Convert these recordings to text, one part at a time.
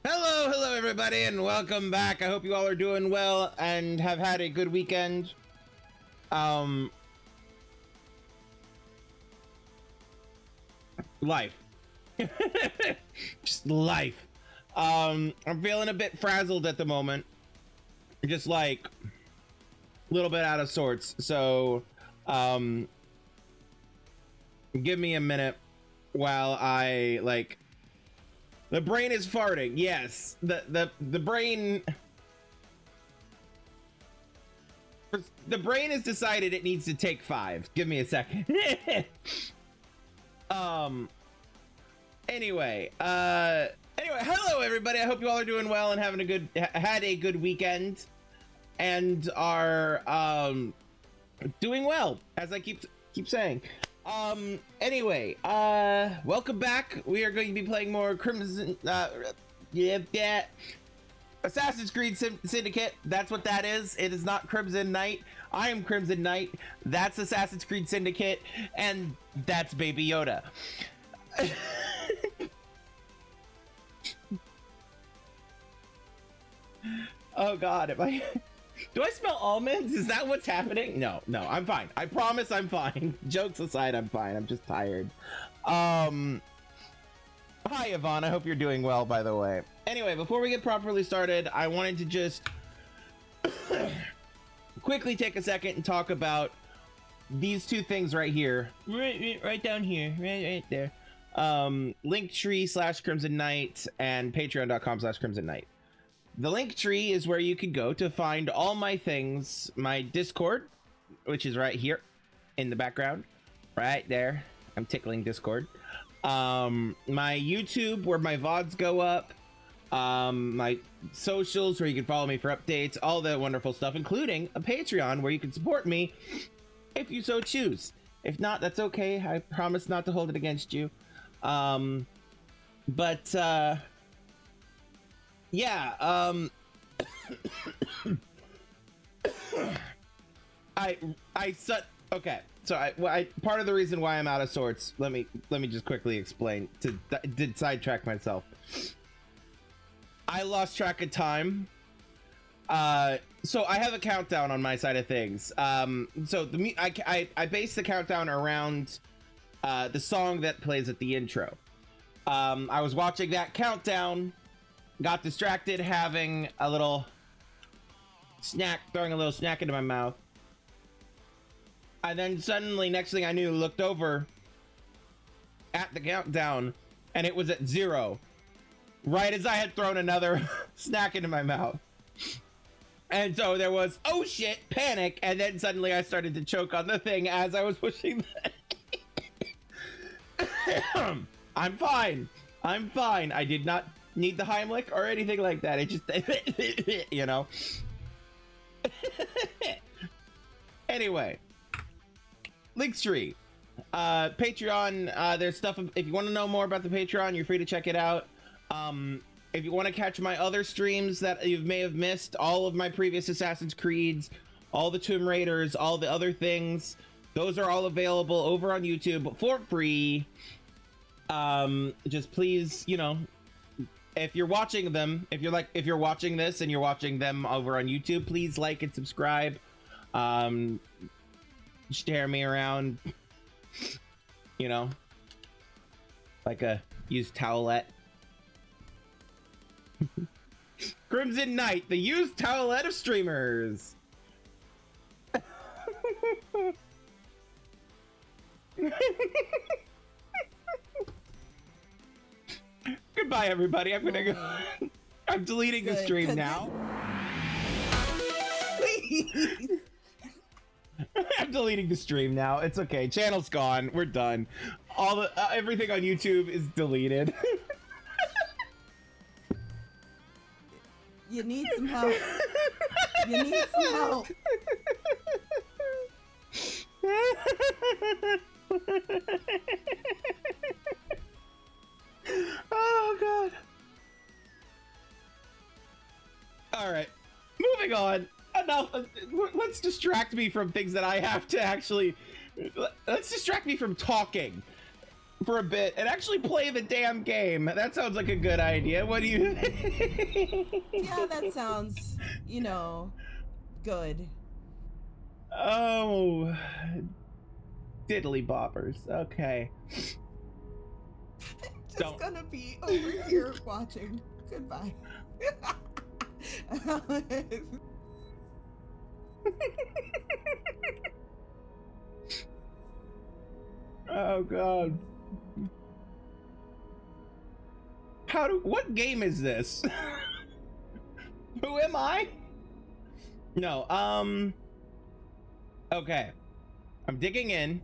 Hello everybody, and welcome back. I hope you all are doing well and have had a good weekend. Life. Just life. I'm feeling a bit frazzled at the moment. Just like a little bit out of sorts. So, give me a minute while I like. The brain is farting. Yes, the brain. The brain has decided it needs to take 5. Give me a second. Anyway, hello everybody. I hope you all are doing well and having had a good weekend, and are doing well, as I keep saying. Anyway, welcome back. We are going to be playing more Crimzon, Assassin's Creed Syndicate. That's what that is. It is not Crimson Knight. I am Crimson Knight. That's Assassin's Creed Syndicate, and that's Baby Yoda. Oh God, do I smell almonds? Is that what's happening? No, I'm fine. I promise I'm fine. Jokes aside, I'm fine. I'm just tired. Hi, Yvonne. I hope you're doing well, by the way. Anyway, before we get properly started, I wanted to just quickly take a second and talk about these two things right here. Right down here. Right there. Linktree/Crimson Knight and patreon.com/Crimson Knight. The link tree is where you could go to find all my things. My Discord, which is right here in the background, right there. I'm tickling Discord. My YouTube, where my VODs go up. My socials, where you can follow me for updates. All the wonderful stuff, including a Patreon, where you can support me if you so choose. If not, that's okay. I promise not to hold it against you. Yeah, okay, so part of the reason why I'm out of sorts, let me just quickly explain did sidetrack myself. I lost track of time. So I have a countdown on my side of things. So I base the countdown around the song that plays at the intro. I was watching that countdown, got distracted having a little snack, throwing a little snack into my mouth. And then suddenly, next thing I knew, looked over at the countdown and it was at 0. Right as I had thrown another snack into my mouth. And so there was, oh shit, panic. And then suddenly I started to choke on the thing as I was pushing the I'm fine. I did not need the Heimlich or anything like that. It just, you know. Anyway, Linktree, Patreon. There's stuff. If you want to know more about the Patreon, you're free to check it out. If you want to catch my other streams that you may have missed, all of my previous Assassin's Creeds, all the Tomb Raiders, all the other things, those are all available over on YouTube for free. Just please, you know, if you're watching them, if you're watching this and you're watching them over on YouTube, please like and subscribe. Share me around, you know, like a used towelette. Crimson Knight, the used towelette of streamers. Goodbye, everybody. I'm gonna go. I'm deleting the stream now. Please. I'm deleting the stream now. It's okay. Channel's gone. We're done. All the everything on YouTube is deleted. You need some help. You need some help. Oh God. All right. Moving on. no. Let's distract me from things that I have to actually. Let's distract me from talking for a bit and actually play the damn game. That sounds like a good idea. What do you think? Yeah, that sounds, you know, good. Oh, diddly boppers. Okay. Just gonna be over here watching. Goodbye. Oh god. What game is this? Who am I? No, okay. I'm digging in.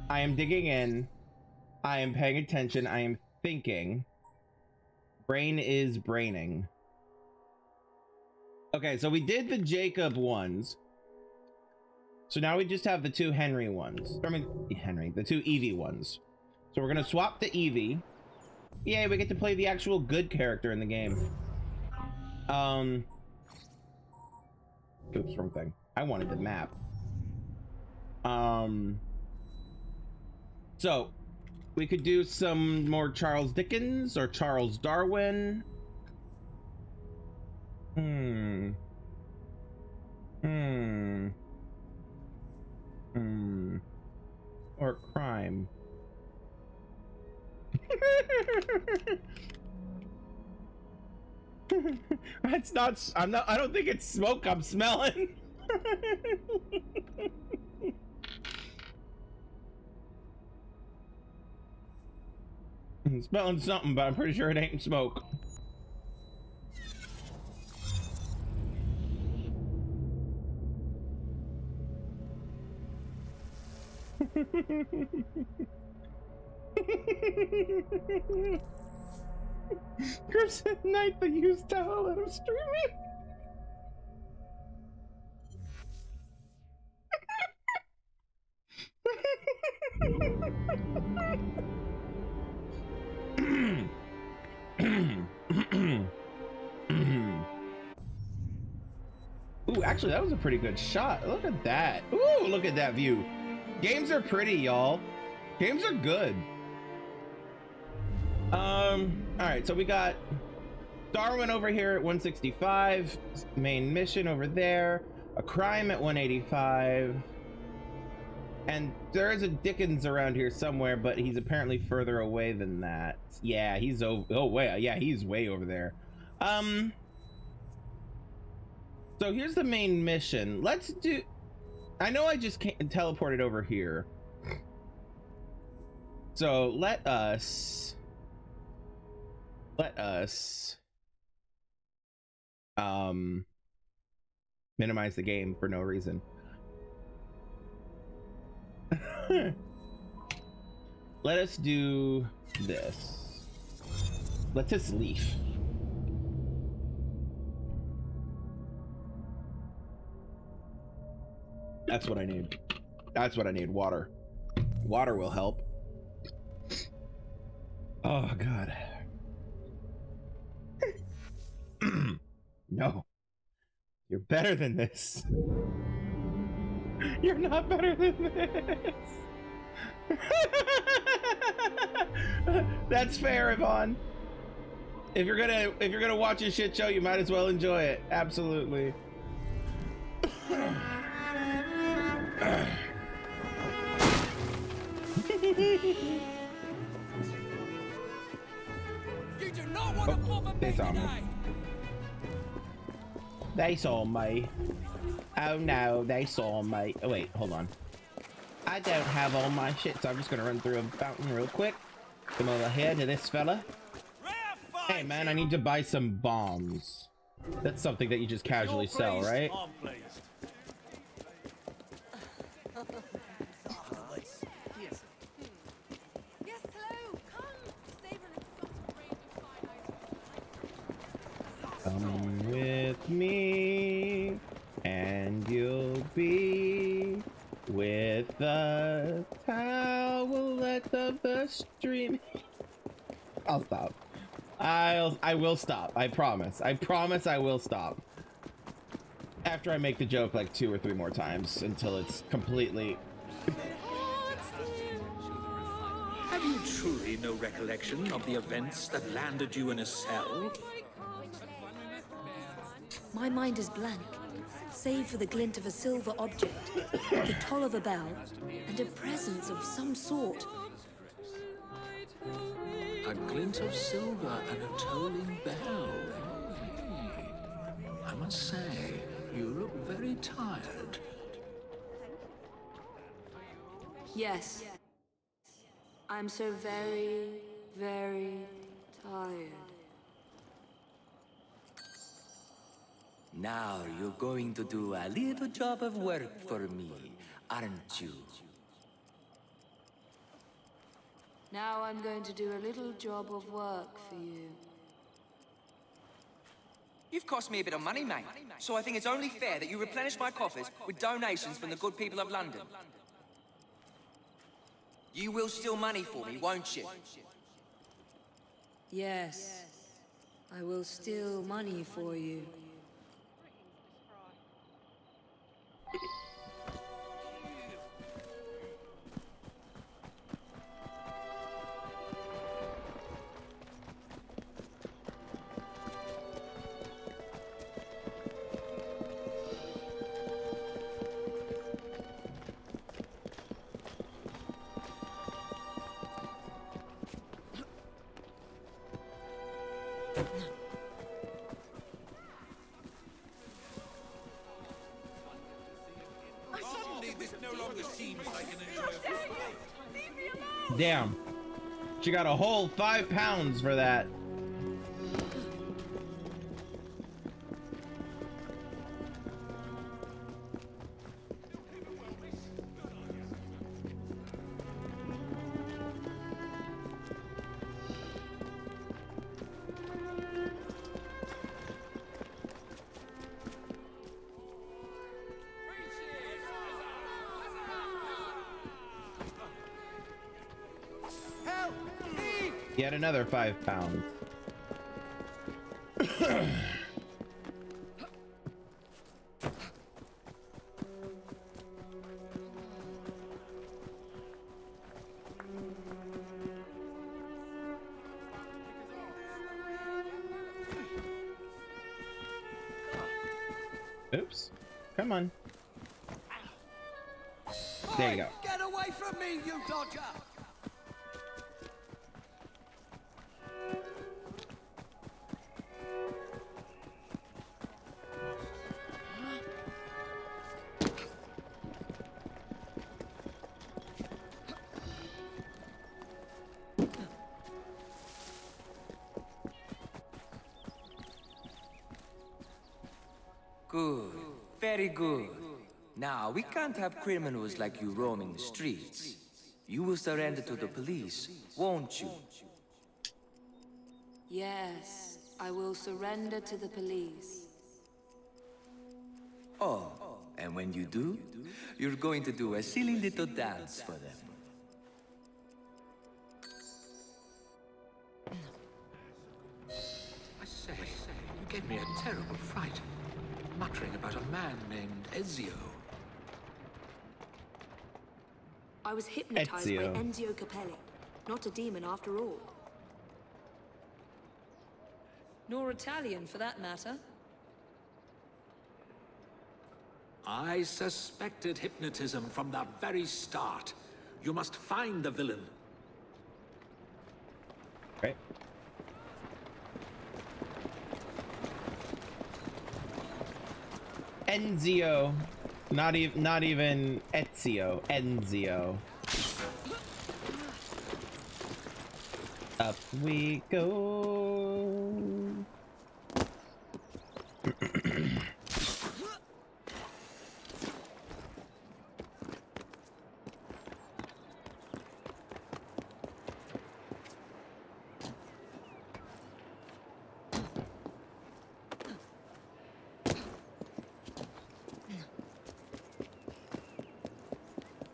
I am digging in. I am paying attention. I am thinking. Brain is braining. Okay, so we did the Jacob ones. So now we just have the two Henry ones. I mean, the two Evie ones. So we're gonna swap to Evie. Yay, we get to play the actual good character in the game. Oops, wrong thing. I wanted the map. So we could do some more Charles Dickens or Charles Darwin. Or crime. It's not. I don't think it's smoke I'm smelling. I'm smelling something, but I'm pretty sure it ain't smoke. Crimson Knight, the used to let him stream it. Ooh, actually, that was a pretty good shot. Look at that. Ooh, look at that view. Games are pretty, y'all. Games are good. All right, so we got Darwin over here at 165, main mission over there, a crime at 185, and there is a Dickens around here somewhere, but he's apparently further away than that. Yeah, he's he's way over there. So here's the main mission. Let's do. I know I just teleported over here. So let us minimize the game for no reason. Let us do this. Let's just leave. That's what I need. That's what I need. Water. Water will help. Oh god. No. You're better than this. You're not better than this. That's fair, Yvonne. If you're gonna watch a shit show, you might as well enjoy it. Absolutely. You do not want to bother me today. They saw me. Oh no, they saw me. Oh wait, hold on. I don't have all my shit, so I'm just gonna run through a fountain real quick. Come over here to this fella. Hey man, I need to buy some bombs. That's something that you just casually sell, right? Come with me, and you'll be with the towelette of the stream. I'll stop. I will stop. I promise. I promise I will stop. After I make the joke like 2 or 3 more times until it's completely... Have you truly no recollection of the events that landed you in a cell? My mind is blank, save for the glint of a silver object, the toll of a bell, and a presence of some sort. A glint of silver and a tolling bell. I must say, you look very tired. Yes. I'm so very, very tired. Now you're going to do a little job of work for me, aren't you? Now I'm going to do a little job of work for you. You've cost me a bit of money, mate. So I think it's only fair that you replenish my coffers with donations from the good people of London. You will steal money for me, won't you? Yes. I will steal money for you. Damn. She got a whole 5 pounds for that. Yet another 5 pounds. Oops. Come on. There you go. Get away from me, you dodger! Good. Very good. Now, we can't have criminals like you roaming the streets. You will surrender to the police, won't you? Yes, I will surrender to the police. Oh, and when you do, you're going to do a silly little dance for them. I say, you gave me a terrible fright. Muttering about a man named Ezio. I was hypnotized by Ezio. Enzio Capelli, not a demon after all. Nor Italian, for that matter. I suspected hypnotism from the very start. You must find the villain. Right. Enzio. Not even Ezio. Enzio. Up we go.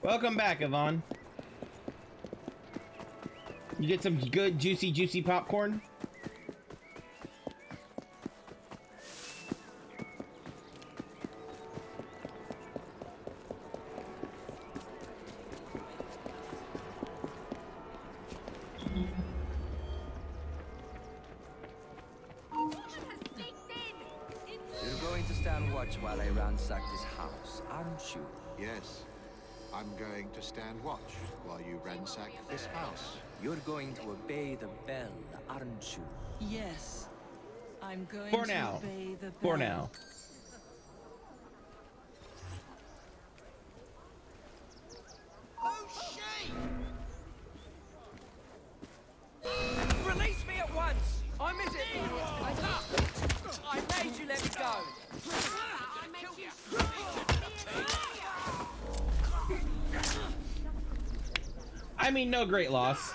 Welcome back, Yvonne. You get some good, juicy popcorn? ransack this house, aren't you? Yes. I'm going to stand watch while you ransack this house. You're going to obey the bell, aren't you? Yes. I'm going For to now. obey the For bell. now. Oh, shit! Release me at once! I'm it! I made you let me go! I mean, no great loss.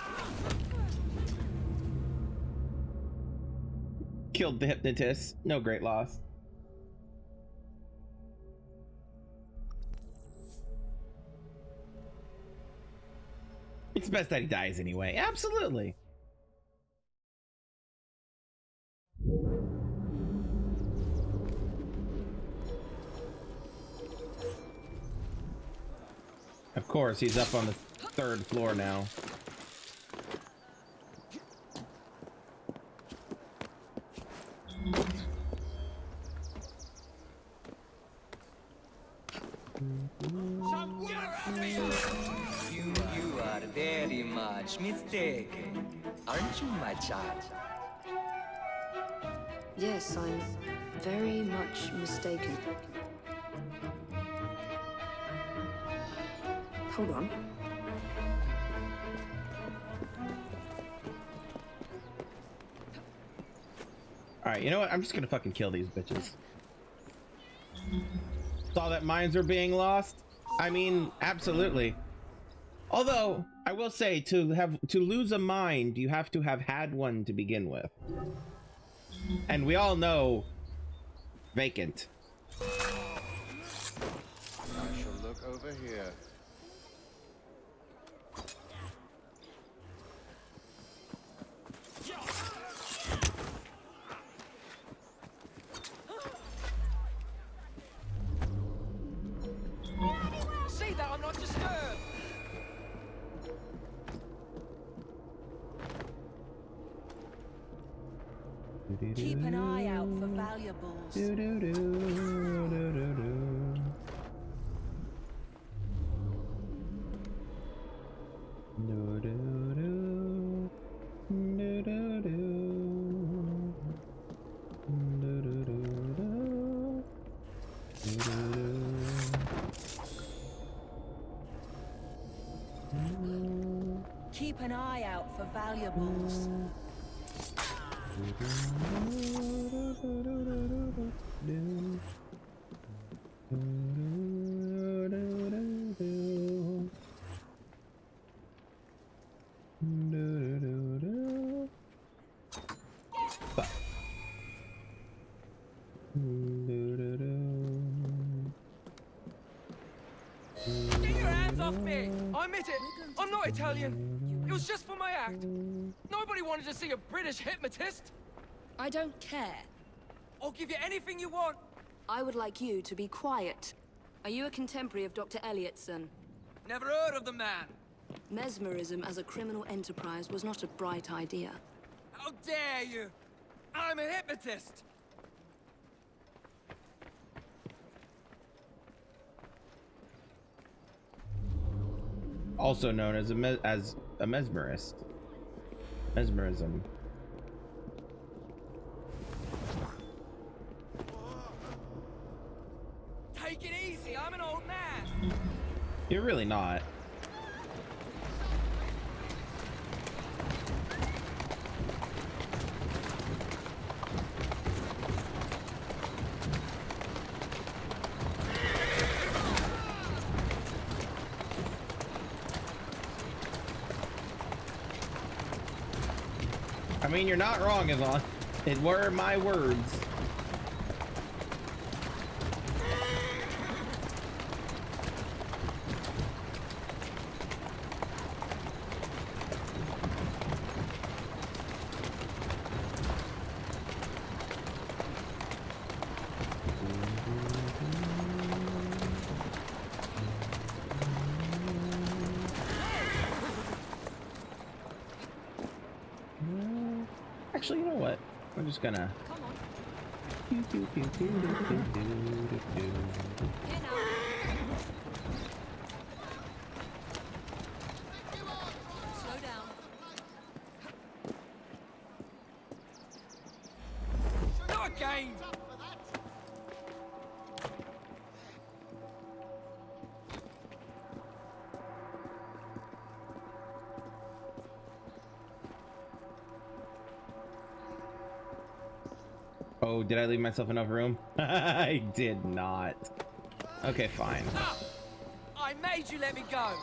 Killed the hypnotist. No great loss. It's best that he dies anyway. Absolutely. Of course, he's up on the 3rd floor now. You are very much mistaken, aren't you, my child? Yes, I'm very much mistaken. Hold on. Alright, you know what? I'm just gonna fucking kill these bitches. Saw that mines were being lost? I mean, absolutely. Although, I will say, to lose a mind, you have to have had one to begin with. And we all know vacant. I shall look over here. See that I'm not disturbed! Keep an eye out for valuables. Keep an eye out for valuables. Get your hands off me! I admit it! I'm not Italian! It was just for my act! Nobody wanted to see a British hypnotist! I don't care. I'll give you anything you want! I would like you to be quiet. Are you a contemporary of Dr. Elliotson? Never heard of the man! Mesmerism as a criminal enterprise was not a bright idea. How dare you! I'm a hypnotist! Also known as a mesmerist. Mesmerism. Take it easy, I'm an old man! You're really not. I mean, you're not wrong, Yvonne. It were my words. Actually, you know what? We're just gonna... Come on. Slow down. Not again! Oh, did I leave myself enough room? I did not. Okay, fine. Ah! I made you let me go!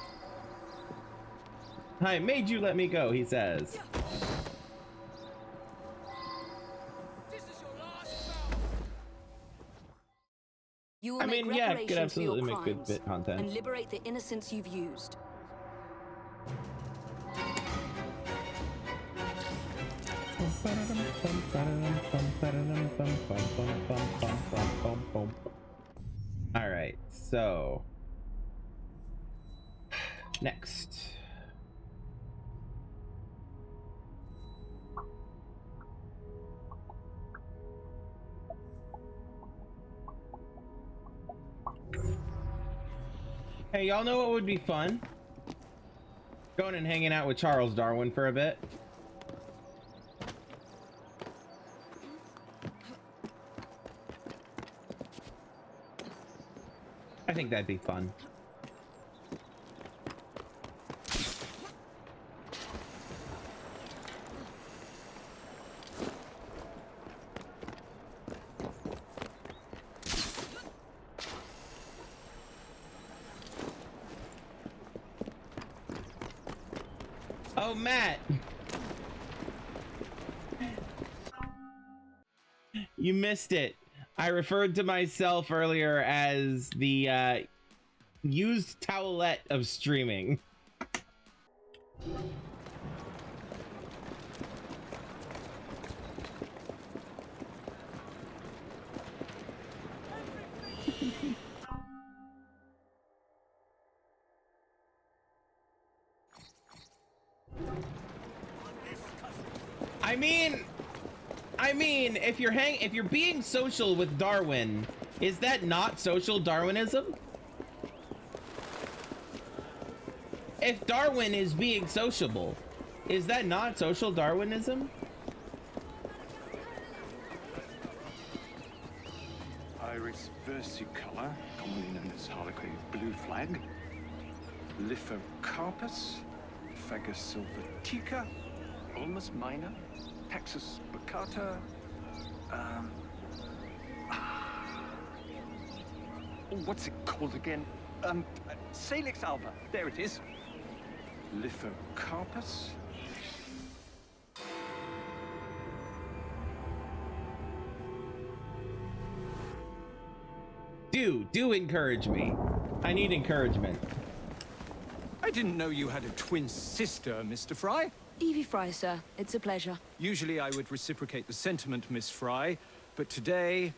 I made you let me go, he says. This is your last bout! You will I make mean, yeah, could reparations for your absolutely make good crimes bit content. and liberate the innocents you've used. All right, so next. Hey, y'all know what would be fun? Going and hanging out with Charles Darwin for a bit. I think that'd be fun. Oh, Matt. You missed it. I referred to myself earlier as the used towelette of streaming. I mean, if you're being social with Darwin, is that not social Darwinism? If Darwin is being sociable, is that not social Darwinism? Iris versicolor, commonly known as Harlequin blue flag. Lithocarpus, Fagus sylvatica, Ulmus minor, Taxus baccata, what's it called again? Salix alba, there it is. Lithocarpus. Do encourage me. I need encouragement. I didn't know you had a twin sister, Mr. Fry. Evie Fry, sir. It's a pleasure. Usually I would reciprocate the sentiment, Miss Fry, but today,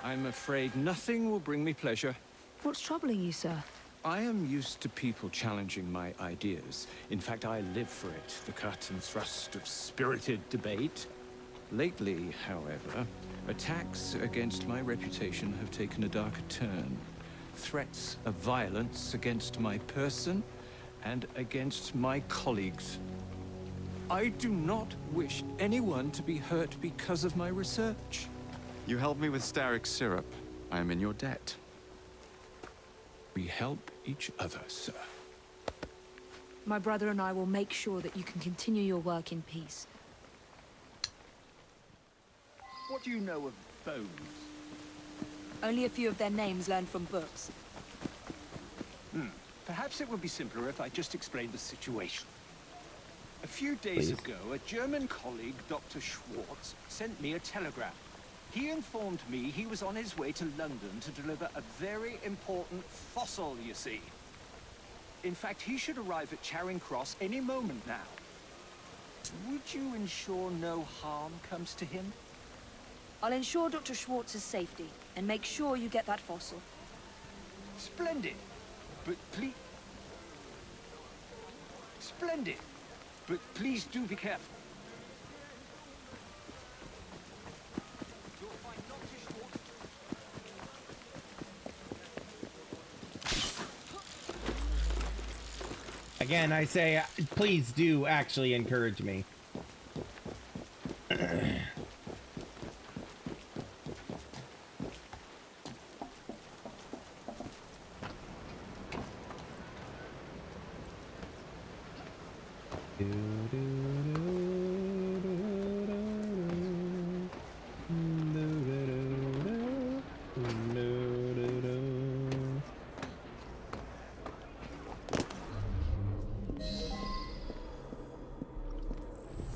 I'm afraid nothing will bring me pleasure. What's troubling you, sir? I am used to people challenging my ideas. In fact, I live for it, the cut and thrust of spirited debate. Lately, however, attacks against my reputation have taken a darker turn. Threats of violence against my person and against my colleagues. I do not wish anyone to be hurt because of my research. You helped me with Starrick syrup. I am in your debt. We help each other, sir. My brother and I will make sure that you can continue your work in peace. What do you know of bones? Only a few of their names learned from books. Perhaps it would be simpler if I just explained the situation. A few days ago, a German colleague, Dr. Schwartz, sent me a telegram. He informed me he was on his way to London to deliver a very important fossil, you see. In fact, he should arrive at Charing Cross any moment now. Would you ensure no harm comes to him? I'll ensure Dr. Schwartz's safety and make sure you get that fossil. Splendid. But please... Splendid. But please do be careful. You'll find Dr. Again, I say, please do actually encourage me.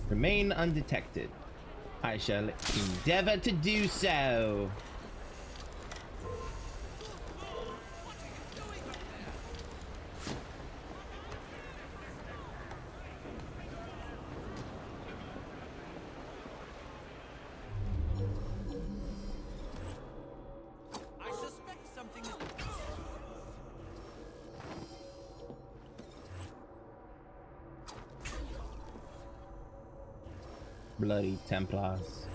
Remain undetected. I shall endeavor to do so. I suspect something is... Bloody Templars.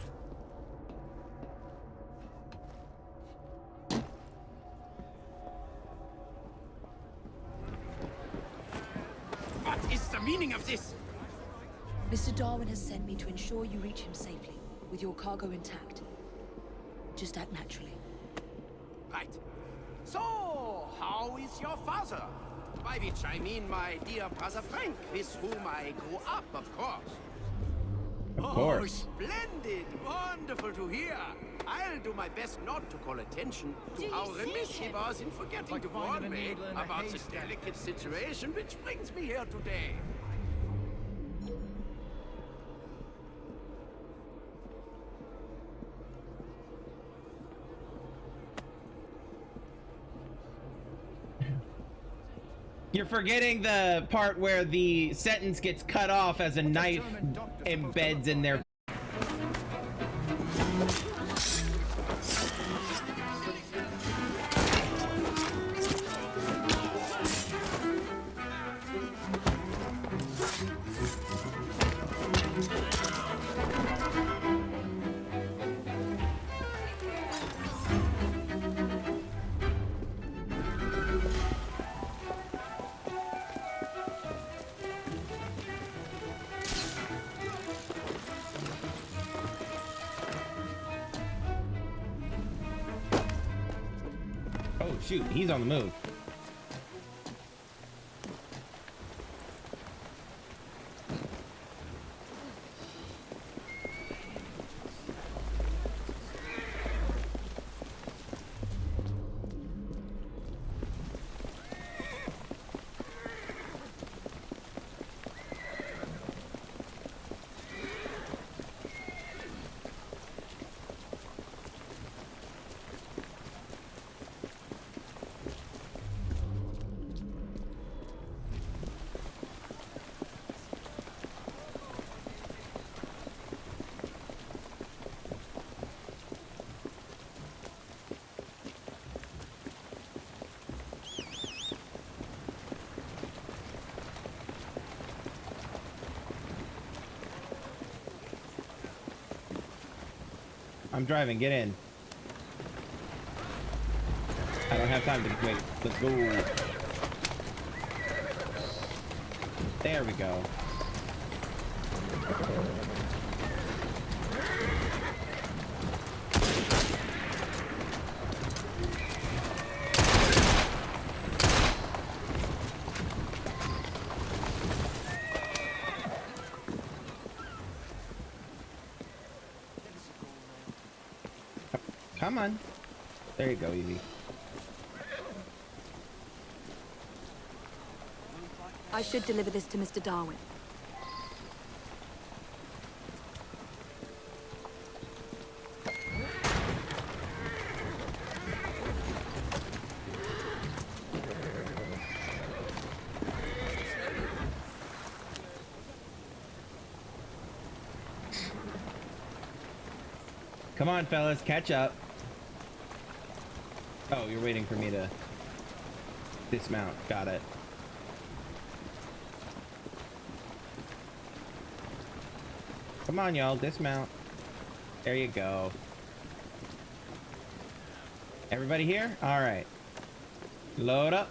What is the meaning of this? Mr. Darwin has sent me to ensure you reach him safely, with your cargo intact. Just act naturally. Right. So, how is your father? By which I mean my dear brother Frank, with whom I grew up, of course. Of course. Oh, splendid! Wonderful to hear! I'll do my best not to call attention to how remiss he was in forgetting to warn me about the delicate situation which brings me here today. You're forgetting the part where the sentence gets cut off as a knife embeds in their... Oh shoot, he's on the move. I'm driving, get in. I don't have time to wait. Let's go. There we go. Come on. There you go, Evie. I should deliver this to Mr. Darwin. Come on, fellas, catch up. Oh, you're waiting for me to dismount. Got it. Come on, y'all, dismount. There you go. Everybody here? All right. Load up.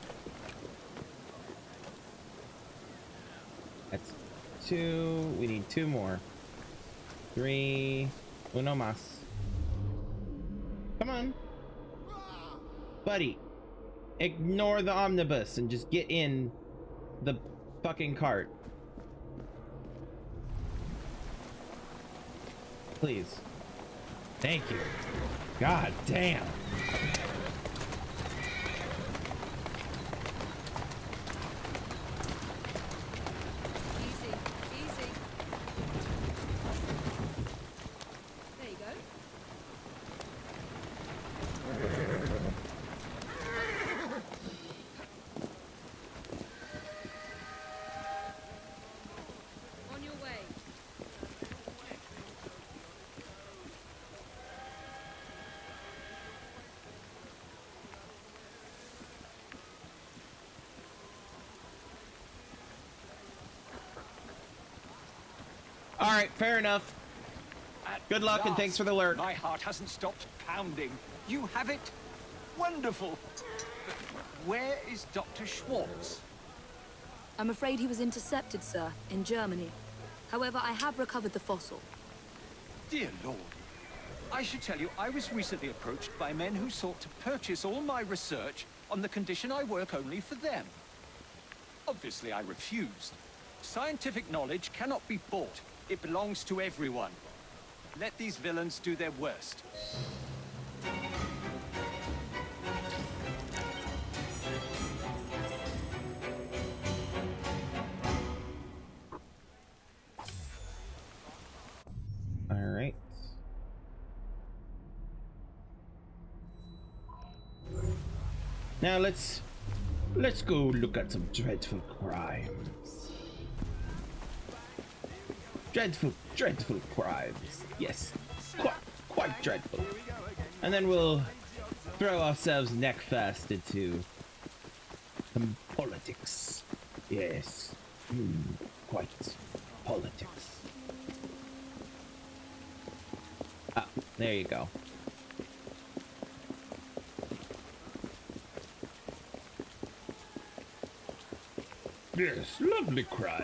That's 2. We need 2 more. 3. Uno más. Come on. Buddy. Ignore the omnibus and just get in the fucking cart. Please. Thank you. God damn. Easy, easy. There you go. On your way. All right, fair enough. Good luck and thanks for the alert. My heart hasn't stopped pounding. You have it? Wonderful. But where is Dr. Schwartz? I'm afraid he was intercepted, sir, in Germany. However, I have recovered the fossil. Dear Lord. I should tell you, I was recently approached by men who sought to purchase all my research on the condition I work only for them. Obviously, I refused. Scientific knowledge cannot be bought. It belongs to everyone. Let these villains do their worst. All right. Now let's go look at some dreadful crimes. Dreadful crimes. Yes, quite dreadful. And then we'll throw ourselves neck first into some politics. Yes, quite politics. Ah, there you go. Yes, lovely crimes.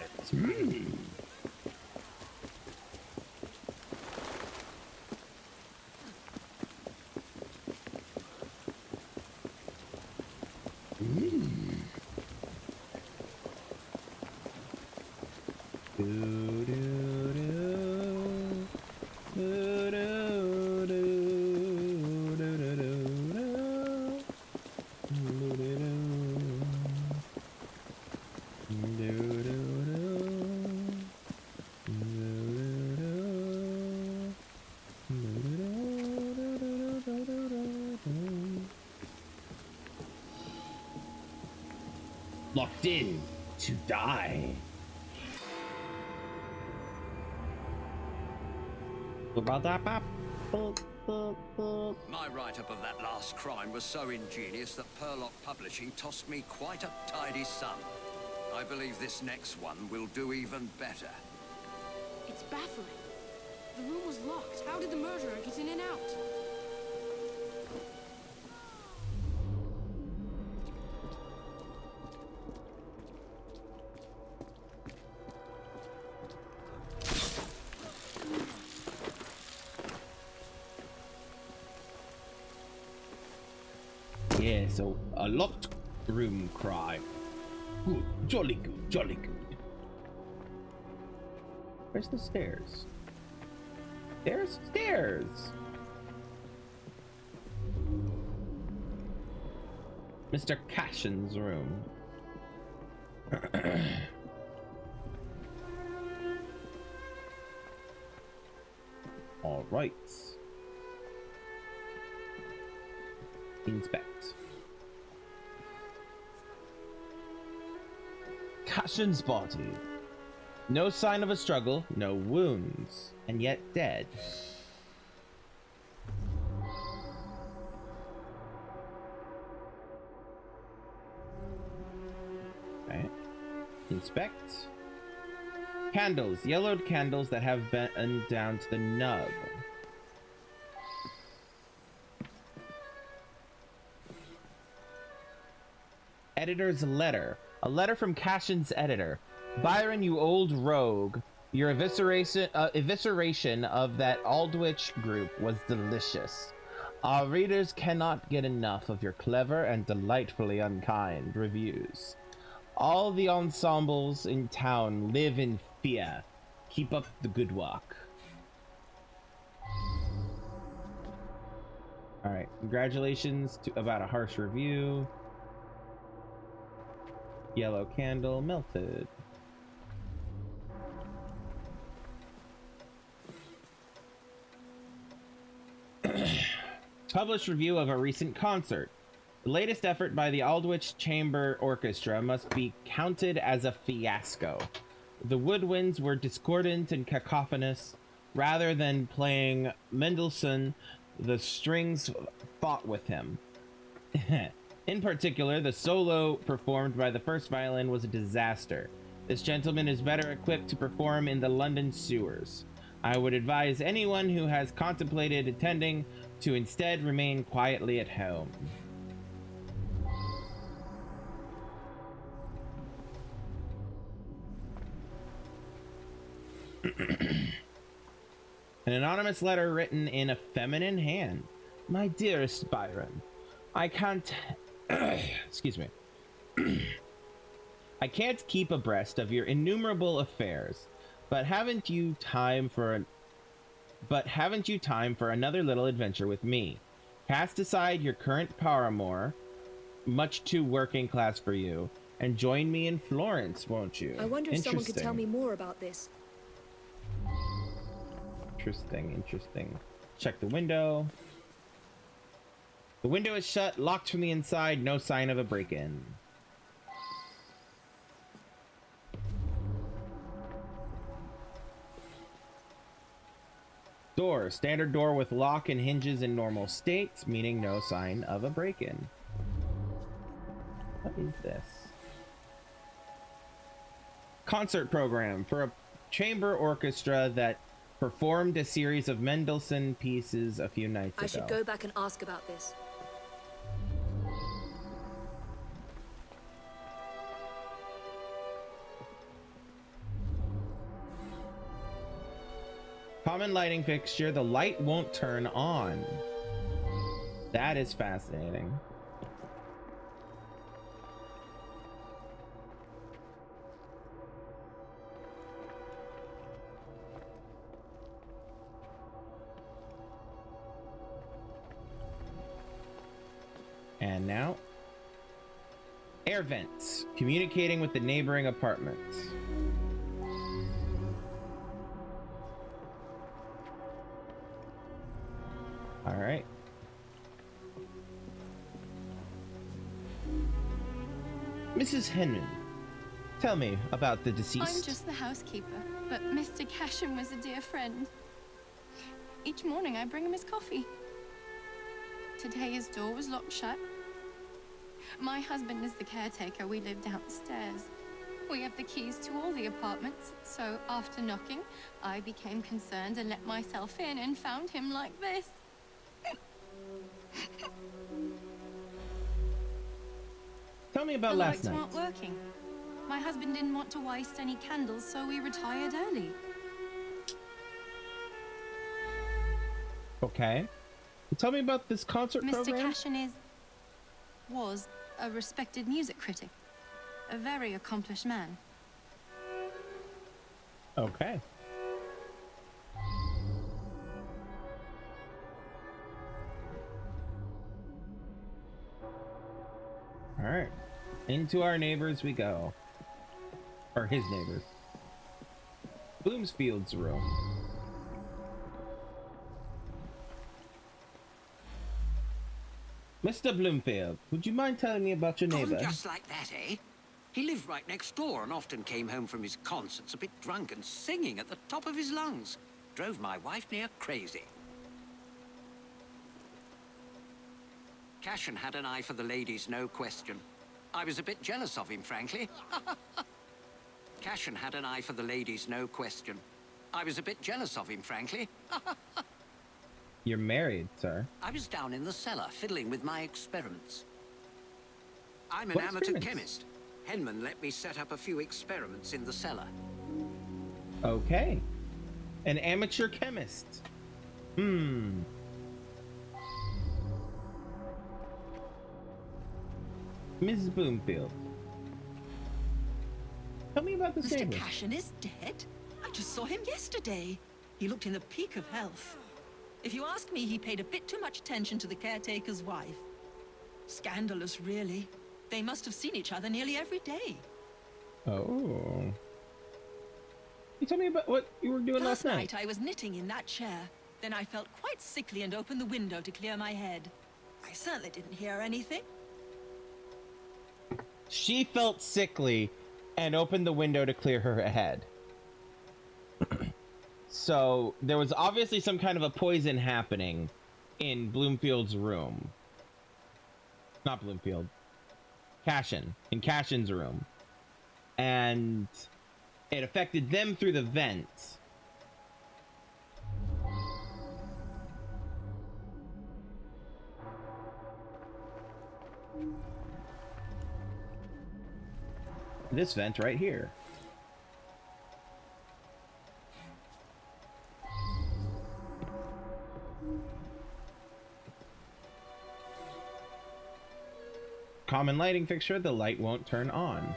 Locked in to die. My write-up of that last crime was so ingenious that Perlock Publishing tossed me quite a tidy sum. I believe this next one will do even better. It's baffling. The room was locked. How did the murderer get in and out? Yeah, so a locked room crime. Good, jolly good, jolly good. Where's the stairs? There's stairs. Mr. Cashin's room. All right. Inspect. Cashin's body. No sign of a struggle, no wounds, and yet dead. Okay. Inspect. Candles, yellowed candles that have been down to the nub. Editor's letter. A letter from Cashin's editor. Byron, you old rogue. Your evisceration of that Aldwych group was delicious. Our readers cannot get enough of your clever and delightfully unkind reviews. All the ensembles in town live in fear. Keep up the good work. Alright, congratulations about a harsh review. Yellow candle melted. Published review of a recent concert. The latest effort by the Aldwych Chamber Orchestra must be counted as a fiasco. The woodwinds were discordant and cacophonous. Rather than playing Mendelssohn, the strings fought with him. In particular, the solo performed by the first violin was a disaster. This gentleman is better equipped to perform in the London sewers. I would advise anyone who has contemplated attending to instead remain quietly at home. An anonymous letter written in a feminine hand. My dearest Byron, I can't... excuse me. I can't keep abreast of your innumerable affairs, but haven't you time for another little adventure with me? Cast aside your current paramour, much too working class for you, and join me in Florence, won't you? I wonder if someone could tell me more about this. Interesting. Check the window. The window is shut, locked from the inside, no sign of a break-in. Door. Standard door with lock and hinges in normal state, meaning no sign of a break-in. What is this? Concert program for a chamber orchestra that performed a series of Mendelssohn pieces a few nights ago. I should go back and ask about this. Common lighting fixture. The light won't turn on. That is fascinating. And now, air vents, communicating with the neighboring apartments. All right. Mrs. Henman, tell me about the deceased. I'm just the housekeeper, but Mr. Casham was a dear friend. Each morning I bring him his coffee. Today his door was locked shut. My husband is the caretaker. We live downstairs. We have the keys to all the apartments, so after knocking, I became concerned and let myself in and found him like this. Tell me about last night. The lights weren't working. My husband didn't want to waste any candles, so we retired early. Okay. Tell me about this concert program. Mr. Cashin was a respected music critic, a very accomplished man. Okay. All right. Into our neighbors we go. Or his neighbors. Bloomsfield's room. Mr. Bloomfield, would you mind telling me about your neighbor? Just like that, eh? He lived right next door and often came home from his concerts a bit drunk and singing at the top of his lungs. Drove my wife near crazy. Cashin had an eye for the ladies, no question. I was a bit jealous of him, frankly. Cashin had an eye for the ladies, no question. I was a bit jealous of him, frankly. You're married, sir. I was down in the cellar, fiddling with my experiments. I'm an amateur chemist. Henman let me set up a few experiments in the cellar. Okay. An amateur chemist. Ms. Bloomfield. Tell me about this Mr. neighbor. Cashin is dead? I just saw him yesterday. He looked in the peak of health. If you ask me, he paid a bit too much attention to the caretaker's wife. Scandalous, really. They must have seen each other nearly every day. Oh. You tell me about what you were doing last night. I was knitting in that chair. Then I felt quite sickly and opened the window to clear my head. I certainly didn't hear anything. She felt sickly and opened the window to clear her head. So there was obviously some kind of a poison happening in Bloomfield's room. Not Bloomfield. Cashin. In Cashin's room. And it affected them through the vents. This vent right here. Common lighting fixture, the light won't turn on.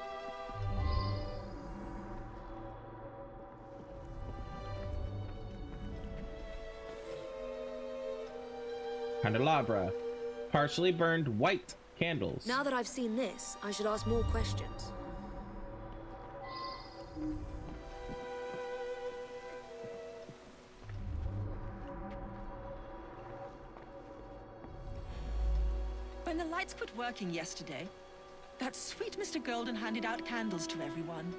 Candelabra. Partially burned white candles. Now that I've seen this, I should ask more questions. When the lights quit working yesterday, that sweet Mr. Golden handed out candles to everyone.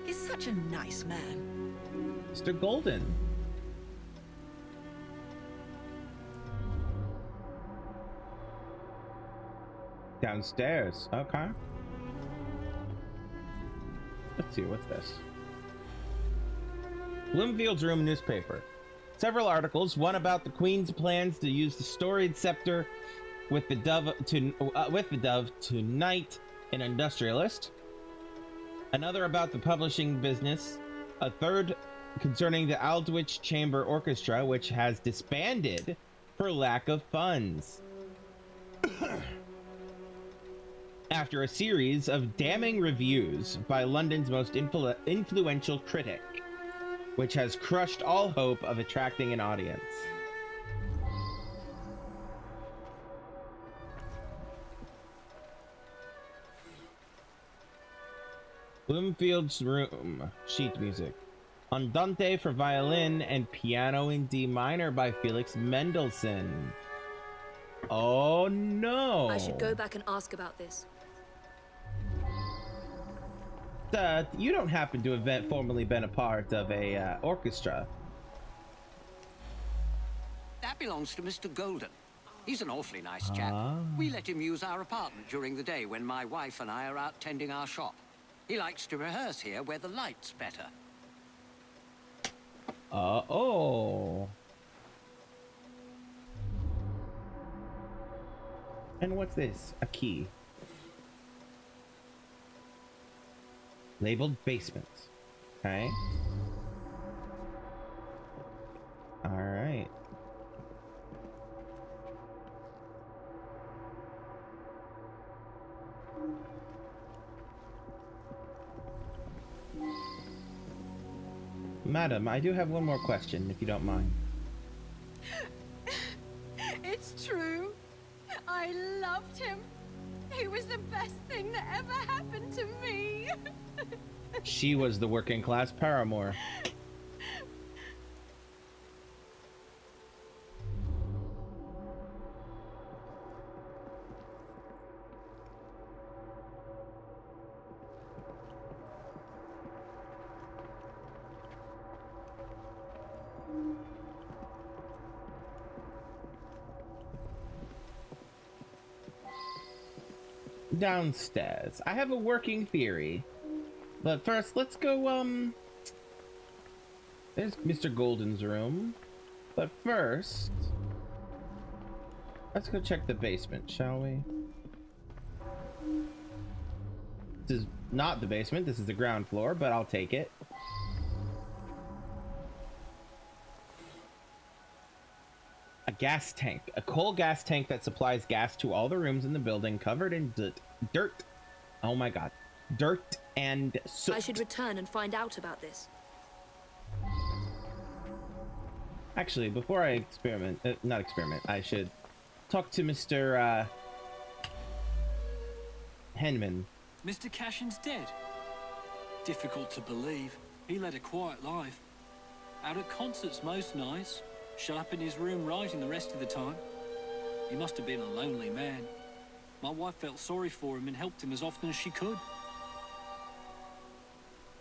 He's such a nice man. Mr. Golden. Downstairs. Okay. Let's see, what's this? Bloomfield's Room newspaper. Several articles, one about the Queen's plans to use the storied scepter with the dove to knight an industrialist. Another about the publishing business. A third concerning the Aldwych Chamber Orchestra, which has disbanded for lack of funds. After a series of damning reviews by London's most influential critic, which has crushed all hope of attracting an audience. Bloomfield's Room, sheet music. Andante for violin and piano in D minor by Felix Mendelssohn. Oh no! I should go back and ask about this. You don't happen to have formerly been a part of a orchestra? That belongs to Mr. Golden. He's an awfully nice chap. We let him use our apartment during the day when my wife and I are out tending our shop. He likes to rehearse here where the light's better. Oh. And what's this? A key. Labeled basement. Okay. Alright. Madam, I do have one more question, if you don't mind. It's true. I loved him. He was the best thing that ever happened to me. She was the working class paramour. Downstairs. I have a working theory. But first, let's go, there's Mr. Golden's room. But first, let's go check the basement, shall we? This is not the basement. This is the ground floor, but I'll take it. A gas tank. A coal gas tank that supplies gas to all the rooms in the building, covered in dirt. Oh my god. Dirt and soot. I should return and find out about this. Actually, before I not experiment, I should talk to Mr. Henman. Mr. Cashin's dead. Difficult to believe. He led a quiet life. Out at concerts most nights. Shut up in his room writing the rest of the time. He must have been a lonely man. My wife felt sorry for him and helped him as often as she could.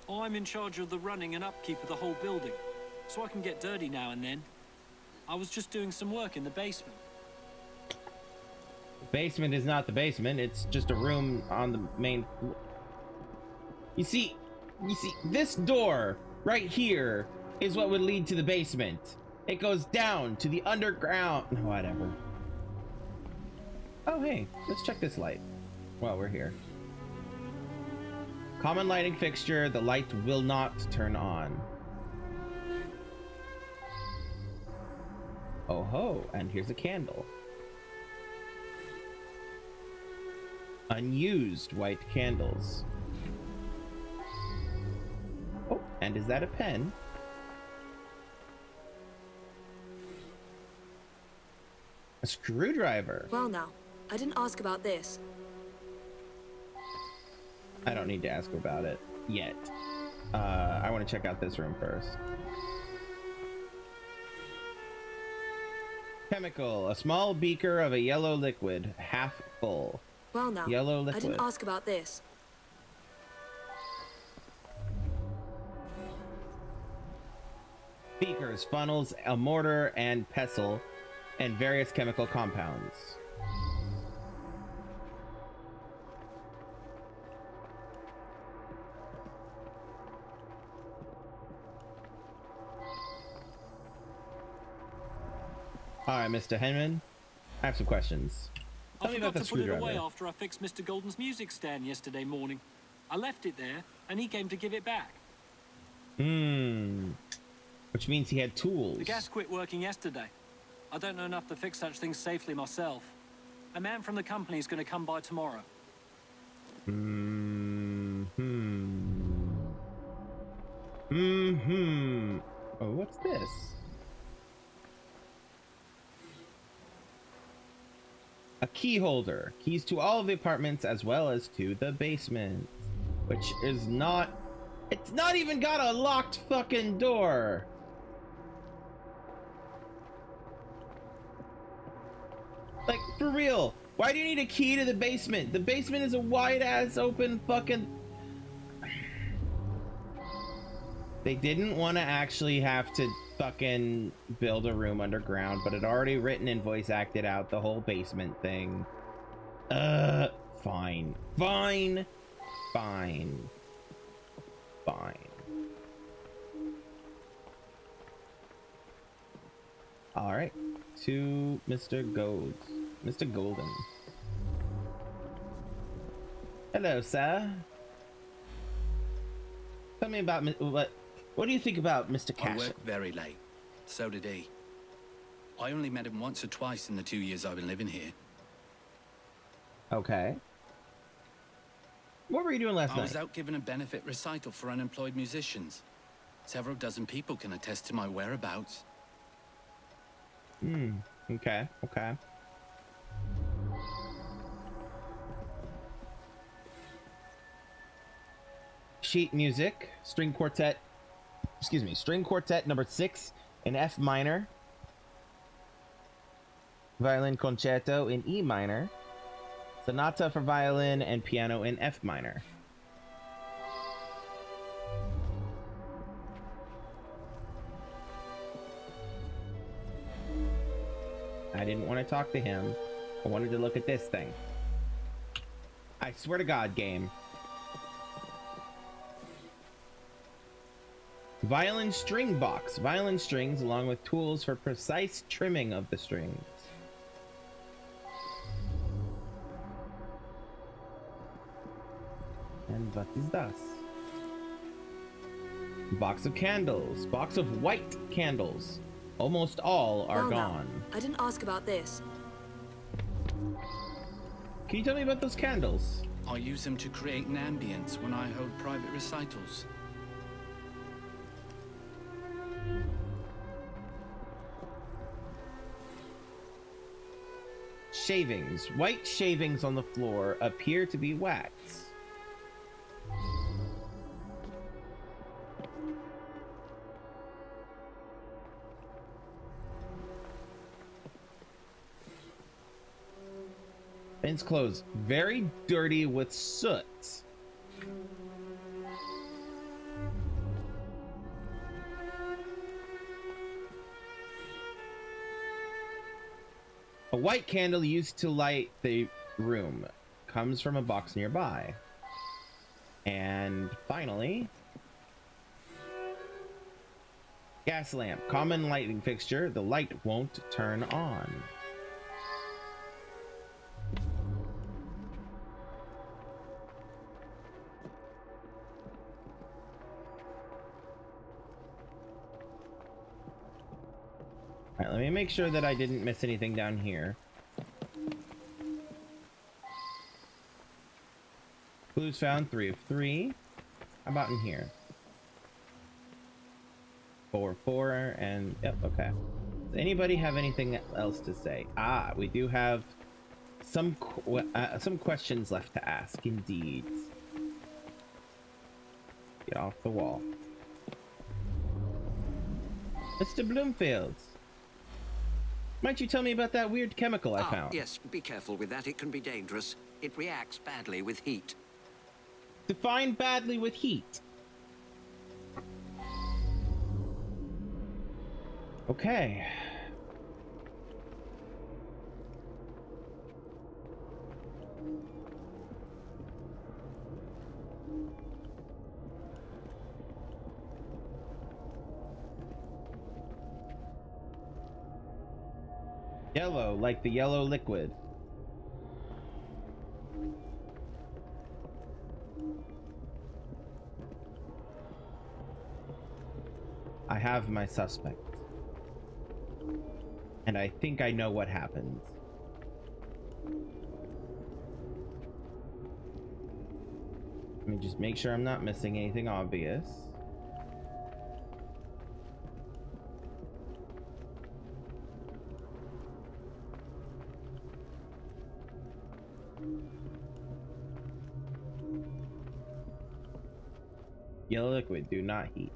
I'm in charge of the running and upkeep of the whole building, so I can get dirty now and then. I was just doing some work in the basement. The basement is not the basement, it's just a room on the main floor. You see, this door right here is what would lead to the basement. It goes down to the underground. Whatever. Oh, hey, let's check this light while we're here. Common lighting fixture. The light will not turn on. Oh ho, and here's a candle. Unused white candles. Oh, and is that a pen? A screwdriver. Well now, I didn't ask about this. I don't need to ask about it yet. I want to check out this room first. Chemical. A small beaker of a yellow liquid, half full. Well now, Yellow liquid. I didn't ask about this. Beakers, funnels, a mortar and pestle, and various chemical compounds. Alright, Mr. Henman, I have some questions. Tell I me about forgot the to put it screwdriver. away after I fixed Mr. Golden's music stand yesterday morning. I left it there, and he came to give it back. Which means he had tools. The gas quit working yesterday. I don't know enough to fix such things safely myself. A man from the company is going to come by tomorrow. Oh, what's this? A key holder. Keys to all of the apartments as well as to the basement. Which is not... It's not even got a locked fucking door. Like, for real. Why do you need a key to the basement? The basement is a wide-ass open fucking... They didn't want to actually have to fucking build a room underground, but had already written and voice acted out the whole basement thing. Fine. Fine. Fine. Fine. Alright. To Mr. Gold. Mr. Golden. Hello, sir. Tell me about what do you think about Mr. Cash? I worked very late. So did he. I only met him once or twice in the 2 years I've been living here. Okay. What were you doing last night? I was out giving a benefit recital for unemployed musicians. Several dozen people can attest to my whereabouts. Okay, okay. Sheet music, string quartet number 6 in F minor. Violin concerto in E minor. Sonata for violin and piano in F minor. I didn't want to talk to him. I wanted to look at this thing. I swear to God, game. Violin string box. Violin strings along with tools for precise trimming of the strings. And what is this? Box of candles. Box of white candles. Almost all are Well, now, gone. I didn't ask about this. Can you tell me about those candles? I use them to create an ambience when I hold private recitals. Shavings. White shavings on the floor appear to be wax. Ben's clothes very dirty with soot. A white candle used to light the room comes from a box nearby. And finally, gas lamp, common lighting fixture. The light won't turn on. All right, let me make sure that I didn't miss anything down here. Clues found, 3 of 3. How about in here? 4 of 4, and yep, okay. Does anybody have anything else to say? Ah, we do have some questions left to ask, indeed. Get off the wall. Mr. Bloomfield, might you tell me about that weird chemical I found? Yes, be careful with that. It can be dangerous. It reacts badly with heat. Define badly with heat. Okay. Yellow, like the yellow liquid. I have my suspect. And I think I know what happened. Let me just make sure I'm not missing anything obvious. Yellow liquid, do not heat.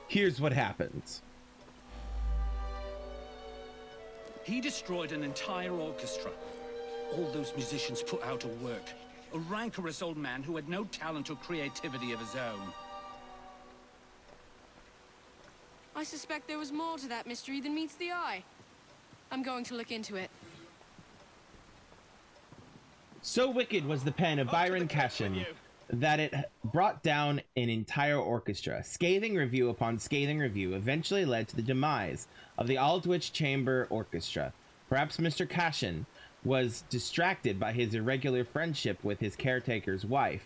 Here's what happens. He destroyed an entire orchestra. All those musicians put out of work. A rancorous old man who had no talent or creativity of his own. I suspect there was more to that mystery than meets the eye. I'm going to look into it. So wicked was the pen of Byron Cashin that it brought down an entire orchestra. Scathing review upon scathing review eventually led to the demise of the Aldwych Chamber Orchestra. Perhaps Mr. Cashin was distracted by his irregular friendship with his caretaker's wife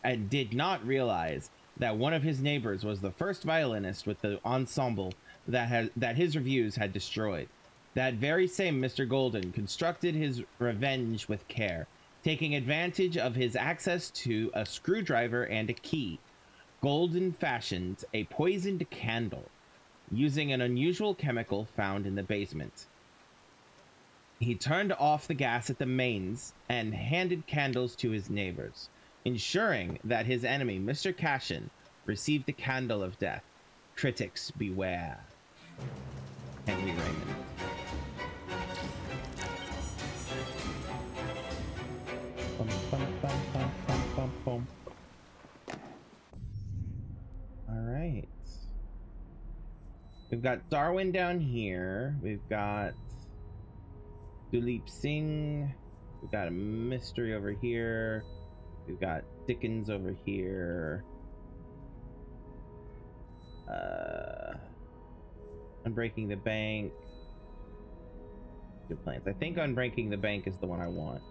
and did not realize that one of his neighbors was the first violinist with the ensemble that his reviews had destroyed. That very same Mr. Golden constructed his revenge with care, taking advantage of his access to a screwdriver and a key. Golden fashioned a poisoned candle using an unusual chemical found in the basement. He turned off the gas at the mains and handed candles to his neighbors, ensuring that his enemy, Mr. Cashin, received the candle of death. Critics beware. Henry Raymond. We've got Darwin down here. We've got Duleep Singh. We've got a mystery over here. We've got Dickens over here. Unbreaking the Bank. Good plans. I think Unbreaking the Bank is the one I want.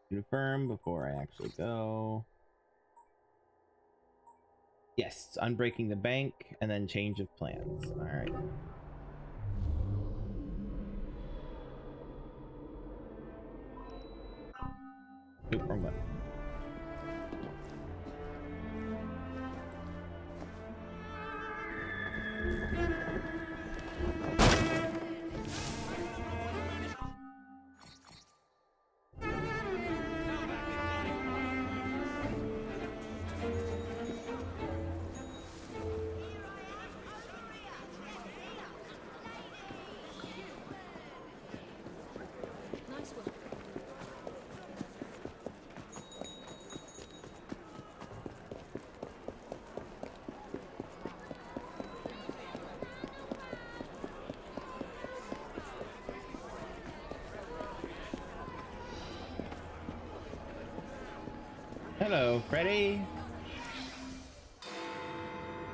Confirm before I actually go. Yes, Unbreaking the Bank and then change of plans. All right. Nope, wrong button. Hello, Freddy.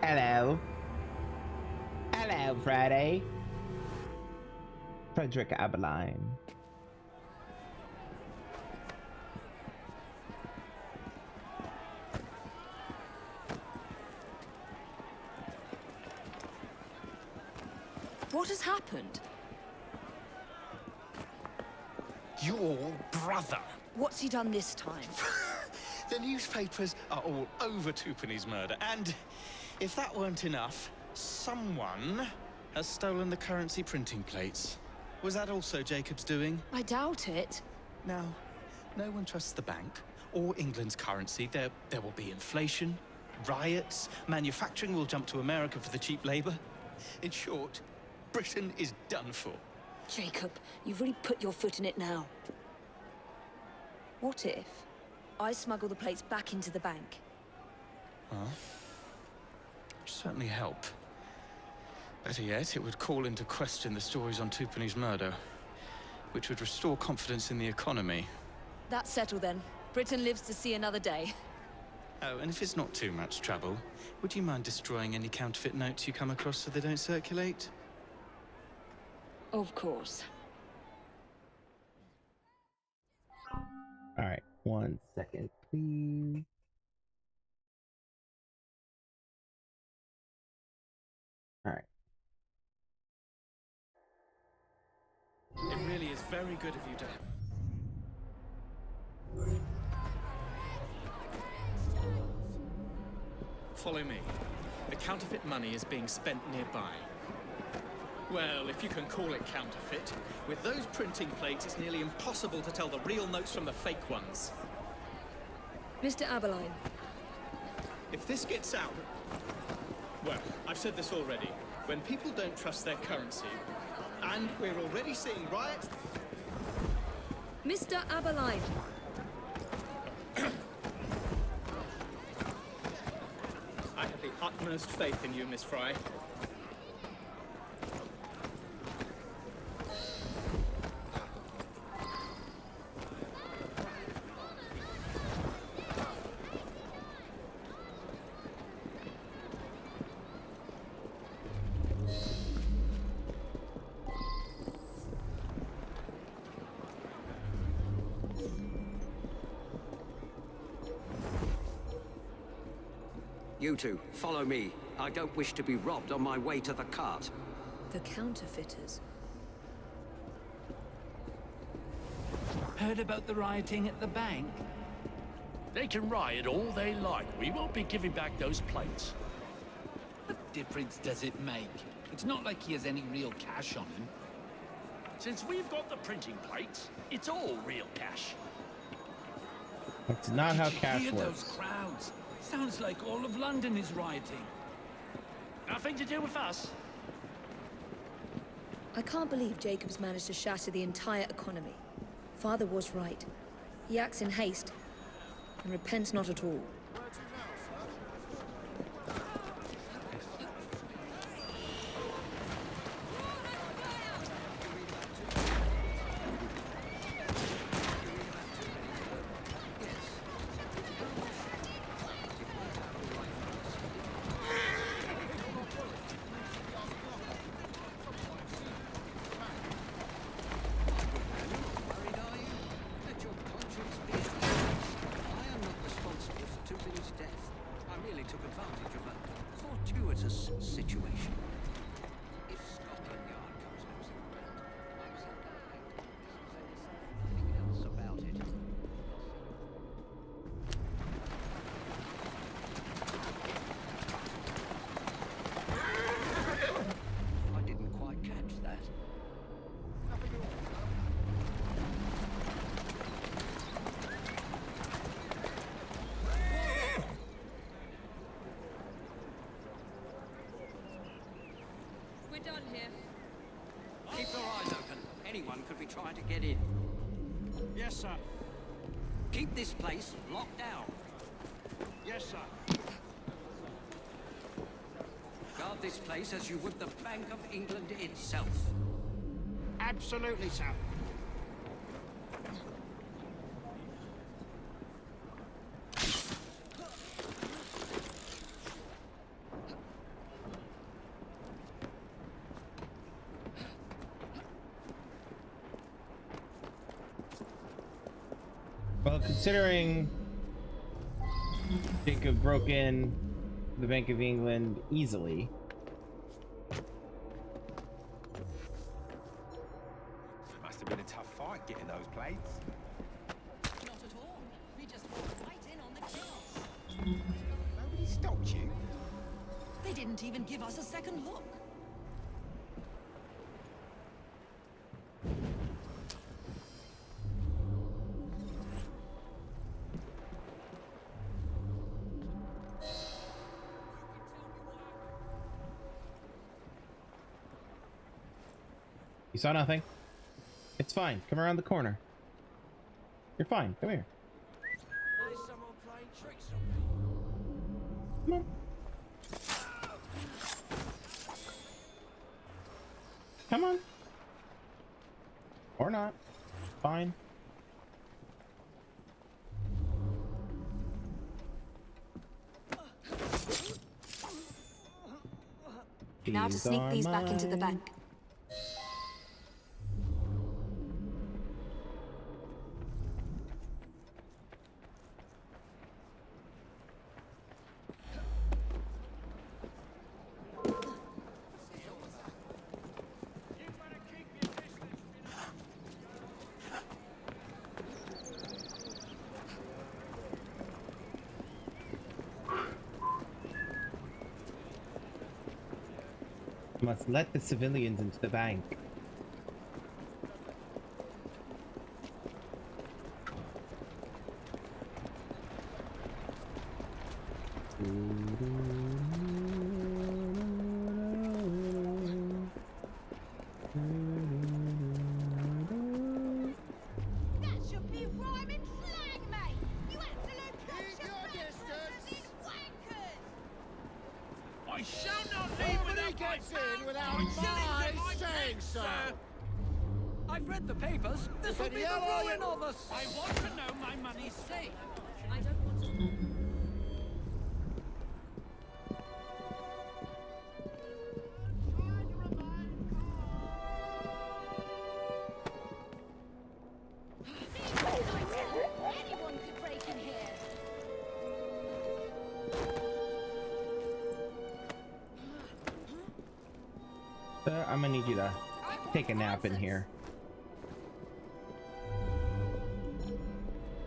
Hello. Hello, Freddy. Frederick Abeline. What has happened? Your brother. What's he done this time? The newspapers are all over Tupani's murder, and if that weren't enough, someone has stolen the currency printing plates. Was that also Jacob's doing? I doubt it. Now, no one trusts the bank or England's currency. There will be inflation, riots, manufacturing will jump to America for the cheap labor. In short, Britain is done for. Jacob, you've really put your foot in it now. What if I smuggle the plates back into the bank? Huh? Would certainly help. Better yet, it would call into question the stories on Tupani's murder, which would restore confidence in the economy. That's settled then. Britain lives to see another day. Oh, and if it's not too much trouble, would you mind destroying any counterfeit notes you come across so they don't circulate? Of course. All right, 1 second, please. All right. It really is very good of you to... Follow me. The counterfeit money is being spent nearby. Well, if you can call it counterfeit, with those printing plates, it's nearly impossible to tell the real notes from the fake ones. Mr. Abeline. If this gets out... Well, I've said this already. When people don't trust their currency, and we're already seeing riots... Mr. Abeline. I have the utmost faith in you, Miss Fry. You two, follow me. I don't wish to be robbed on my way to the cart. The counterfeiters. Heard about the rioting at the bank? They can riot all they like. We won't be giving back those plates. What difference does it make? It's not like he has any real cash on him. Since we've got the printing plates, it's all real cash. That's not how Did you cash hear works. those crowds? Sounds like all of London is rioting. Nothing to do with us. I can't believe Jacob's managed to shatter the entire economy. Father was right. He acts in haste and repents not at all. Situation. If Scotland Yard comes losing ground, I was nothing else about it. I didn't quite catch that. We're done here. Keep your eyes open. Anyone could be trying to get in. Yes, sir. Keep this place locked down. Yes, sir. Guard this place as you would the Bank of England itself. Absolutely, sir. Well, considering Jacob broke in the Bank of England easily. Must have been a tough fight getting those plates. Not at all. We just walked right in on the chaos. Nobody stopped you. They didn't even give us a second look. You saw nothing? It's fine. Come around the corner. You're fine. Come here. There's someone playing tricks on me. Come on. Come on. Or not. Fine. Now to sneak these back into the bank. Must let the civilians into the bank. That should be rhyming slang, mate! You absolute bunch of bastards! These wankers! I shall not leave without gets my in without pounds, my shillings and my saying pence, so. sir. I've read the papers. This will Bloody be the hell are ruin you? of us. I want to know my money's safe. I don't want to. Anyone could break in here. Sir, I'm gonna need you to take a nap in here.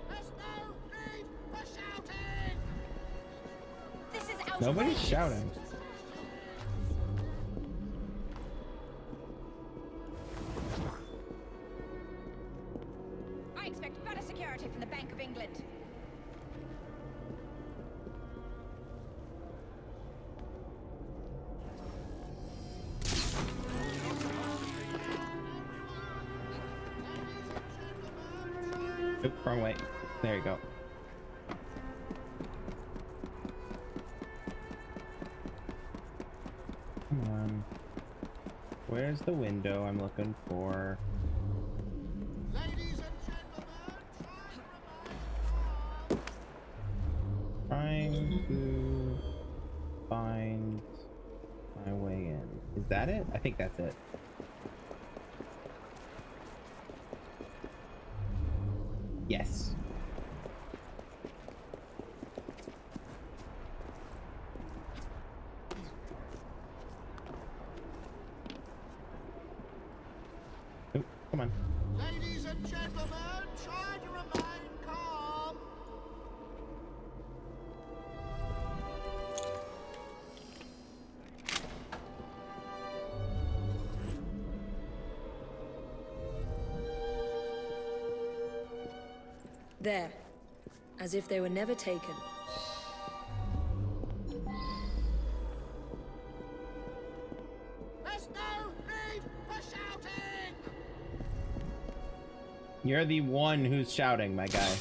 There's no need for shouting! This is outrageous. Nobody's shouting. Oop, wrong way. There you go. Come on. Where's the window I'm looking for? Ladies and gentlemen, Trying to find my way in. Is that it? I think that's it. Yes. Oh, come on. ladies and gentlemen, try to remain calm. There. As if they were never taken. There's no need for shouting. You're the one who's shouting, my guy.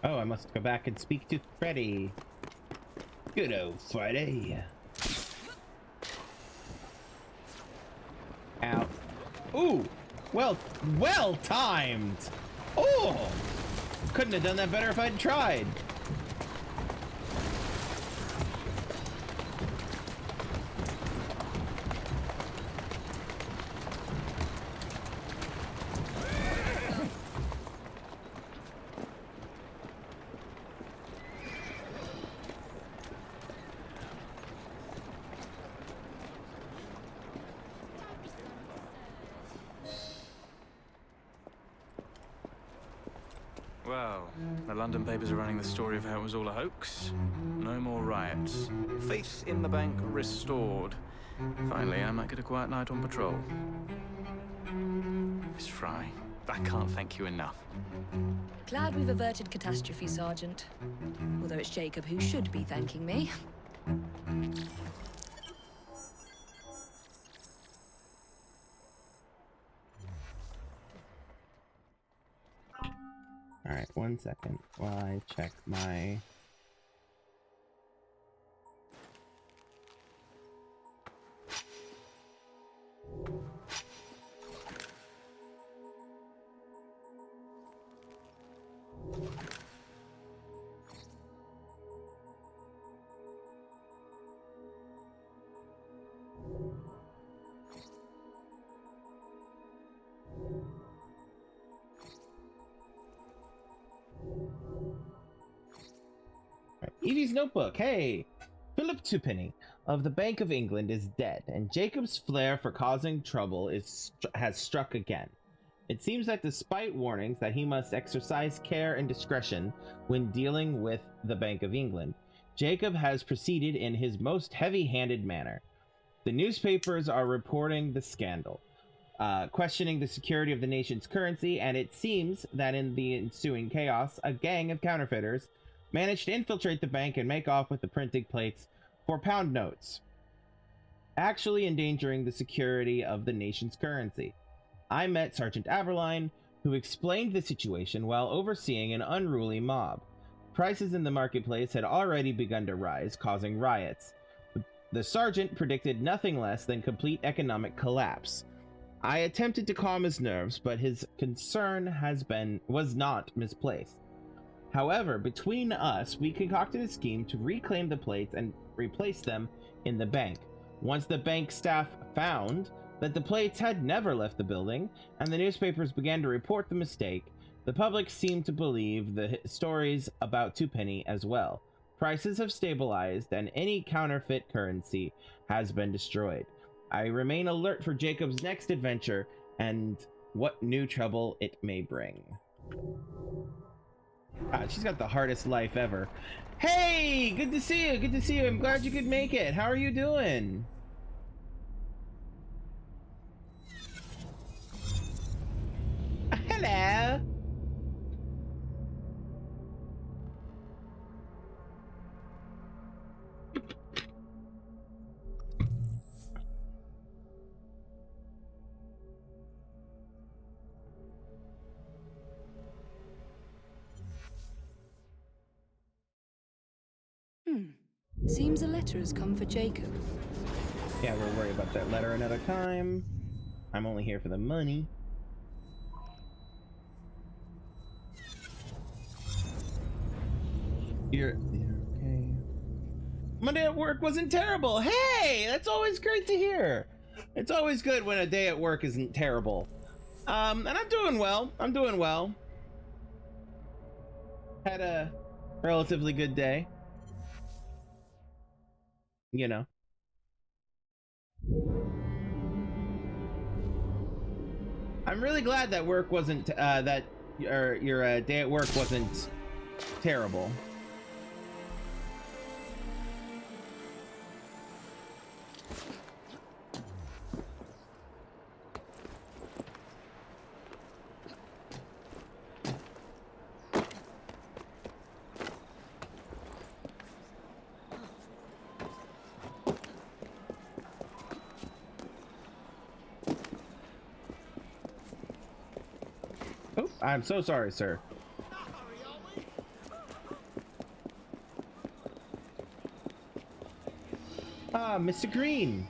Oh, I must go back and speak to Freddy. Good old Freddy. Ow. Ooh! Well timed! Oh! Couldn't have done that better if I'd tried. Well, the London papers are running the story of how it was all a hoax. No more riots. Faith in the bank restored. Finally, I might get a quiet night on patrol. Miss Fry, I can't thank you enough. Glad we've averted catastrophe, Sergeant. Although it's Jacob who should be thanking me. Alright, 1 second while I check my... Evie's notebook. Hey! Philip Twopenny of the Bank of England is dead, and Jacob's flair for causing trouble has struck again. It seems that despite warnings that he must exercise care and discretion when dealing with the Bank of England, Jacob has proceeded in his most heavy-handed manner. The newspapers are reporting the scandal, questioning the security of the nation's currency, and it seems that in the ensuing chaos, a gang of counterfeiters managed to infiltrate the bank and make off with the printing plates for pound notes, actually endangering the security of the nation's currency. I met Sergeant Aberline, who explained the situation while overseeing an unruly mob. Prices in the marketplace had already begun to rise, causing riots. The sergeant predicted nothing less than complete economic collapse. I attempted to calm his nerves, but his concern was not misplaced. However, between us, we concocted a scheme to reclaim the plates and replace them in the bank. Once the bank staff found that the plates had never left the building, and the newspapers began to report the mistake, the public seemed to believe the stories about Twopenny as well. Prices have stabilized, and any counterfeit currency has been destroyed. I remain alert for Jacob's next adventure and what new trouble it may bring. God, she's got the hardest life ever. Hey, good to see you. Good to see you. I'm glad you could make it. How are you doing? Hello. Seems a letter has come for Jacob. Yeah, we'll worry about that letter another time. I'm only here for the money. You're okay. My day at work wasn't terrible. Hey, that's always great to hear. It's always good when a day at work isn't terrible. And I'm doing well. I'm doing well. Had a relatively good day. You know. I'm really glad that work wasn't that your day at work wasn't terrible. Oh, I'm so sorry, sir. Ah, Mr. Green.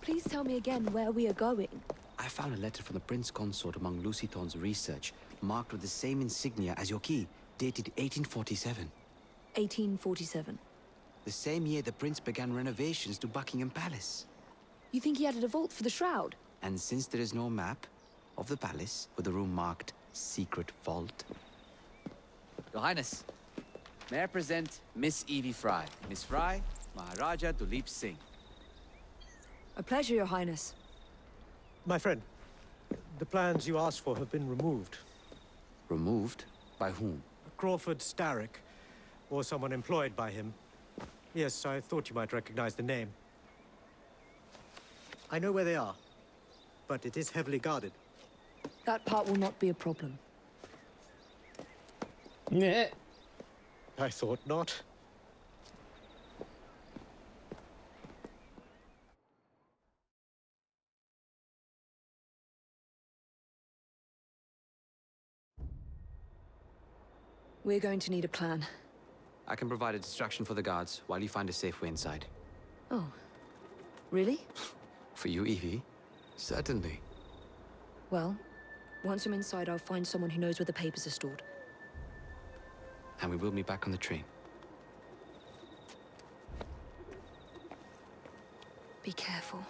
Please tell me again where we are going. I found a letter from the Prince Consort among Lucy Thorne's research, marked with the same insignia as your key, dated 1847. 1847. The same year the Prince began renovations to Buckingham Palace. You think he added a vault for the shroud? And since there is no map of the palace with a room marked Secret Vault. Your Highness, may I present Miss Evie Fry. Miss Fry, Maharaja Duleep Singh. A pleasure, Your Highness. My friend, the plans you asked for have been removed. Removed? By whom? Crawford Starrick, or someone employed by him. Yes, I thought you might recognize the name. I know where they are, but it is heavily guarded. That part will not be a problem. Yeah. I thought not. We're going to need a plan. I can provide a distraction for the guards while you find a safe way inside. Oh. Really? For you, Evie? Certainly. Well, once I'm inside, I'll find someone who knows where the papers are stored. And we will meet back on the train. Be careful.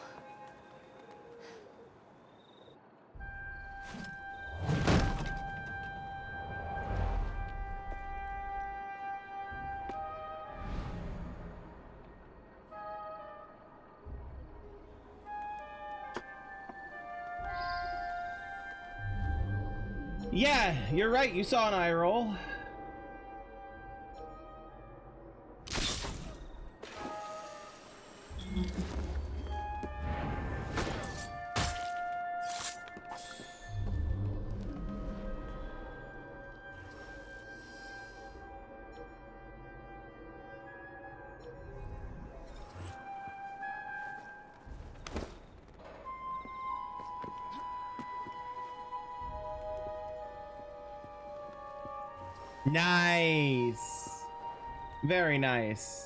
Yeah, you're right. You saw an eye roll. Nice. Very nice.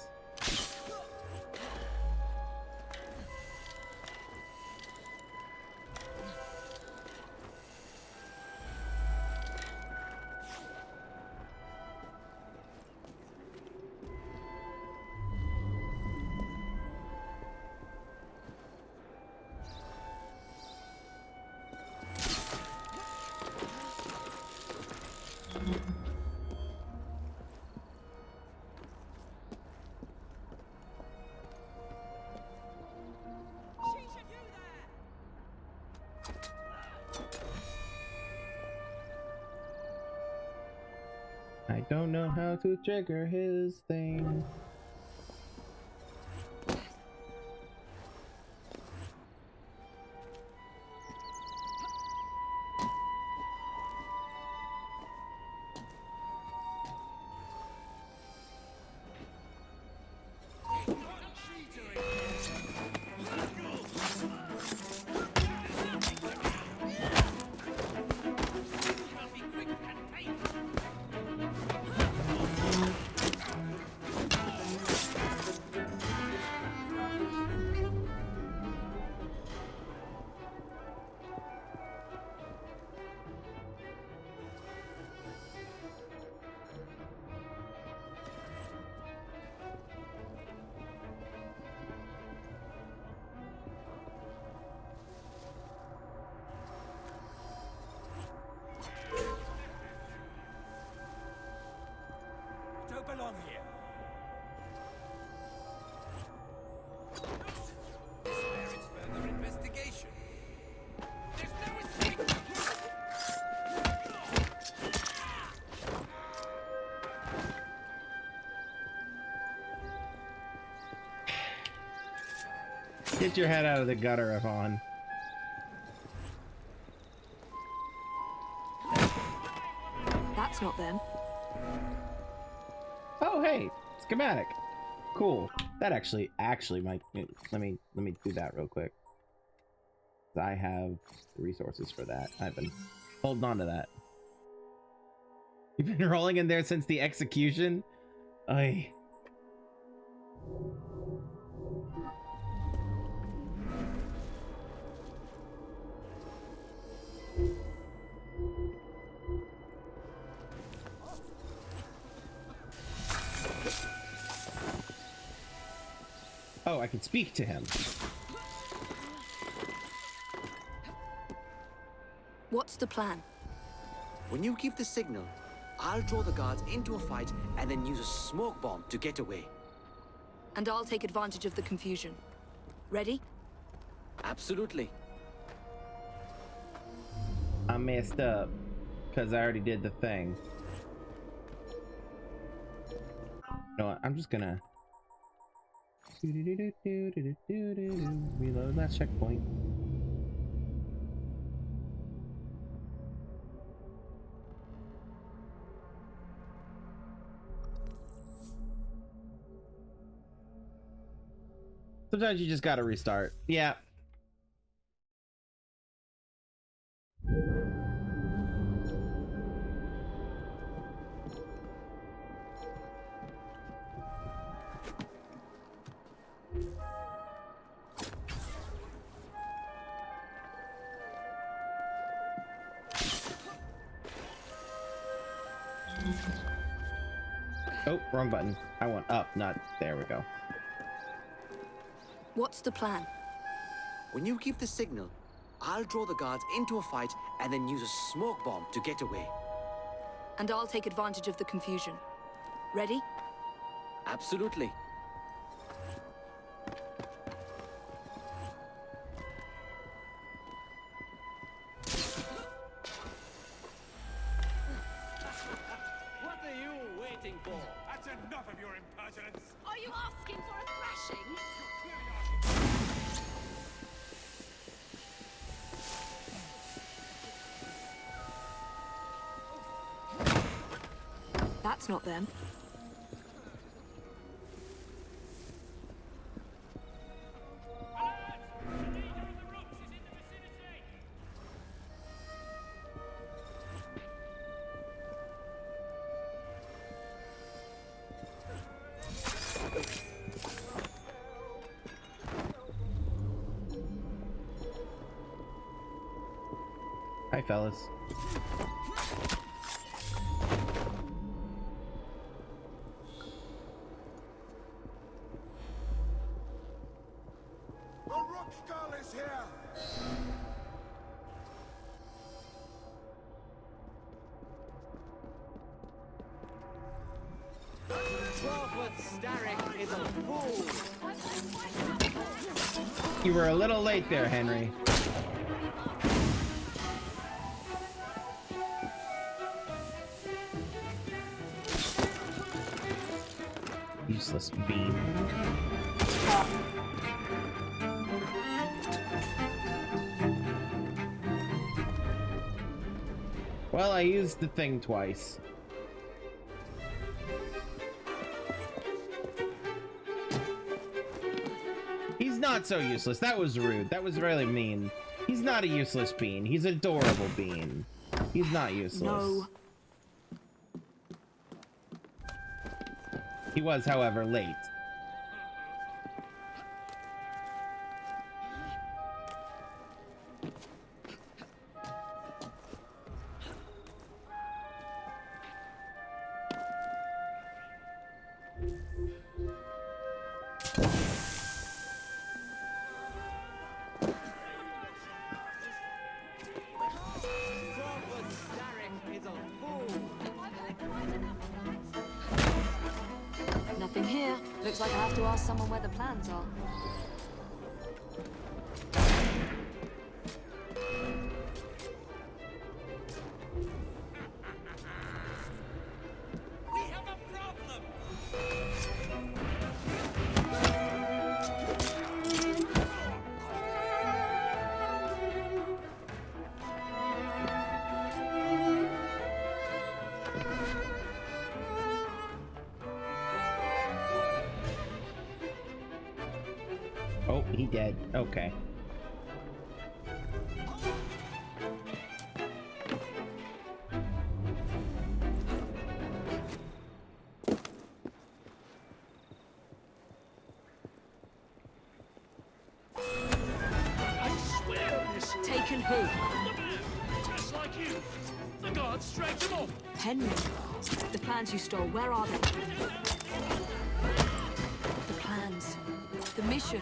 I don't know how to trigger his thing. Don't belong here. This merits further investigation. There's no escape. Get your head out of the gutter, Yvonne. That's not them. Oh, hey, schematic. Cool. That actually might. Let me do that real quick. I have the resources for that. I've been holding on to that. You've been rolling in there since the execution? Ay. Oh, I can speak to him. What's the plan? When you give the signal, I'll draw the guards into a fight and then use a smoke bomb to get away. And I'll take advantage of the confusion. Ready? Absolutely. I messed up because I already did the thing. You know what? I'm just gonna reload that checkpoint. Sometimes you just gotta restart. Yeah. Oh, wrong button. I want up, not there we go. What's the plan? When you give the signal, I'll draw the guards into a fight and then use a smoke bomb to get away. And I'll take advantage of the confusion. Ready? Absolutely. What are you waiting for? That's enough of your impertinence. Are you asking for a thrashing? That's not them. Hi, fellas. The Rook Girl is here! Starrick is a fool. You were a little late there, Henry. Well, I used the thing twice. He's not so useless. That was rude. That was really mean. He's not a useless bean. He's an adorable bean. He's not useless. No. He was, however, late. Nothing here. Looks like I have to ask someone where the plans are. Oh, he dead. Okay. I swear this... Taken who? Just like you. The guards dragged him off. Henry. The plans you stole, where are they? The plans. The mission.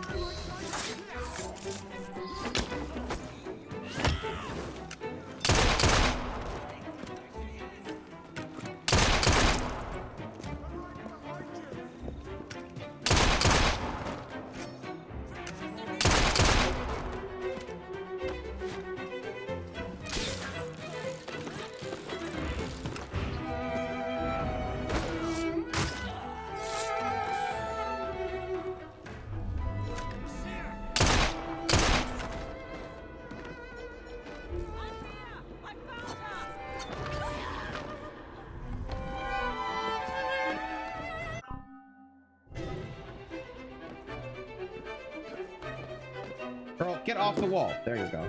Girl, get off the wall. There you go.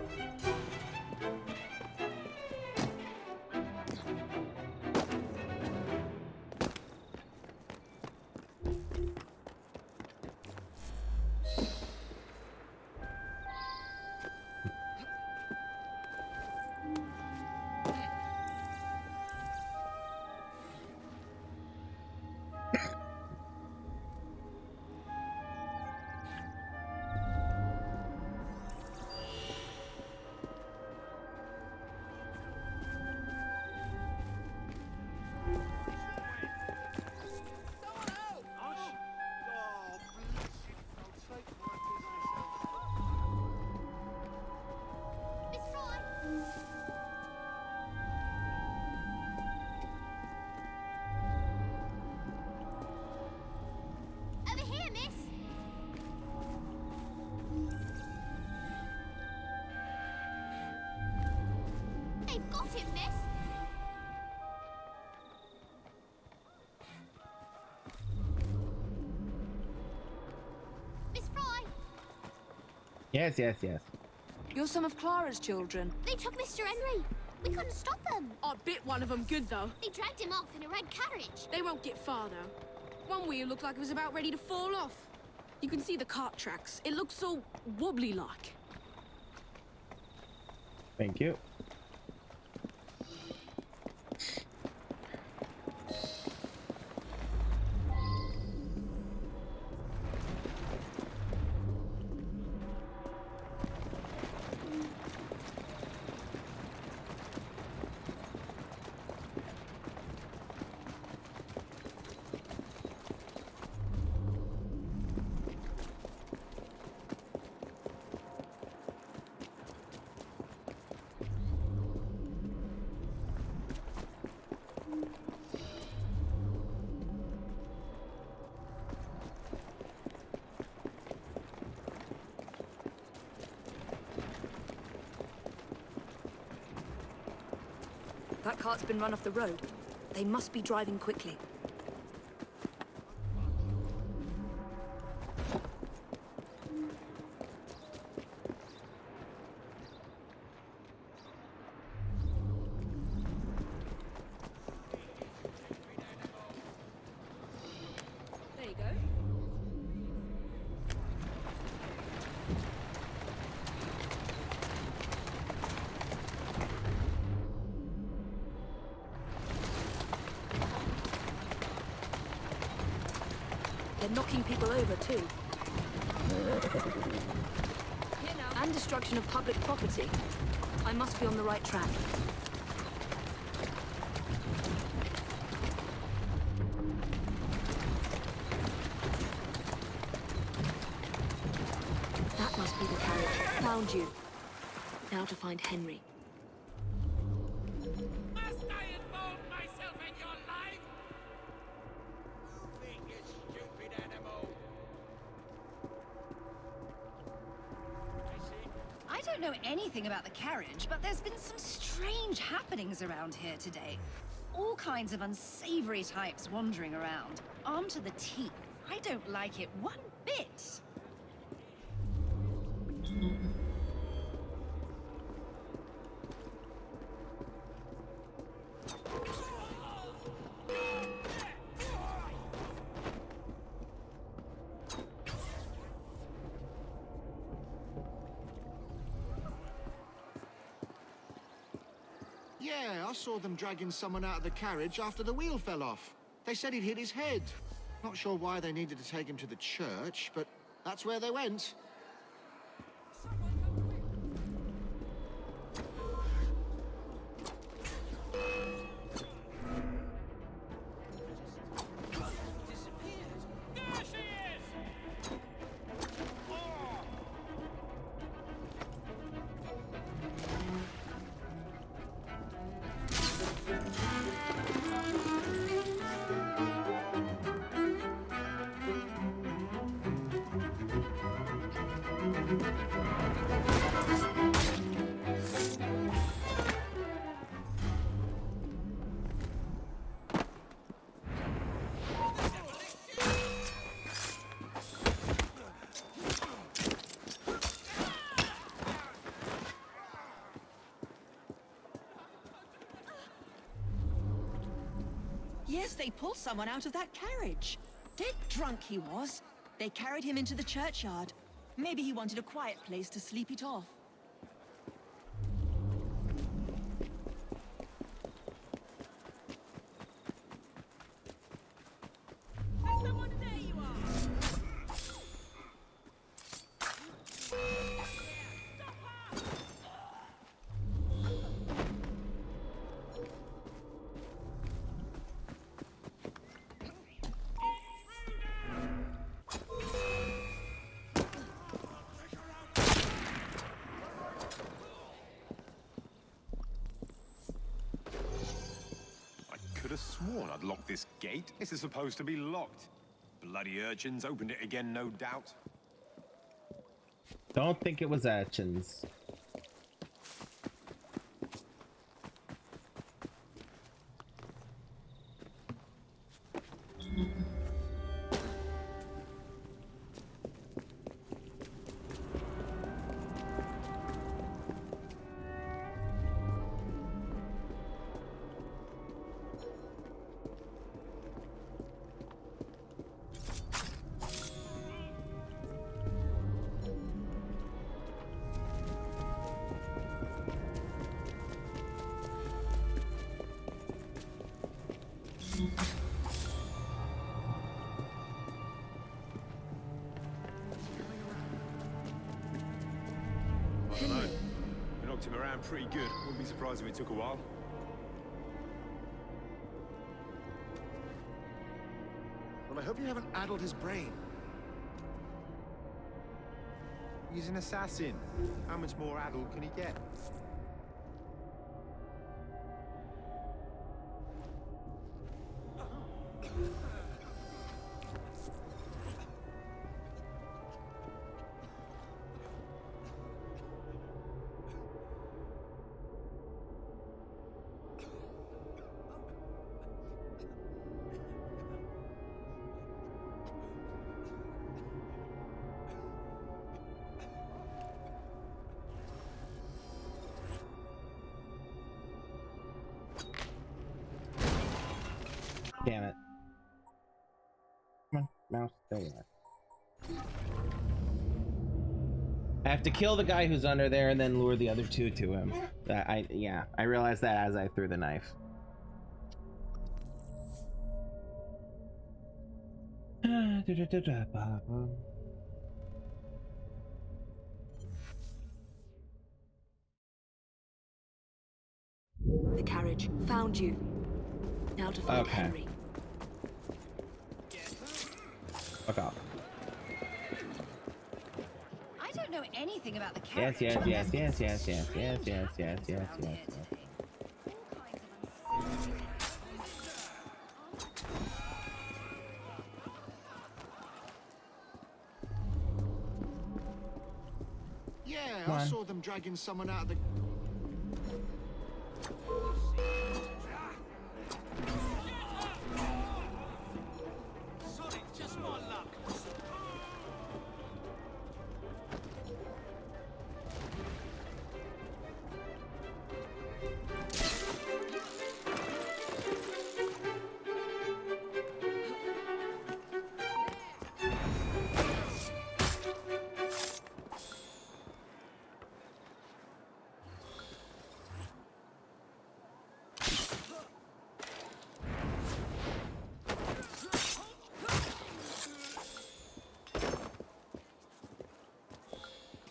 Over here, miss. They've got him, miss. Miss Fry. Yes, yes, yes. You're some of Clara's children. They took Mr. Henry. We couldn't stop them. I bit one of them good, though. They dragged him off in a red carriage. They won't get far, though. One wheel looked like it was about ready to fall off. You can see the cart tracks. It looks so wobbly-like. Thank you. That cart's been run off the road. They must be driving quickly. There you go. They're knocking people over, too. And destruction of public property. I must be on the right track. That must be the carriage. Found you. Now to find Henry. Must I involve myself in your life? Moving, you stupid animal. I don't know anything about the carriage, but there's been some strange happenings around here today. All kinds of unsavory types wandering around, armed to the teeth. I don't like it one bit. Yeah, I saw them dragging someone out of the carriage after the wheel fell off. They said he'd hit his head. Not sure why they needed to take him to the church, but that's where they went. Yes, they pulled someone out of that carriage. Dead drunk he was. They carried him into the churchyard. Maybe he wanted a quiet place to sleep it off. Could have sworn I'd locked this gate. This is supposed to be locked. Bloody urchins opened it again, no doubt. Don't think it was urchins. I don't know. We knocked him around pretty good. Wouldn't be surprised if it took a while. Well, I hope you haven't addled his brain. He's an assassin. How much more addled can he get? mouse there. I have to kill the guy who's under there and then lure the other two to him. Yeah, I realized that as I threw the knife. The carriage found you. Now to find Henry. Fuck off. I don't know anything about the carriage. Yes. Yeah, Come I on. saw them dragging someone out of the... Sorry, just my luck.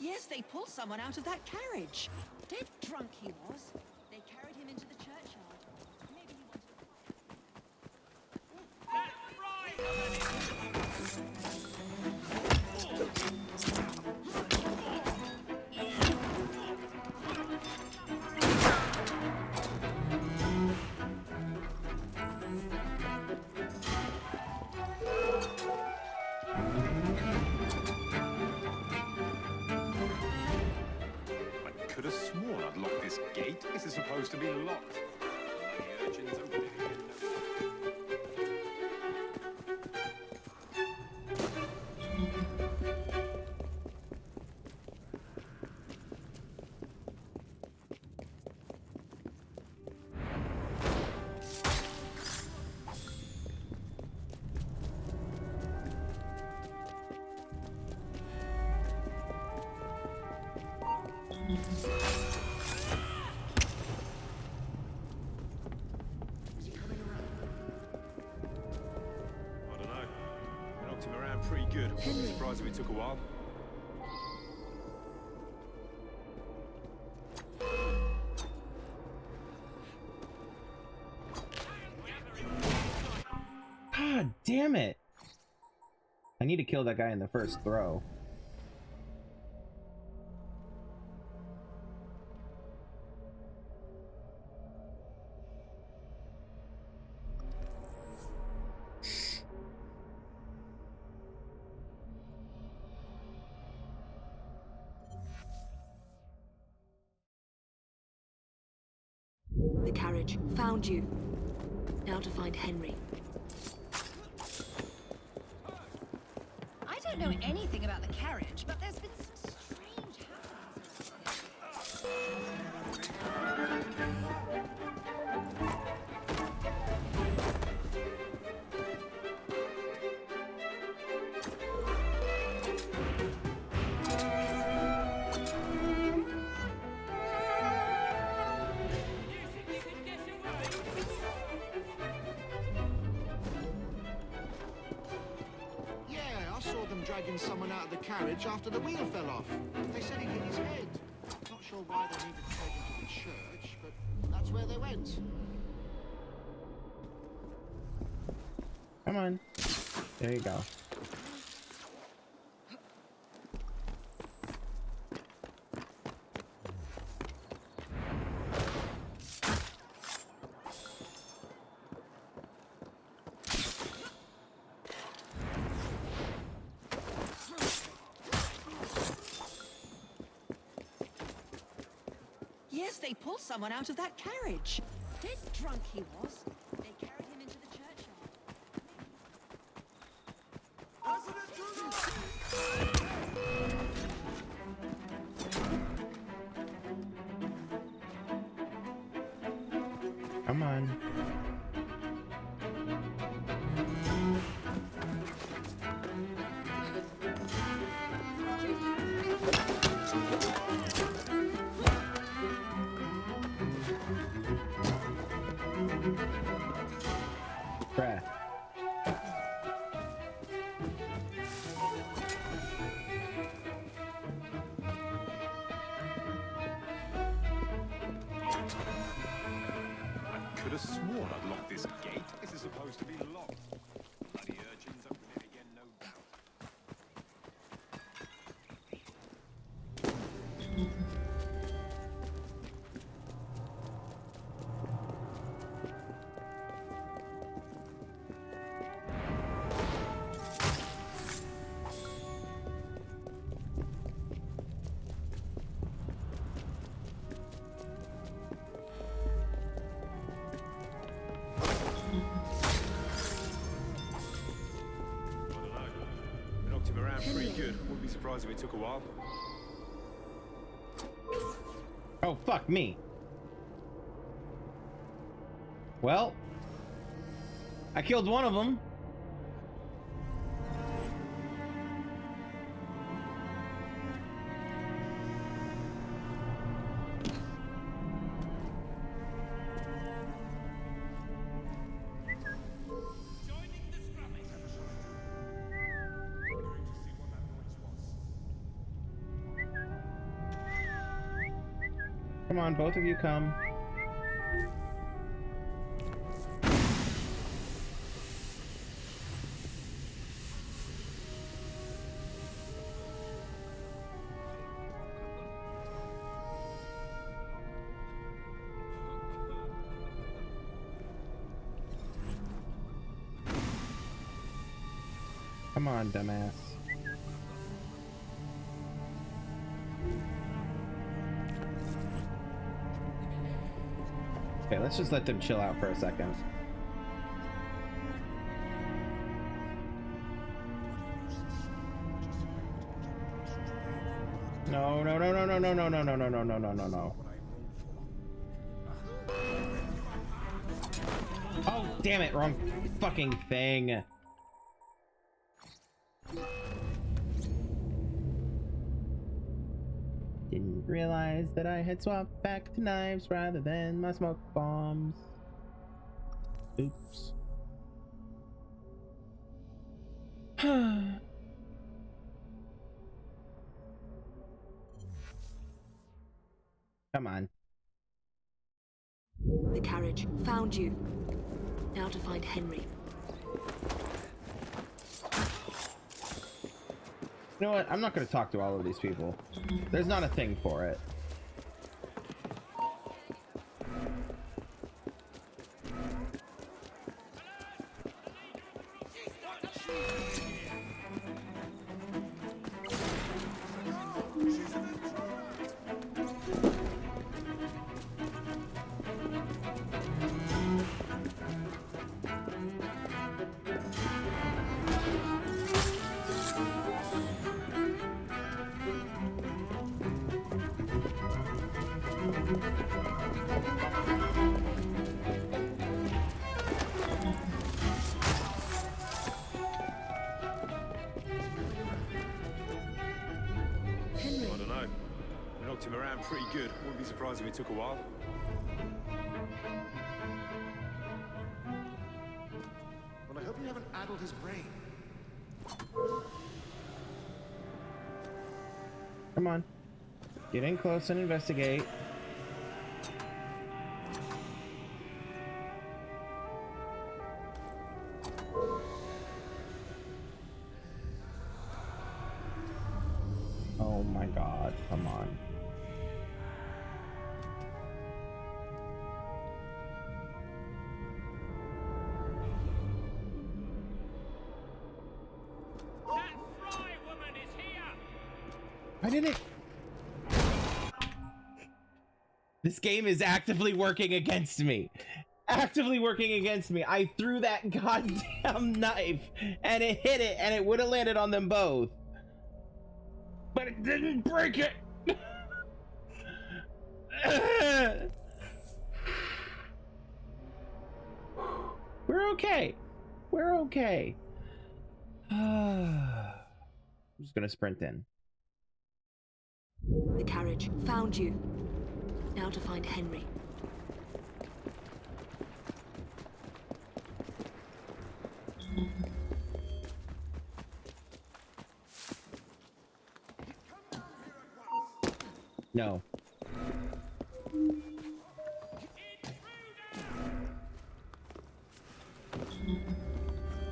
Yes, they pulled someone out of that carriage. Dead drunk he was. They carried him into the churchyard. Maybe he I could have sworn I'd locked this gate. This is supposed to be locked. Bloody urchins opened it again. I don't know. We knocked him around pretty good. I'm surprised if it took a while. God damn it! I need to kill that guy in the first throw. The carriage found you. Now to find Henry. I don't know anything about the carriage, but there's been some strange Yeah, I saw them dragging someone out of the carriage after the wheel fell off. They said he hit his head. Not sure why they needed to take him to the church, but that's where they went. Come on. There you go. Yes, they pulled someone out of that carriage. Dead drunk he was. They carried him into the churchyard. Come on. could have sworn I'd locked this gate. This is supposed to be locked. Bloody urchins open it again, no doubt. Pretty good. Wouldn't be surprised if it took a while. Oh, fuck me. Well, I killed one of them. Come on, both of you come. Come on, dumbass. Okay, let's just let them chill out for a second. No, no, no, no, no, no, no, no, no, no, no, no, no, no, no. Oh, damn it, wrong fucking thing. Didn't realize that I had swapped back to knives rather than my smoke bombs. Oops. Come on. The carriage found you. Now to find Henry. You know what? I'm not going to talk to all of these people. There's not a thing for it. Him around pretty good. Wouldn't be surprised if it took a while. Well, I hope you haven't addled his brain. Come on. Get in close and investigate. Oh my God, come on. I didn't. This game is actively working against me. Actively working against me. I threw that goddamn knife and it hit it and it would have landed on them both. But it didn't break it. We're okay. We're okay. I'm just gonna sprint in. The carriage found you. Now to find Henry. No.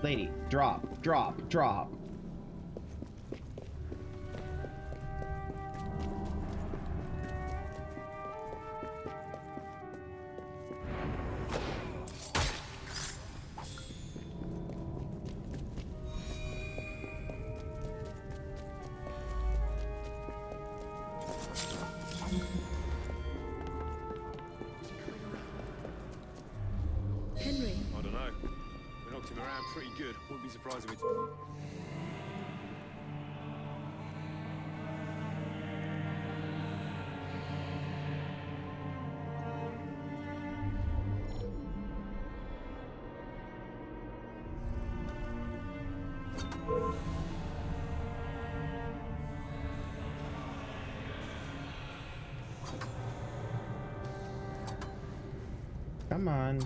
Lady, drop, drop, drop. Henry. I don't know. We knocked him around pretty good. Wouldn't be surprised if it's... Come on.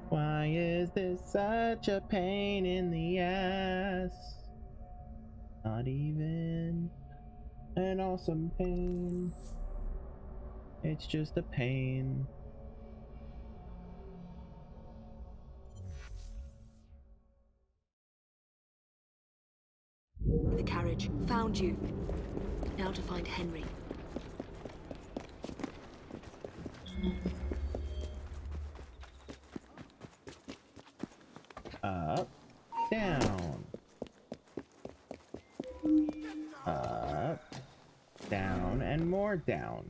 Why is this such a pain in the ass? Not even an awesome pain. It's just a pain. The carriage. Found you. Now to find Henry. Up, down. Up, down, and more down.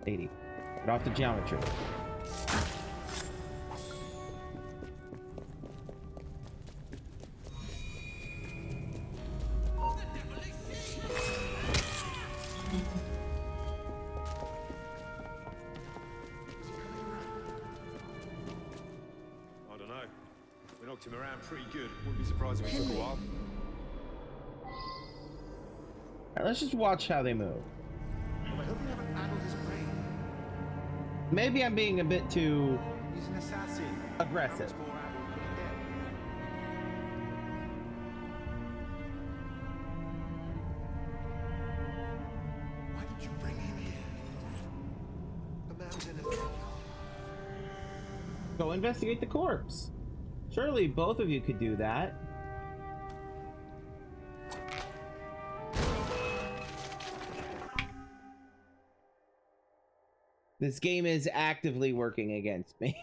$80. Get off the geometry. I don't know. We knocked him around pretty good. Wouldn't be surprised if it took a while. Alright, let's just watch how they move. Well, I hope you haven't addled his brain. Maybe I'm being a bit too He's an assassin. aggressive. More addled than dead. Why did you bring him here? The man's in a... Go investigate the corpse. Surely both of you could do that. This game is actively working against me.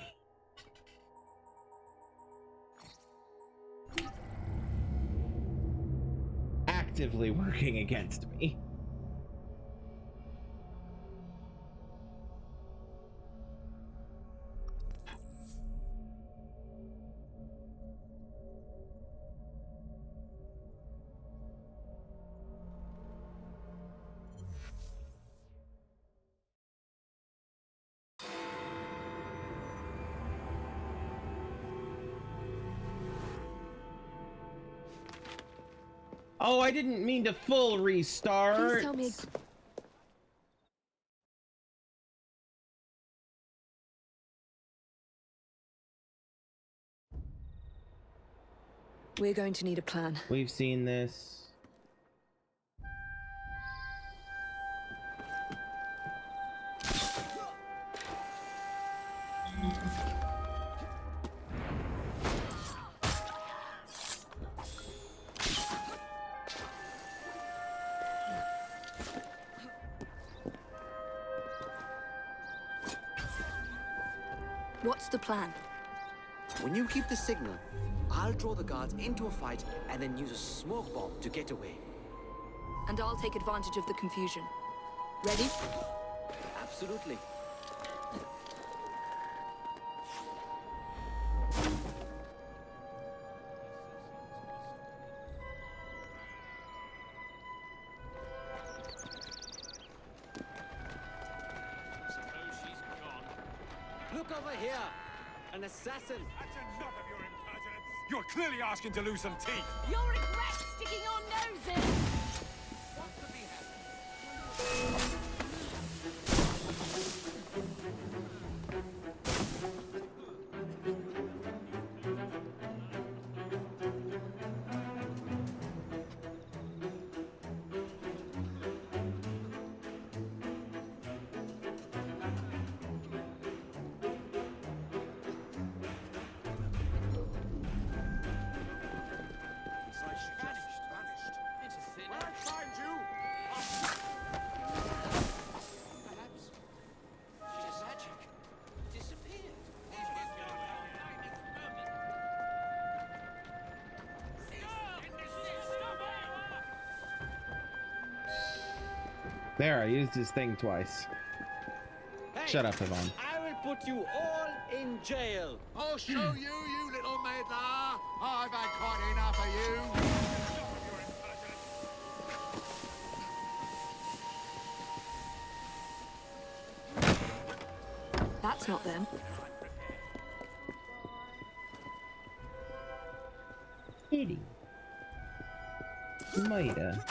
Actively working against me. Oh, I didn't mean to full restart. Please tell me. We're going to need a plan. We've seen this. What's the plan? When you keep the signal, I'll draw the guards into a fight and then use a smoke bomb to get away. And I'll take advantage of the confusion. Ready? Absolutely. Look over here! An assassin! That's enough of your impertinence! You're clearly asking to lose some teeth! You'll regret sticking your nose in! Wants to be happy. There, I used his thing twice. Hey, Shut up, Yvonne. I will put you all in jail. I'll show you, you little meddler. I've had quite enough of you. That's not them. Kitty. Maida.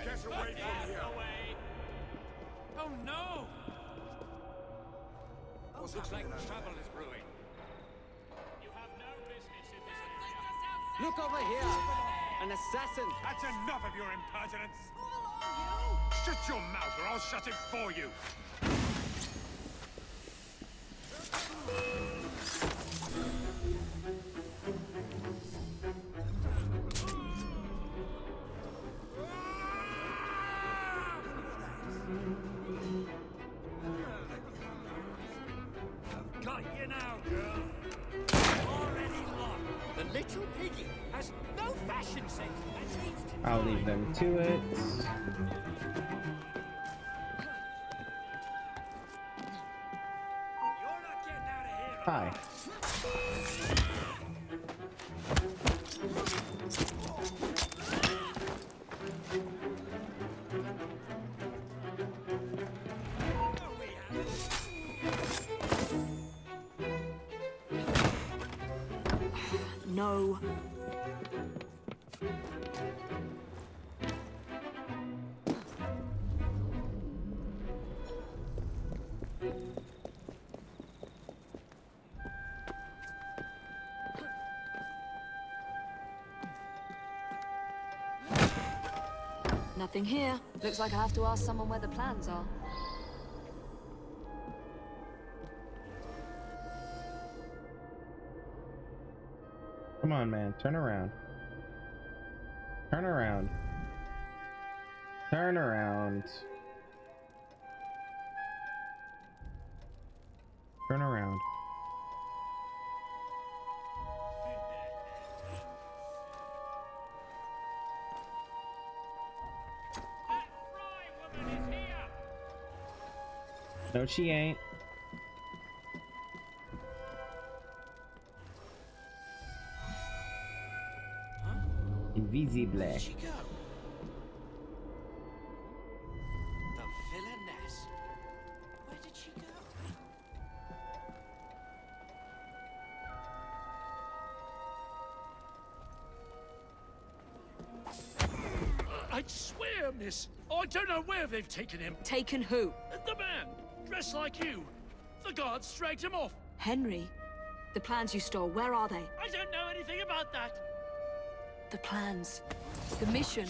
Get away from here! Oh no! Looks like trouble is brewing. You have no business in this area. Look over here! An assassin! That's enough of your impertinence! Shut your mouth or I'll shut it for you! Got you now, girl. Already locked. The little piggy has no fashion sense and needs to... I'll leave them to it. You're not getting out of here. Hi. No. Nothing here. Looks like I have to ask someone where the plans are. Come on, man. Turn around. Turn around. Turn around. Turn around. No, she ain't. Invisible. Where did she go? The villainess. Where did she go? I swear, miss, I don't know where they've taken him. Taken who? The man, dressed like you. The guards dragged him off. Henry. The plans you stole, where are they? I don't know anything about that. The plans. The mission.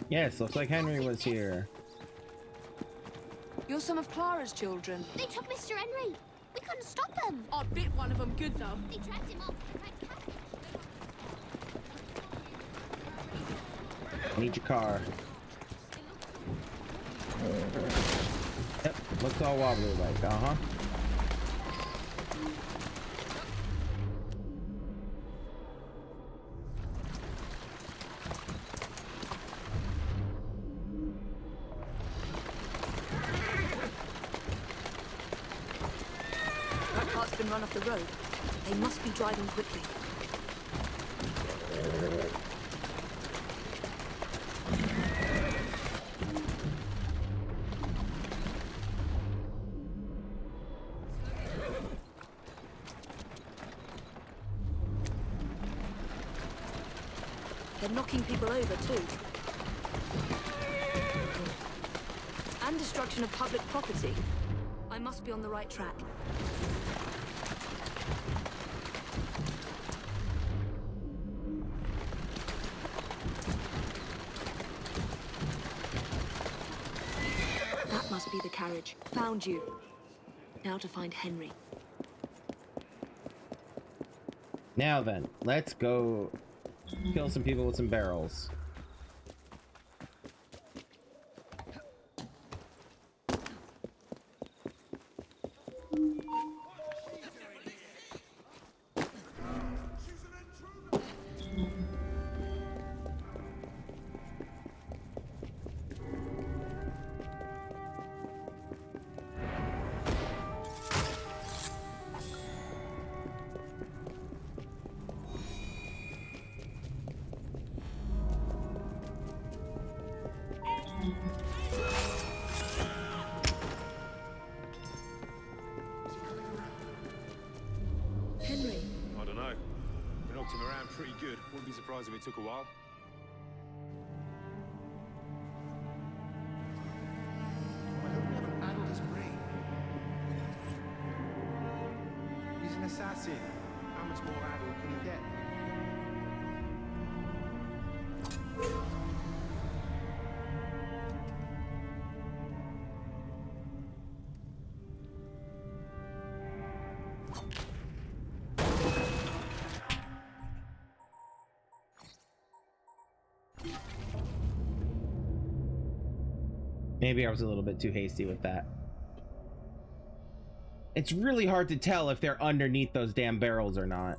Yes, looks like Henry was here. You're some of Clara's children. They took Mr. Henry. We couldn't stop them. I bit one of them good, though. They dragged him off the red carriage. Need your car. Yep, looks all wobbly like, uh-huh. That cart's been run off the road. They must be driving quickly. They're knocking people over, too. And and destruction of public property. I must be on the right track. That must be the carriage. Found you. Now to find Henry. Now then, let's go kill some people with some barrels. Henry. I don't know. We knocked him around pretty good. Wouldn't be surprised if it took a while. I hope we haven't addled his brain. He's an assassin. How much more addled can he get? Maybe I was a little bit too hasty with that. It's really hard to tell if they're underneath those damn barrels or not.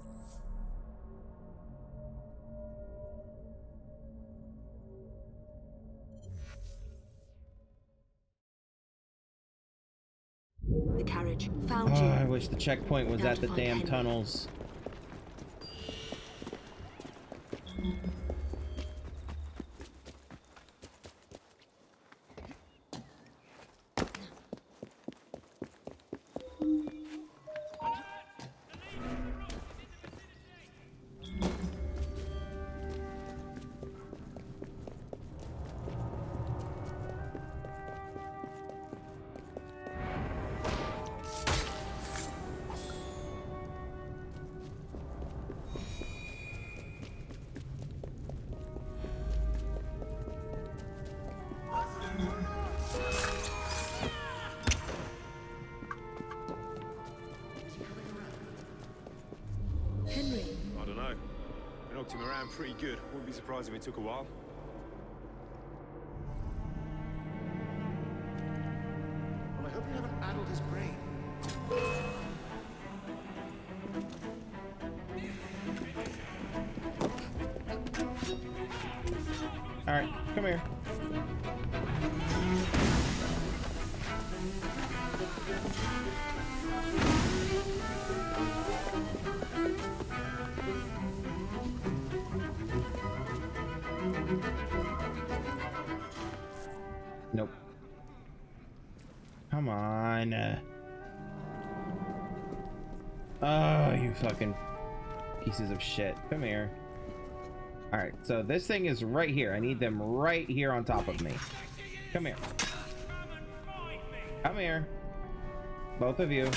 The carriage. Found Oh, you. I wish the checkpoint was Now at to the find damn Henry. tunnels. Henry. I don't know. We knocked him around pretty good. Wouldn't be surprised if it took a while. Well, I hope we haven't addled his brain. All right, come here. Nope. Come on. Oh, you fucking pieces of shit. Come here. All right, so this thing is right here. I need them right here on top of me. Come here. Come here. Both of you.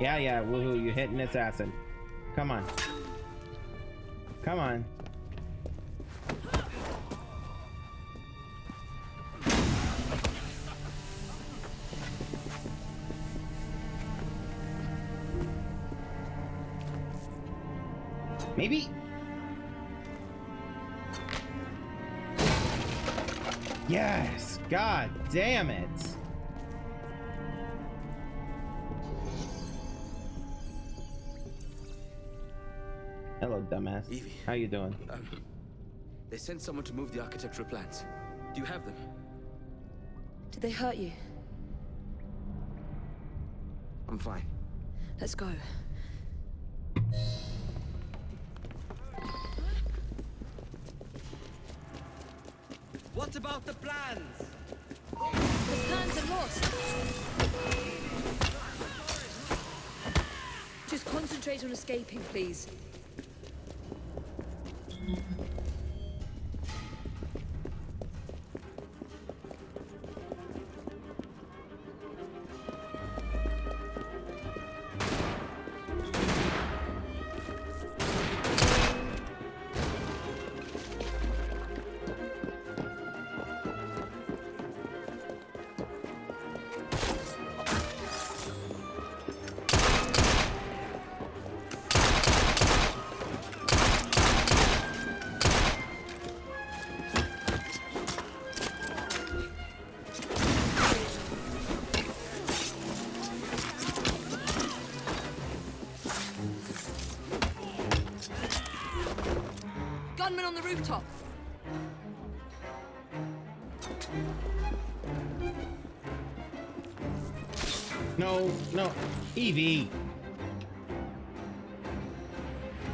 Yeah, woohoo, you hit an assassin. Come on. Come on. Maybe. Yes. God damn it. Hello, dumbass. Evie. How you doing? They sent someone to move the architectural plans. Do you have them? Did they hurt you? I'm fine. Let's go. What about the plans? The plans are lost. Just concentrate on escaping, please. Gunman on the rooftop. No, no. Evie.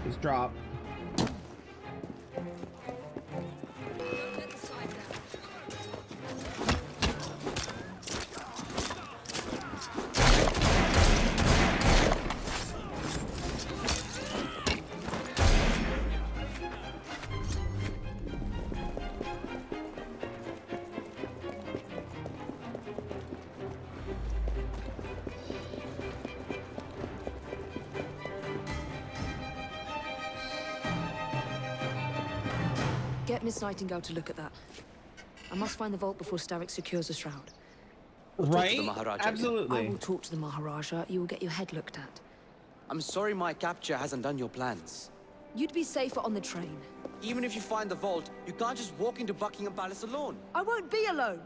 Just drop. Get Miss Nightingale to look at that. I must find the vault before Starrick secures the shroud. Right? Maharaja. Absolutely. I will talk to the Maharaja. You will get your head looked at. I'm sorry my capture hasn't done your plans. You'd be safer on the train. Even if you find the vault, you can't just walk into Buckingham Palace alone. I won't be alone.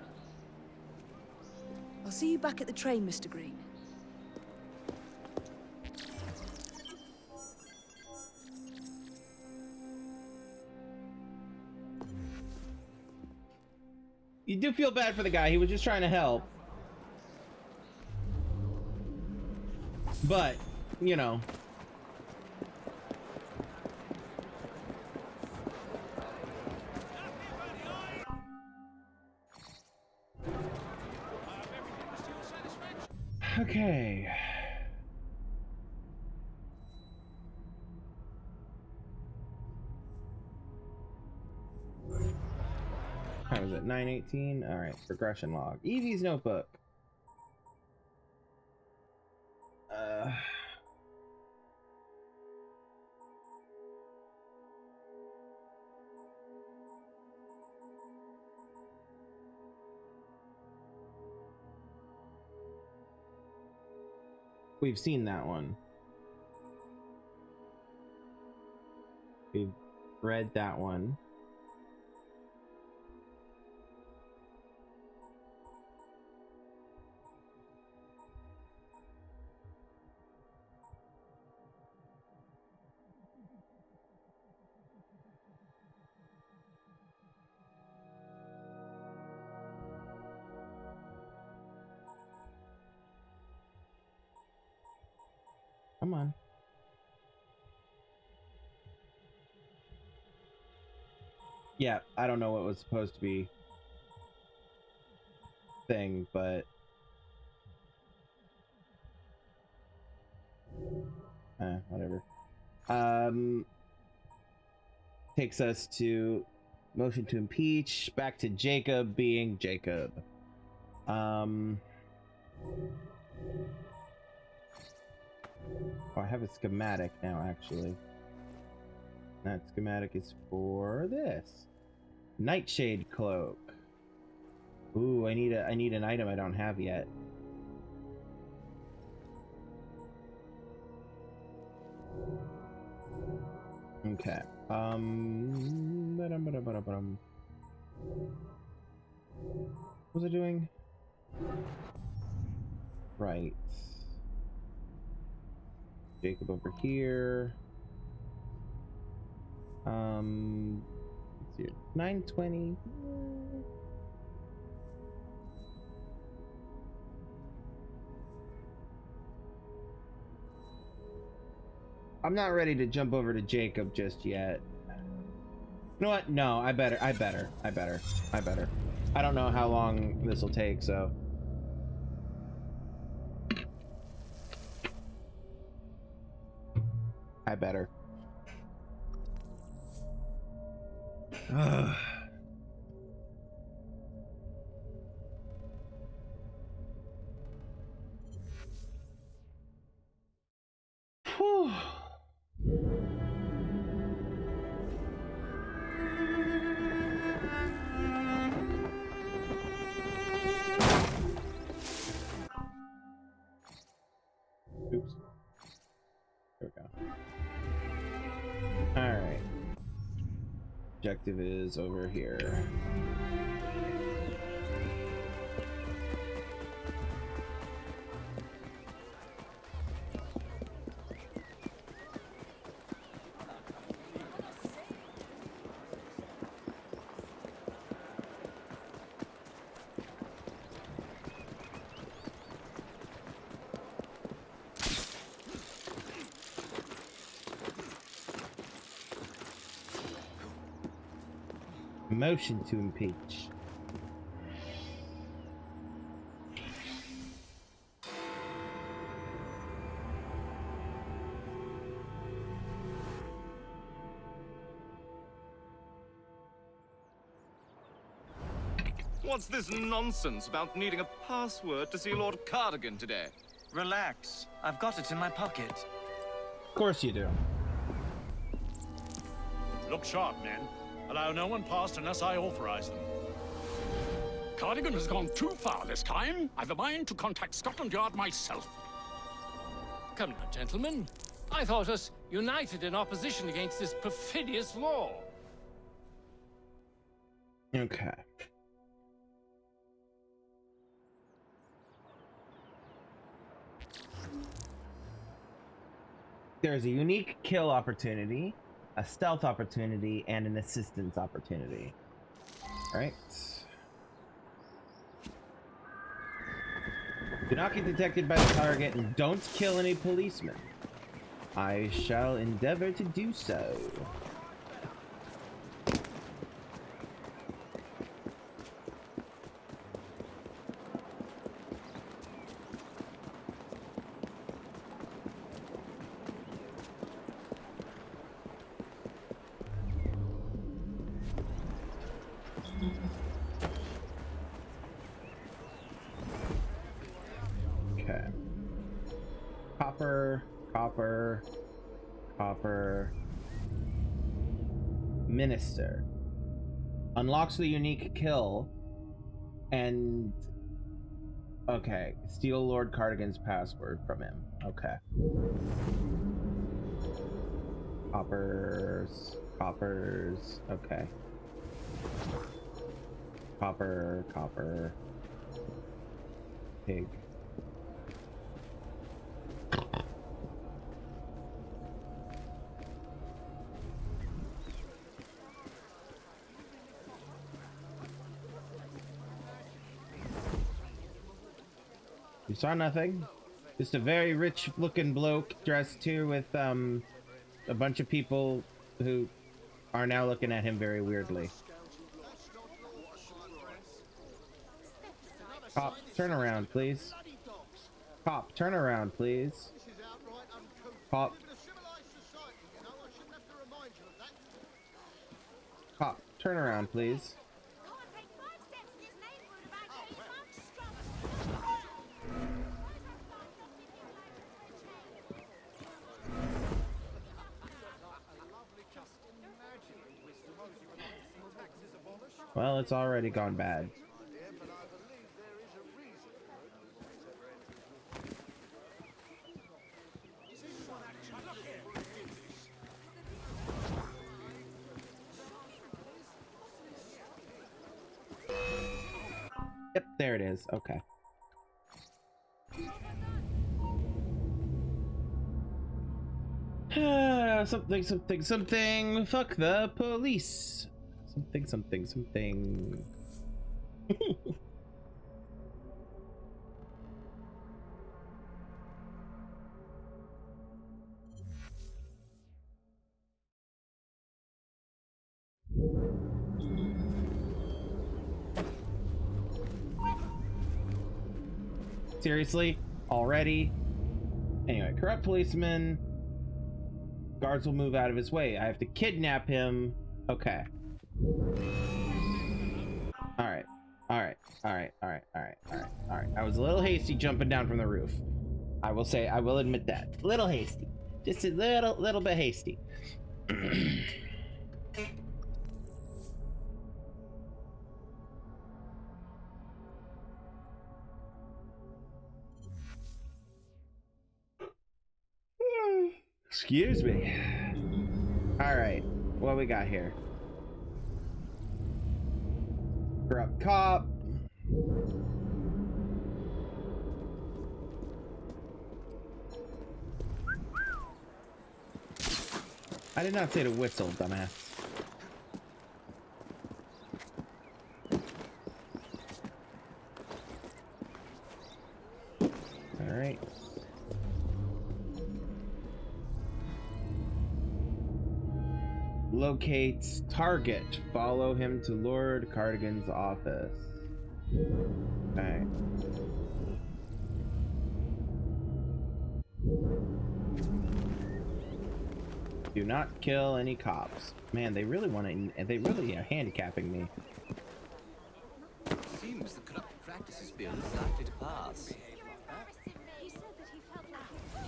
I'll see you back at the train, Mr. Green. You do feel bad for the guy. He was just trying to help. But, you know. Okay. How was it? 9:18? Alright, progression log. Evie's notebook. We've seen that one. We've read that one. Come on. Yeah, I don't know what was supposed to be thing, but whatever. Takes us to motion to impeach, back to Jacob being Jacob. Oh, I have a schematic now, actually. That schematic is for this nightshade cloak. Ooh, I need an item I don't have yet. Okay. What was I doing? Right. Jacob over here. Let's see. 9:20. I'm not ready to jump over to Jacob just yet. You know what? No, I better. I don't know how long this will take, so. I better. Whew. Oops. There we go. Alright. Objective is over here. Motion to impeach. What's this nonsense about needing a password to see Lord Cardigan today? Relax. I've got it in my pocket. Of course you do. Look sharp, men. Allow no one past unless I authorize them. Cardigan has gone too far this time. I've a mind to contact Scotland Yard myself. Come now, gentlemen. I thought us united in opposition against this perfidious law. Okay. There's a unique kill opportunity, a stealth opportunity, and an assistance opportunity. Alright. Do not get detected by the target and don't kill any policemen. I shall endeavor to do so. Okay. Copper, copper, copper. Minister. Unlocks the unique kill and... Okay. Steal Lord Cardigan's password from him. Okay. Coppers. Coppers. Okay. Copper, copper. Pig. You saw nothing? Just a very rich looking bloke dressed here with a bunch of people who are now looking at him very weirdly. Cop, turn around, please. Cop, turn around, please. Cop. Cop, turn around, please. Well, it's already gone bad. Yep, there it is. Okay. Something, something, something. Fuck the police. Something, something, something. Seriously? Already? Anyway, corrupt policeman. Guards will move out of his way. I have to kidnap him. Okay. Alright. Alright. Alright. Alright. Alright. Alright. Alright. I was a little hasty jumping down from the roof. I will say, I will admit that. A little hasty. Just a little bit hasty. Excuse me. Alright, what we got here? Corrupt cop. I did not say to whistle, dumbass. Alright. Locates target. Follow him to Lord Cardigan's office. Alright. Do not kill any cops. Man, they really want to. They really are handicapping me. Seems the corrupt practices bill is likely to pass.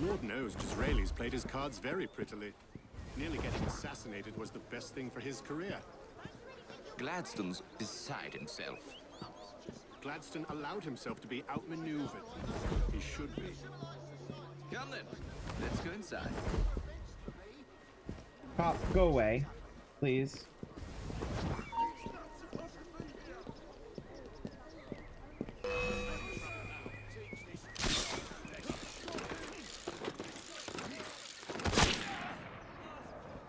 Lord knows Disraeli's played his cards very prettily. Nearly getting assassinated was the best thing for his career. Gladstone's beside himself. Gladstone allowed himself to be outmaneuvered. He should be. Come then, let's go inside. Cop, go away, please.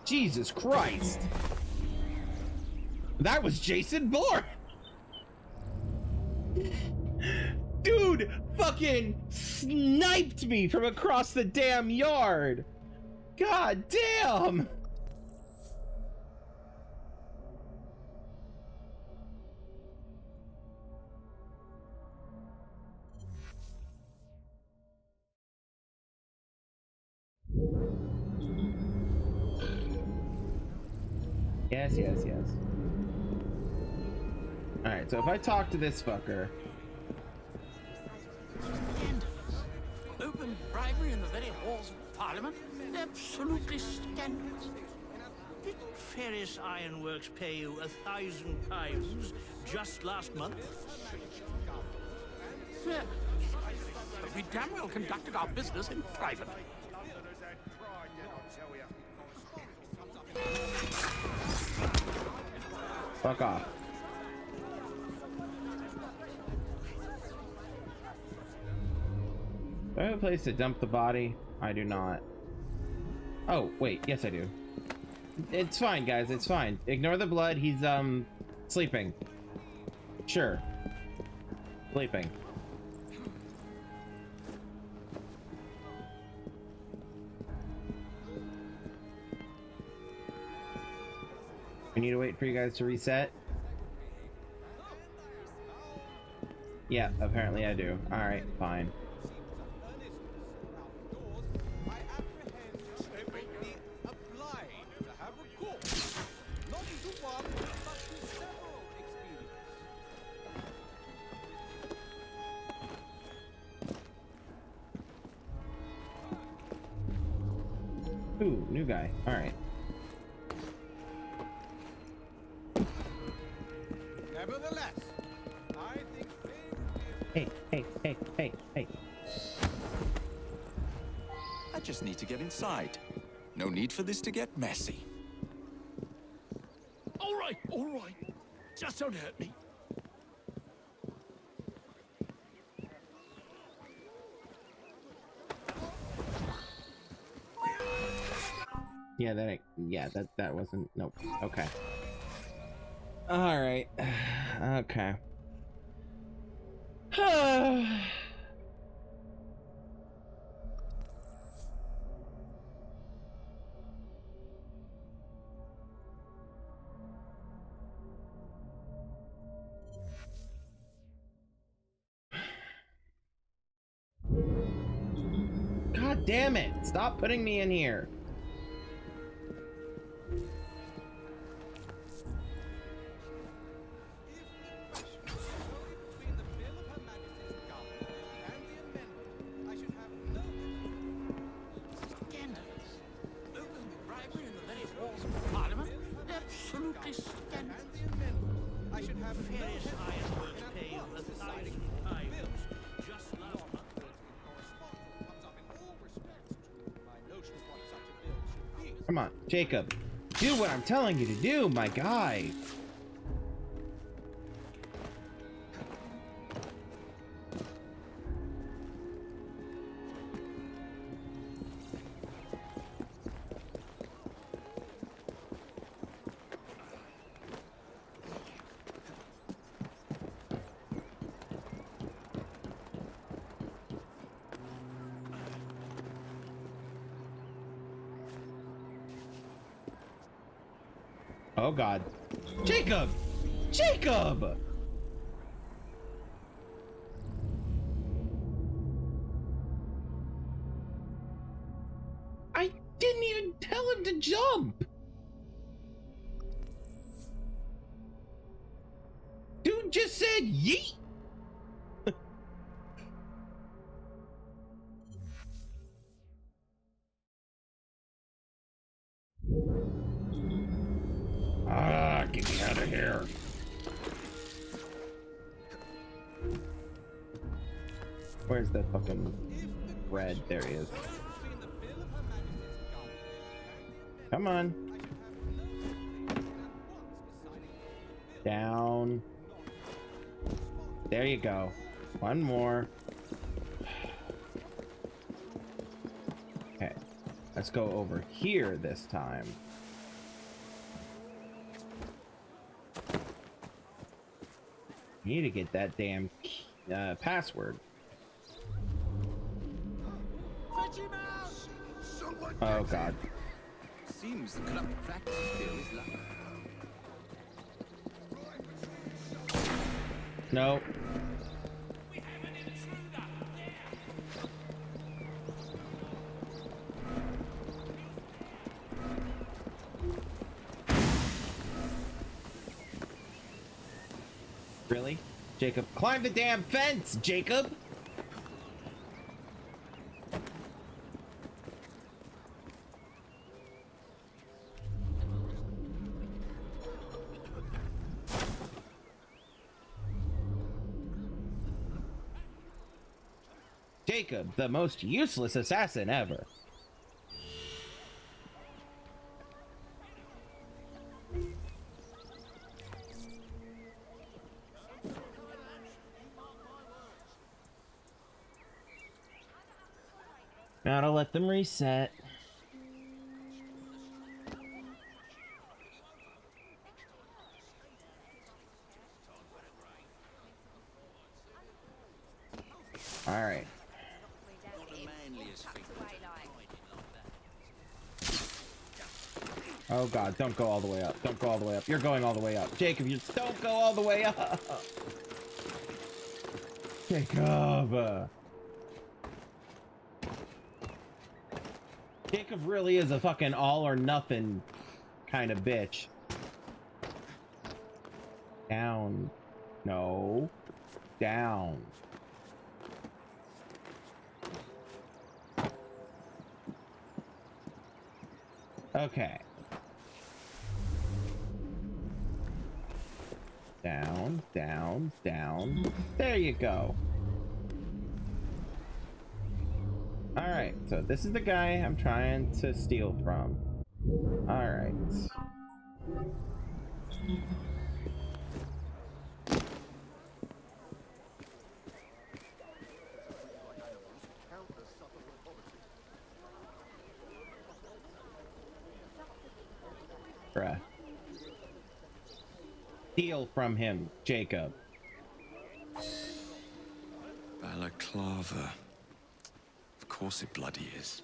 Jesus Christ! That was Jason Bourne! Dude fucking sniped me from across the damn yard! God damn! Yes, yes, yes. Alright, so if I talk to this fucker... Open bribery in the very halls of Parliament? Absolutely scandalous. Didn't Ferris Ironworks pay you 1,000 pounds just last month? Yeah. But we damn well conducted our business in private. Fuck off. Do I have a place to dump the body? I do not. Oh, wait. Yes, I do. It's fine, guys. It's fine. Ignore the blood. He's, sleeping. Sure. Sleeping. We need to wait for you guys to reset. Yeah, apparently I do. Alright, fine. Ooh, new guy. Alright. Nevertheless, I think Hey. I just need to get inside. No need for this to get messy. all right. Just don't hurt me. Yeah, that wasn't. Nope. Okay. All right. Okay. God damn it! Stop putting me in here. Come on, Jacob. Do what I'm telling you to do, my guy. Oh God. Jacob! Jacob! I didn't even tell him to jump! Dude just said yeet! Get me out of here. Where's that fucking red? There he is. Come on. Down. There you go. One more. Okay. Let's go over here this time. You need to get that damn password. Oh God. Seems the corrupt practice bill is live. No. Really? Jacob, climb the damn fence, Jacob! Jacob, the most useless assassin ever. Gotta let them reset. All right. Oh God, don't go all the way up. Don't go all the way up. You're going all the way up. Jacob, you don't go all the way up. Jacob. Jacob really is a fucking all or nothing kind of bitch. Down. No. Down. Okay. Down, down, down. There you go. Alright, so this is the guy I'm trying to steal from. Alright. Bruh. Steal from him, Jacob. Balaclava. Of course it bloody is.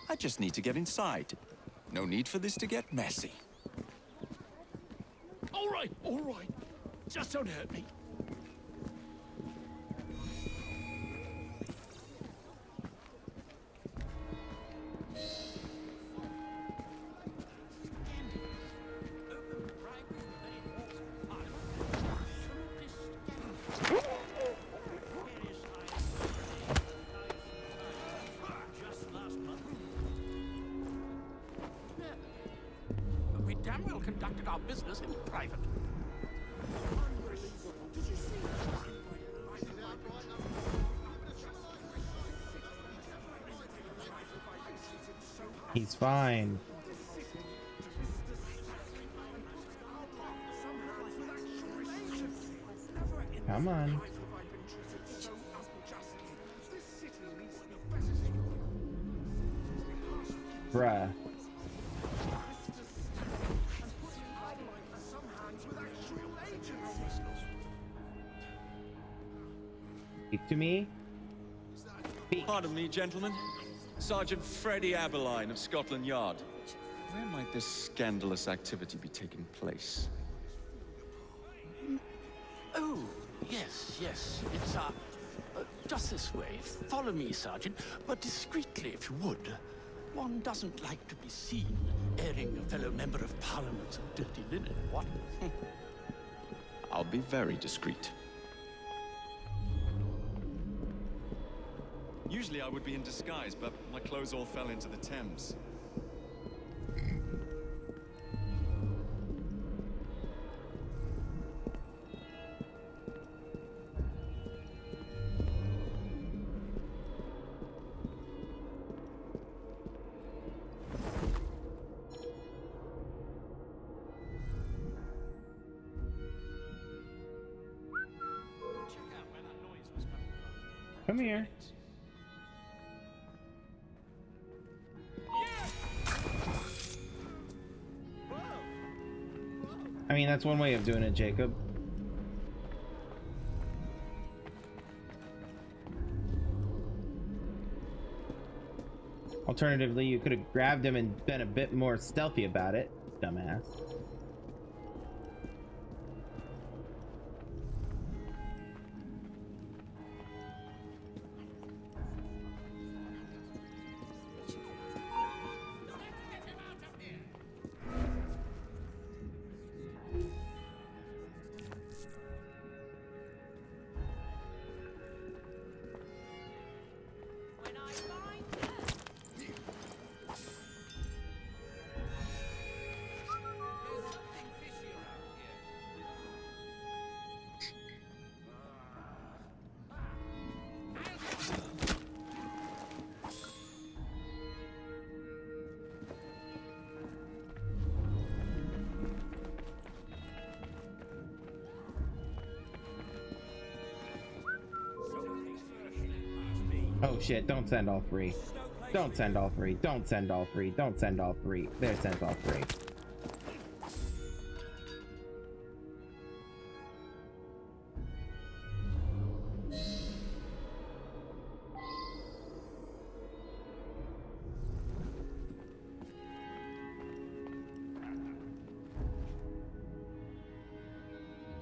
I just need to get inside. No need for this to get messy. All right, all right. Just don't hurt me. We damn well conducted our business in private. He's fine. Come on. Bruh. Speak to me. Pardon me, gentlemen. Sergeant Freddie Aberline of Scotland Yard. Where might this scandalous activity be taking place? Oh, yes, yes. It's, just this way. Follow me, Sergeant, but discreetly, if you would. One doesn't like to be seen airing a fellow member of Parliament's dirty linen, what? I'll be very discreet. Usually I would be in disguise, but my clothes all fell into the Thames. Come here. I mean, that's one way of doing it, Jacob. Alternatively, you could have grabbed him and been a bit more stealthy about it, dumbass. Oh shit, don't send all three. Don't send all three. Don't send all three. Don't send all three. There sends all three.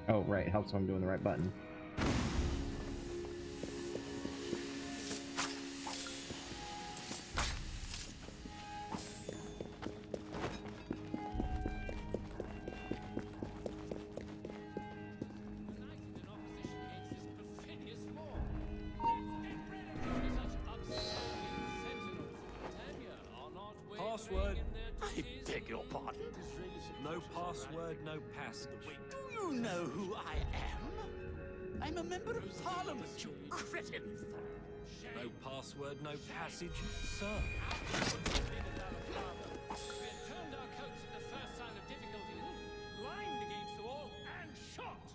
Oh, right. Helps when I'm doing the right button. Password. I beg your pardon? No password, no passage. Do you know who I am? I'm a member of Parliament, you cretin. No password, no passage, sir. We had turned our coats at the first sign of difficulty, lined against the wall, and shot!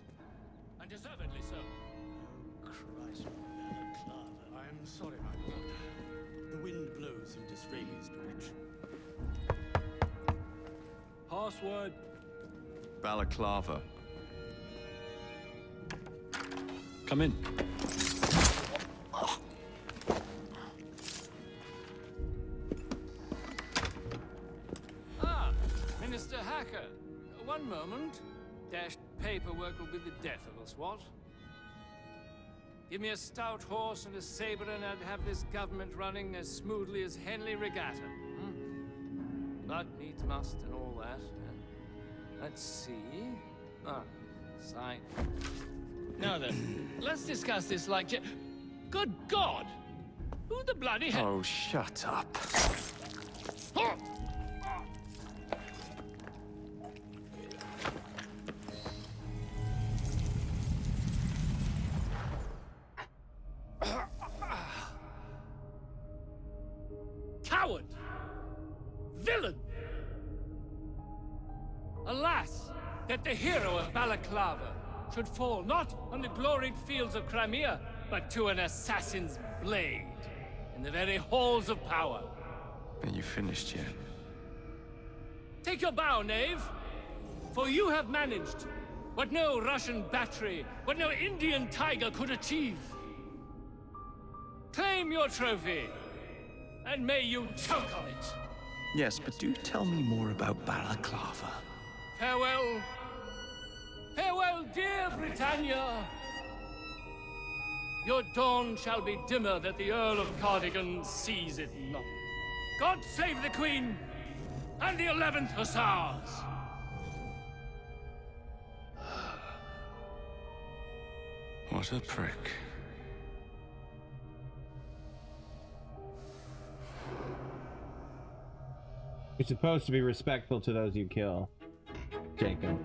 And deservedly so. Christ, Balaclava. I'm sorry, my lord. The wind blows in Disraeli's direction. Password. Balaclava. Come in. Ah, Minister Hacker. One moment. Dashed paperwork will be the death of us, what? Give me a stout horse and a saber and I'd have this government running as smoothly as Henley Regatta. But needs must and all that. Let's see. Ah, sign. Now then, let's discuss this like... Good God! Who the bloody hell... Oh, shut up. Coward! Villain! Alas, that the hero of Balaclava should fall not on the gloried fields of Crimea, but to an assassin's blade in the very halls of power. Are you finished yet? Take your bow, knave, for you have managed what no Russian battery, what no Indian tiger could achieve. Claim your trophy, and may you choke on it. Yes, but do tell me more about Balaclava. Farewell. Farewell, dear Britannia. Your dawn shall be dimmer that the Earl of Cardigan sees it not. God save the Queen and the 11th Hussars! What a prick. You're supposed to be respectful to those you kill, Jacob.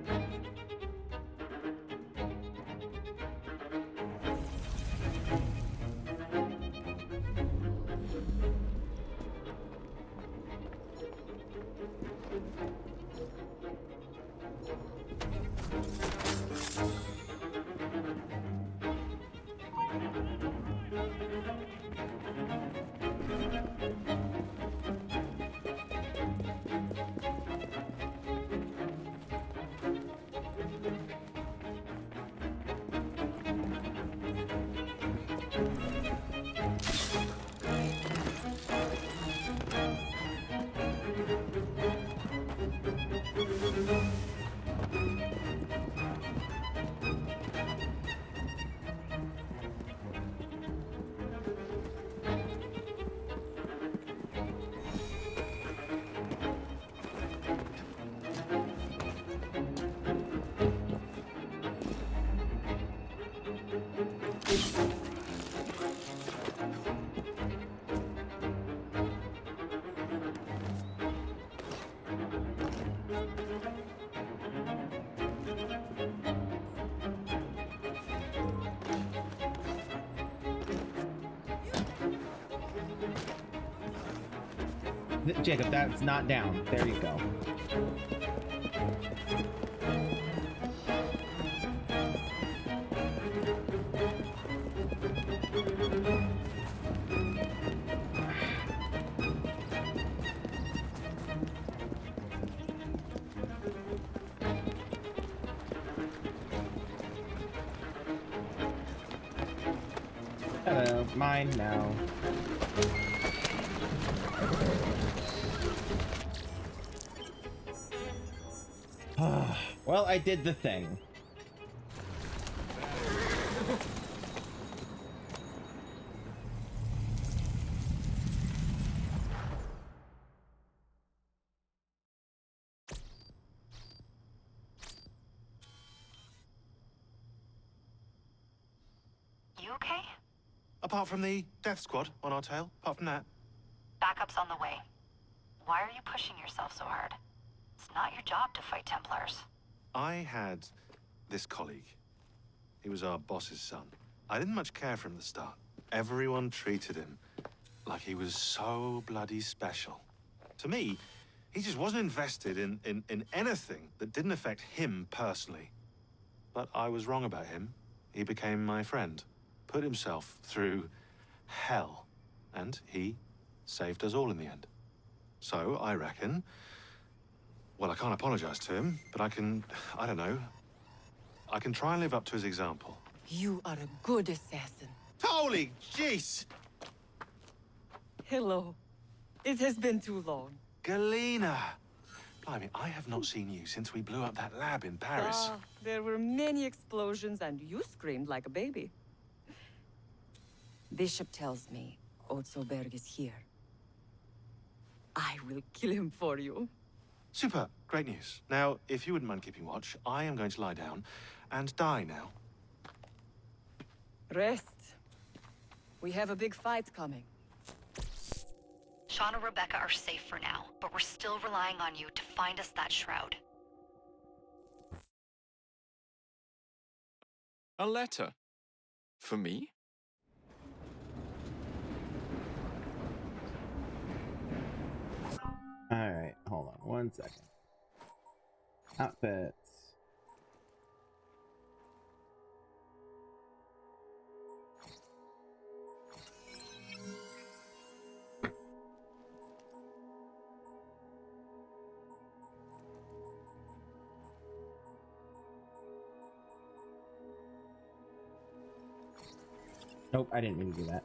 Jacob, that's not down. There you go. Hello, mine now. Well, I did the thing. You okay? Apart from the death squad on our tail, apart from that. Backup's on the way. Why are you pushing yourself so hard? It's not your job to fight Templars. I had this colleague. He was our boss's son. I didn't much care for him at the start. Everyone treated him like he was so bloody special. To me, he just wasn't invested in anything that didn't affect him personally. But I was wrong about him. He became my friend, put himself through hell, and he saved us all in the end. So, I reckon, well, I can't apologize to him, but I can try and live up to his example. You are a good assassin. Holy jeez! Hello. It has been too long. Galena! Blimey, I have not seen you since we blew up that lab in Paris. There were many explosions and you screamed like a baby. Bishop tells me Otzoberg is here. I will kill him for you. Super, great news. Now, if you wouldn't mind keeping watch, I am going to lie down and die now. Rest. We have a big fight coming. Sean and Rebecca are safe for now, but we're still relying on you to find us that shroud. A letter? For me? Alright, hold on 1 second. Outfits. Nope, I didn't mean to do that.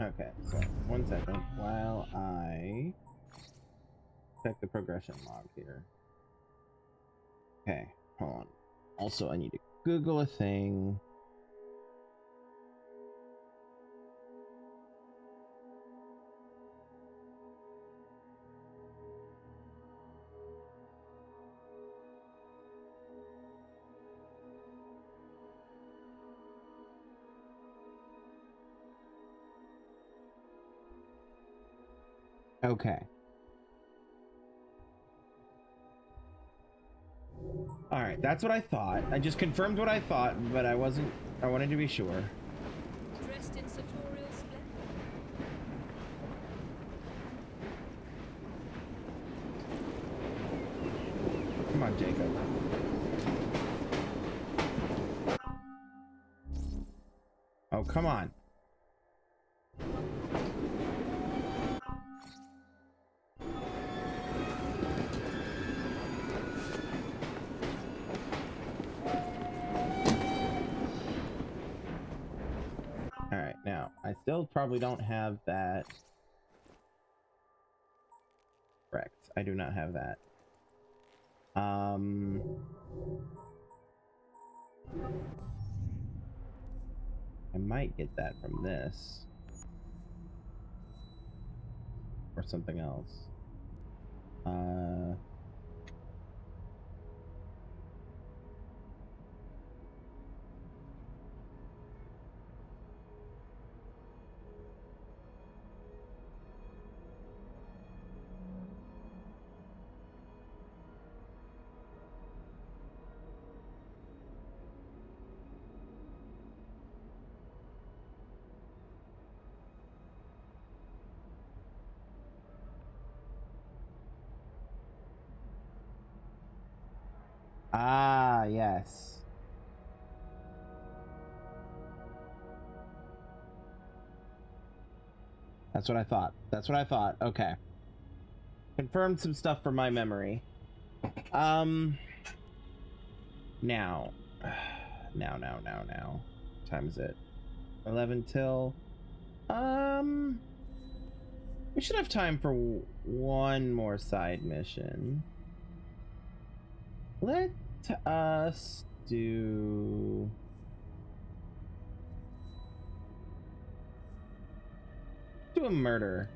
Okay, so 1 second while I check the progression log here. Okay, hold on. Also, I need to Google a thing. Okay. All right, that's what I thought. I just confirmed what I thought, but I wanted to be sure. Dressed in sartorial splendor. Come on, Jacob. Oh, come on. Alright, now, I still probably don't have that. Correct. I do not have that. I might get that from this. Or something else. Ah, yes. That's what I thought. That's what I thought. Okay. Confirmed some stuff from my memory. Now. Now. What time is it? 11 till... We should have time for one more side mission. Let us do... do a murder.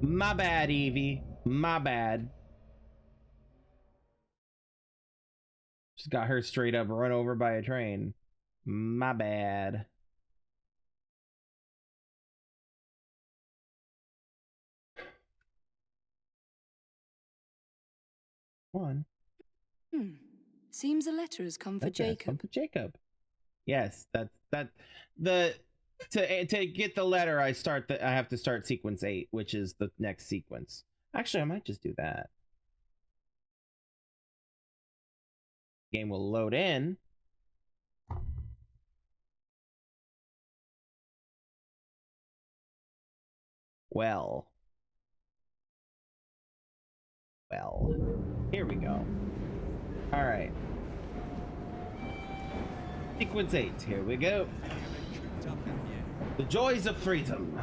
My bad, Evie. My bad. Just got her straight up run over by a train. My bad. One. Seems a letter has come for Okay, Jacob. come for Jacob. Yes, to get the letter, I have to start sequence 8, which is the next sequence. Actually, I might just do that. Game will load in. Well, here we go. All right. Sequence 8, here we go. The joys of freedom.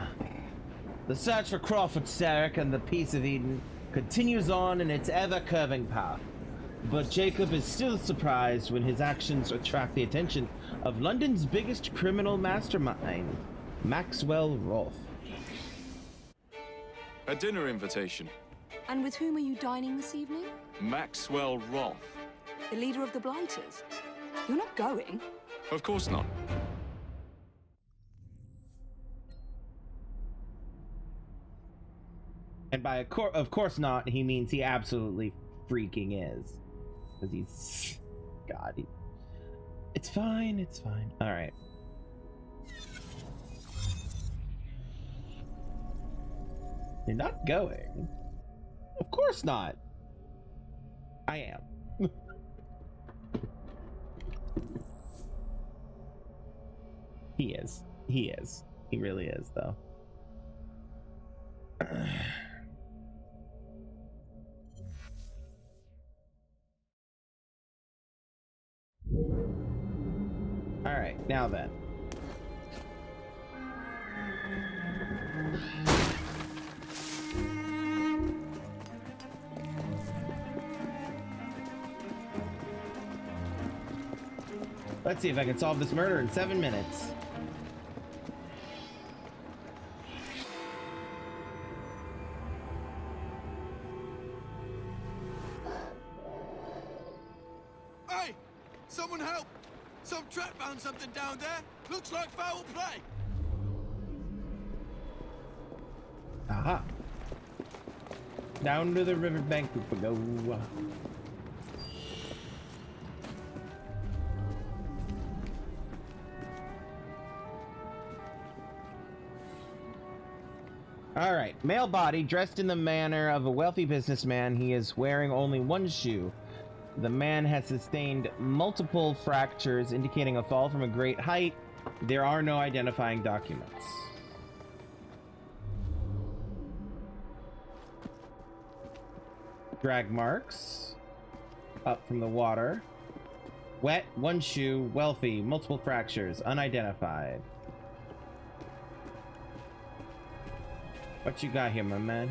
The search for Crawford Sarek and the Peace of Eden continues on in its ever-curving path. But Jacob is still surprised when his actions attract the attention of London's biggest criminal mastermind, Maxwell Roth. A dinner invitation. And with whom are you dining this evening? Maxwell Roth. The leader of the Blighters. You're not going? Of course not. And by of course not, he means he absolutely freaking is. Because he's... God. It's fine. It's fine. All right. You're not going. Of course not. I am. He is. He is. He really is, though. All right, now then. Let's see if I can solve this murder in 7 minutes. Hey! Someone help! Some trap found something down there. Looks like foul play. Aha. Down to the riverbank we go. All right, male body dressed in the manner of a wealthy businessman. He is wearing only one shoe. The man has sustained multiple fractures, indicating a fall from a great height. There are no identifying documents. Drag marks up from the water. Wet, one shoe, wealthy, multiple fractures, unidentified. What you got here, my man?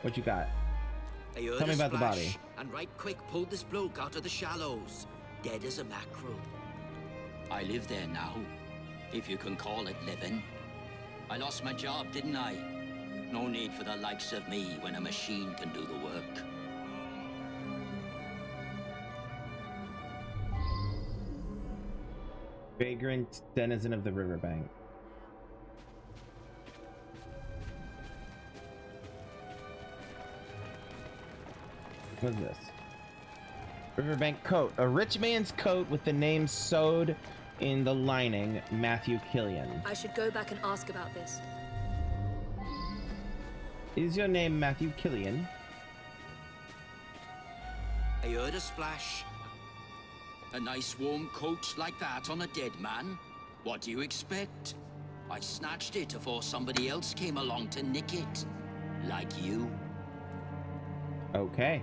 What you got? Tell me about the body. And right quick pulled this bloke out of the shallows, dead as a mackerel. I live there now, if you can call it living. I lost my job, didn't I? No need for the likes of me when a machine can do the work. Vagrant denizen of the riverbank. What's this? Riverbank coat. A rich man's coat with the name sewed in the lining. Matthew Killian. I should go back and ask about this. Is your name Matthew Killian? I heard a splash. A nice warm coat like that on a dead man? What do you expect? I snatched it before somebody else came along to nick it. Like you. Okay.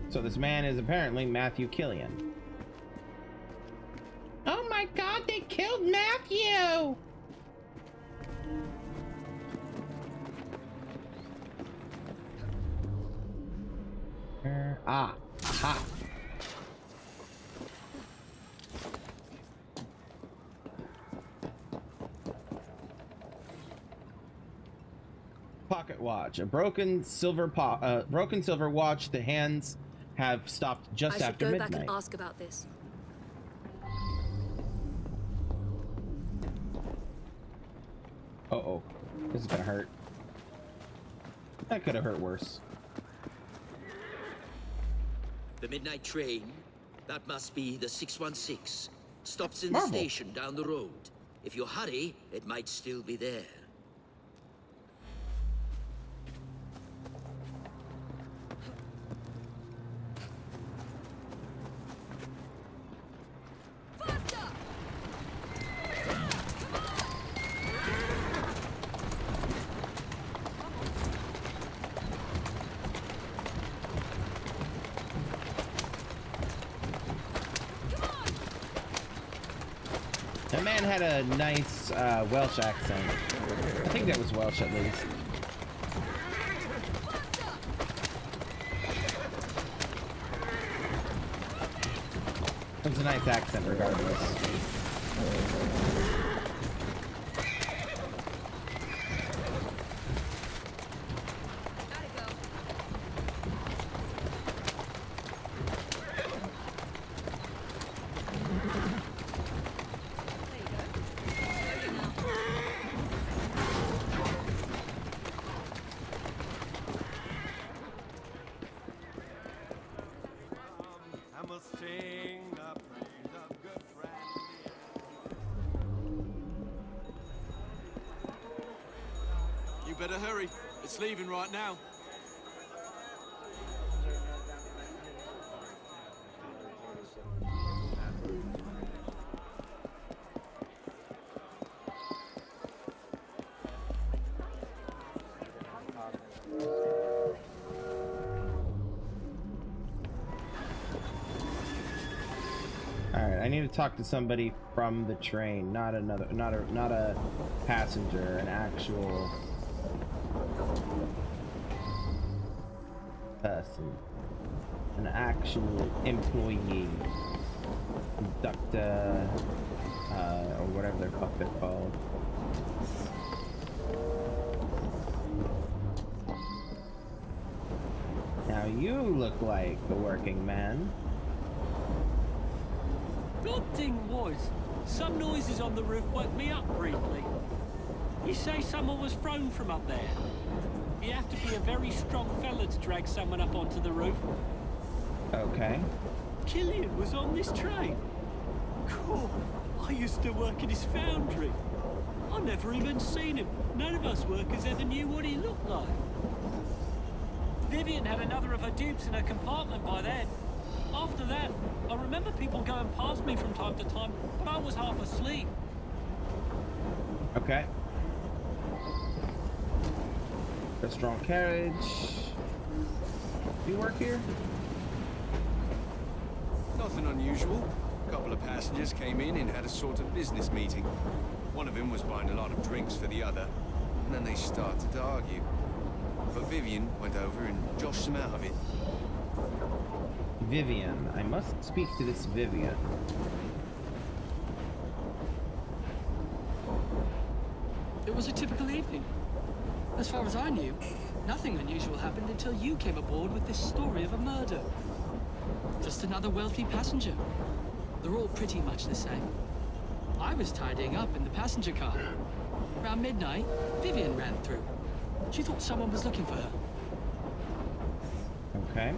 So this man is apparently Matthew Killian. Oh my God, they killed Matthew! Aha. Pocket watch. A broken silver watch. The hands have stopped just after midnight. I should go back and ask about this. Uh-oh. This is gonna hurt. That could have hurt worse. The midnight train? That must be the 616. Stops in Marvel. the station down the road. If you hurry, it might still be there. That man had a nice Welsh accent. I think that was Welsh at least. It was a nice accent regardless. I must say You better hurry. It's leaving right now. Alright, I need to talk to somebody from the train, not a passenger, an actual person, an actual employee, conductor, or whatever their fuck they're called. Now you look like a working man. Good thing was, some noises on the roof woke me up briefly. You say someone was thrown from up there? You have to be a very strong fella to drag someone up onto the roof. Okay. Killian was on this train. Cool. I used to work in his foundry. I never even seen him. None of us workers ever knew what he looked like. Vivian had another of her dupes in her compartment by then. After that, I remember people going past me from time to time, but I was half asleep. Okay. A strong carriage. You work here? Nothing unusual. A couple of passengers came in and had a sort of business meeting. One of them was buying a lot of drinks for the other, and then they started to argue. But Vivian went over and joshed them out of it. Vivian. I must speak to this Vivian. It was a typical evening. As far as I knew, nothing unusual happened until you came aboard with this story of a murder. Just another wealthy passenger. They're all pretty much the same. I was tidying up in the passenger car. Around midnight, Vivian ran through. She thought someone was looking for her. Okay.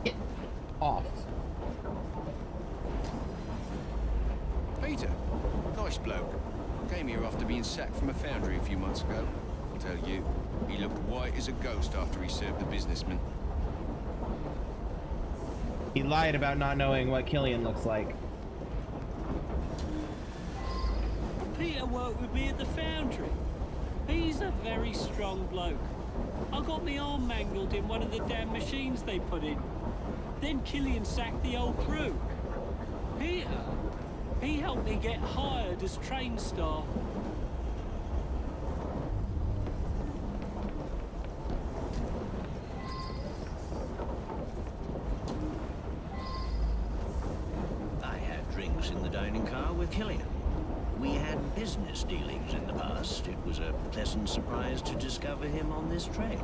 Get off. Peter, nice bloke. Came here after being sacked from a foundry a few months ago. I'll tell you, he looked white as a ghost after he served the businessman. He lied about not knowing what Killian looks like. Peter worked with me at the foundry. He's a very strong bloke. I got my arm mangled in one of the damn machines they put in. Then Killian sacked the whole crew. Peter, he helped me get hired as train staff. I had drinks in the dining car with Killian. We had business dealings in the past. It was a pleasant surprise to discover him on this train.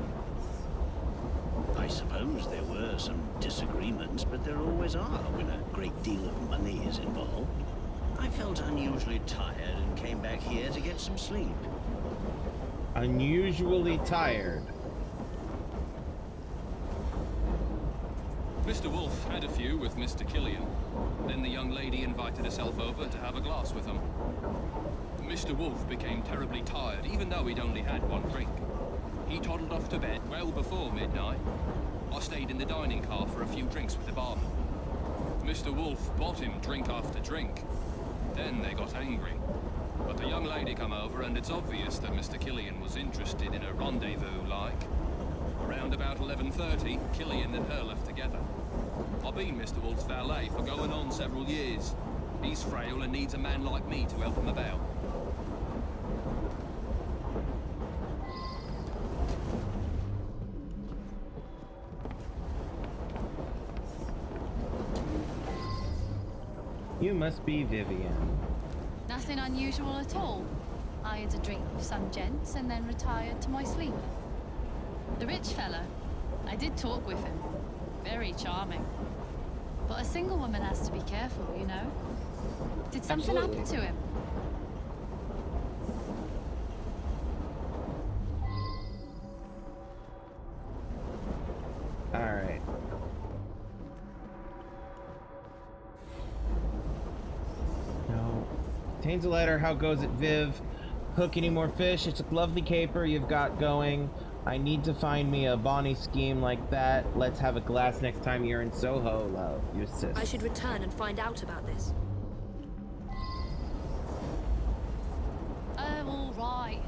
I suppose there were some disagreements, but there always are when a great deal of money is involved. I felt unusually tired and came back here to get some sleep. Unusually tired. Mr. Wolf had a few with Mr. Killian. Then the young lady invited herself over to have a glass with him. Mr. Wolf became terribly tired, even though he'd only had one drink. He toddled off to bed well before midnight. I stayed in the dining car for a few drinks with the barman. Mr. Wolf bought him drink after drink. Then they got angry. But the young lady come over, and it's obvious that Mr. Killian was interested in a rendezvous-like. Around about 11:30, Killian and her left together. I've been Mr. Wolf's valet for going on several years. He's frail and needs a man like me to help him about. You must be Vivian. Nothing unusual at all. I had a drink with some gents and then retired to my sleep. The rich fella, I did talk with him. Very charming. But a single woman has to be careful, you know? Did something happen to him? Contains a letter. How goes it, Viv? Cook any more fish? It's a lovely caper you've got going. I need to find me a bonny scheme like that. Let's have a glass next time you're in Soho, love. Your sis. I should return and find out about this. Oh, all right.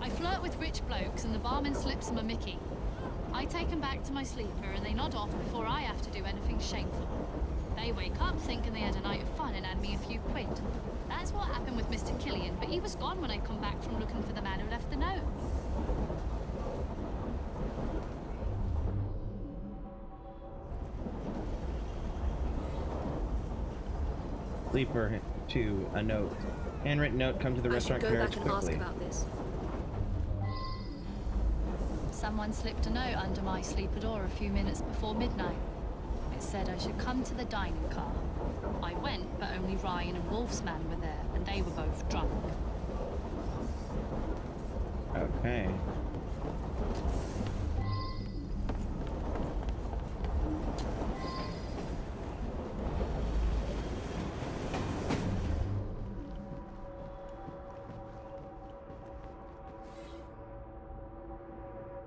I flirt with rich blokes and the barman slips them a Mickey. I take them back to my sleeper and they nod off before I have to do anything shameful. They wake up thinking they had a night of fun and hand me a few quid. That's what happened with Mr. Killian, but he was gone when I come back from looking for the man who left the note. Sleeper to a note. Handwritten note, come to the restaurant carriage quickly. I should go back and ask about this. Someone slipped a note under my sleeper door a few minutes before midnight. It said I should come to the dining car. I went, but only Ryan and Wolf's man were there, and they were both drunk. Okay.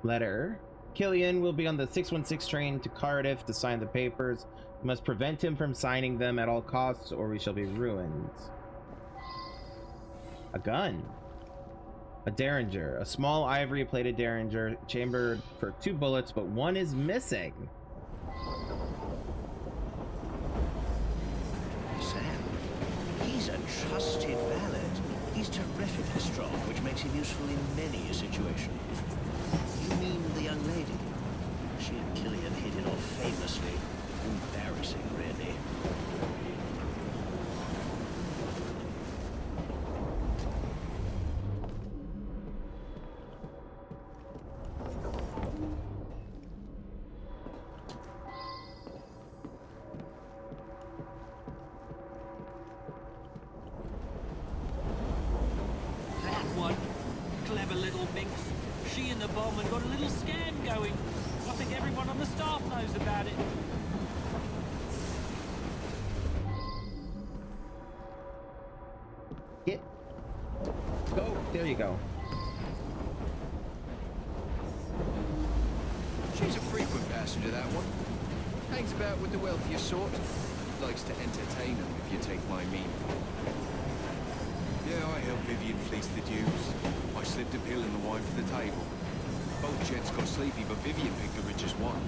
Letter. Killian will be on the 616 train to Cardiff to sign the papers. We must prevent him from signing them at all costs, or we shall be ruined. A gun. A derringer. A small ivory-plated derringer, chambered for 2 bullets, but one is missing. Sam, he's a trusted valet. He's terrifically strong, which makes him useful in many a situation. You mean the young lady? She and Killian hit it off famously. Embarrassing, really. That one. Clever little minx. She and the barman got a little scam going. I think everyone on the staff knows about it. Get. Go. There you go. She's a frequent passenger, that one. Hangs about with the wealthier sort. Likes to entertain them, if you take my meaning. Yeah, I helped Vivian fleece the dupes. I slipped a pill in the wine for the table. Both gents got sleepy, but Vivian picked the richest one.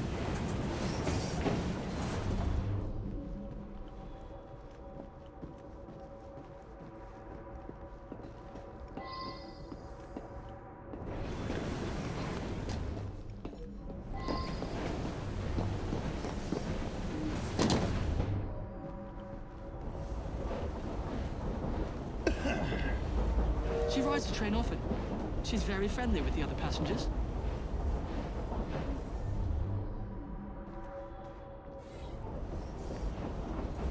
She rides the train often. She's very friendly with the other passengers.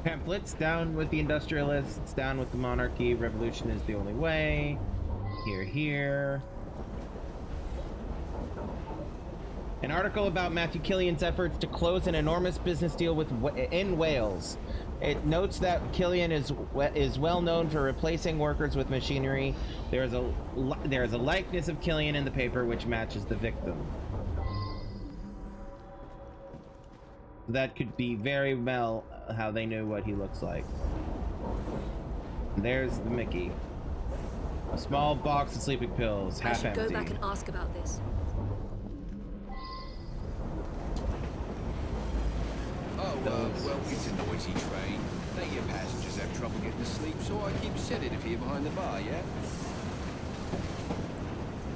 Pamphlets, down with the industrialists, down with the monarchy, revolution is the only way. Here, here. An article about Matthew Killian's efforts to close an enormous business deal in Wales. It notes that Killian is well known for replacing workers with machinery. There is a likeness of Killian in the paper which matches the victim. That could be very well how they knew what he looks like. There's the Mickey. A small box of sleeping pills, half empty. I should go back and ask about this. Well, it's a noisy train. They your passengers have trouble getting to sleep, so I keep sedative here behind the bar, yeah?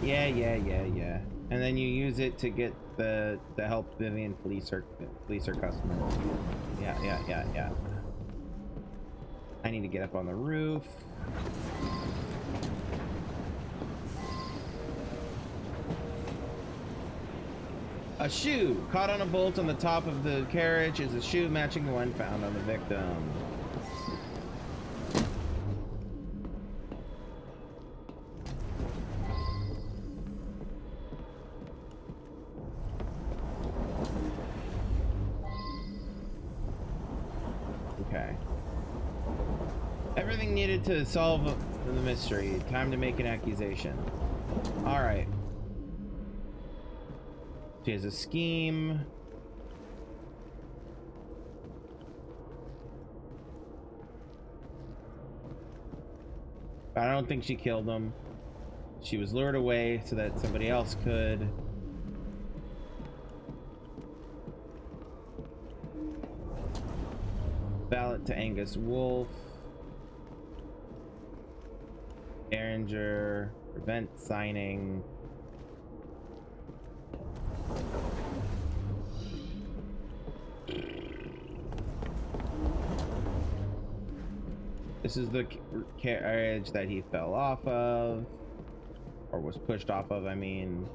Yeah. And then you use it to get to help Vivian fleece her customers. Yeah. I need to get up on the roof. A shoe caught on a bolt on the top of the carriage is a shoe matching the one found on the victim. Okay. Everything needed to solve the mystery. Time to make an accusation. Alright. She has a scheme. I don't think she killed him. She was lured away so that somebody else could. Ballot to Angus Wolf. Derringer. Prevent signing. This is the carriage that he fell off of. Or was pushed off of, I mean.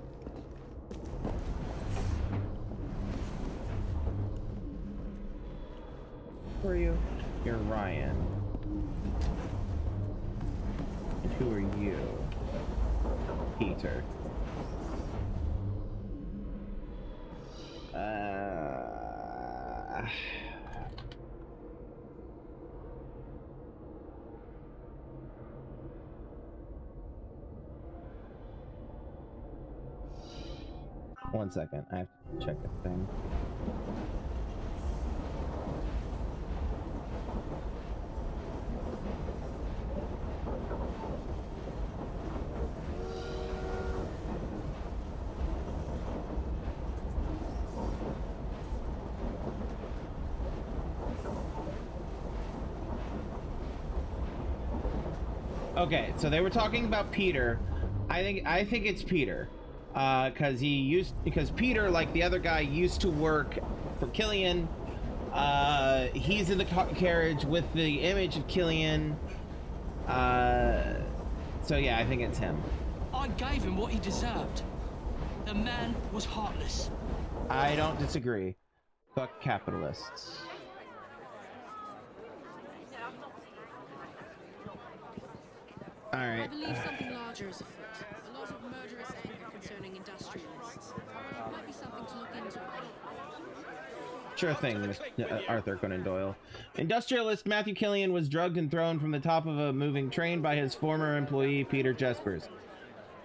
Who are you? You're Ryan. And who are you? Peter. One second, I have to check that thing. Okay, so they were talking about Peter. I think it's Peter. Because Peter, like the other guy, used to work for Killian. He's in the carriage with the image of Killian. So yeah, I think it's him. I gave him what he deserved. The man was heartless. I don't disagree. Fuck capitalists. All right. I believe something larger is afoot. A lot of murderous anger concerning industrialists. Might be something to look into. Sure thing, Arthur Conan Doyle. Industrialist Matthew Killian was drugged and thrown from the top of a moving train by his former employee, Peter Jespers.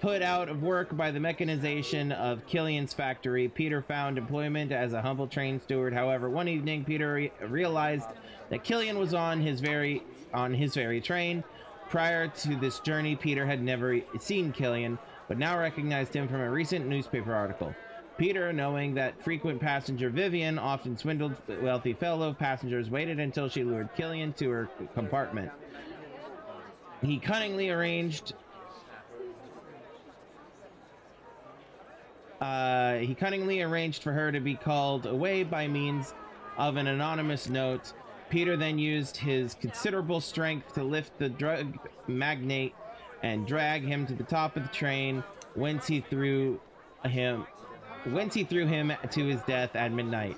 Put out of work by the mechanization of Killian's factory, Peter found employment as a humble train steward. However, one evening, Peter realized that Killian was on his very train. Prior to this journey, Peter had never seen Killian, but now recognized him from a recent newspaper article. Peter, knowing that frequent passenger Vivian often swindled wealthy fellow passengers, waited until she lured Killian to her compartment. He cunningly arranged for her to be called away by means of an anonymous note. Peter then used his considerable strength to lift the drug magnate and drag him to the top of the train, whence he threw him to his death at midnight.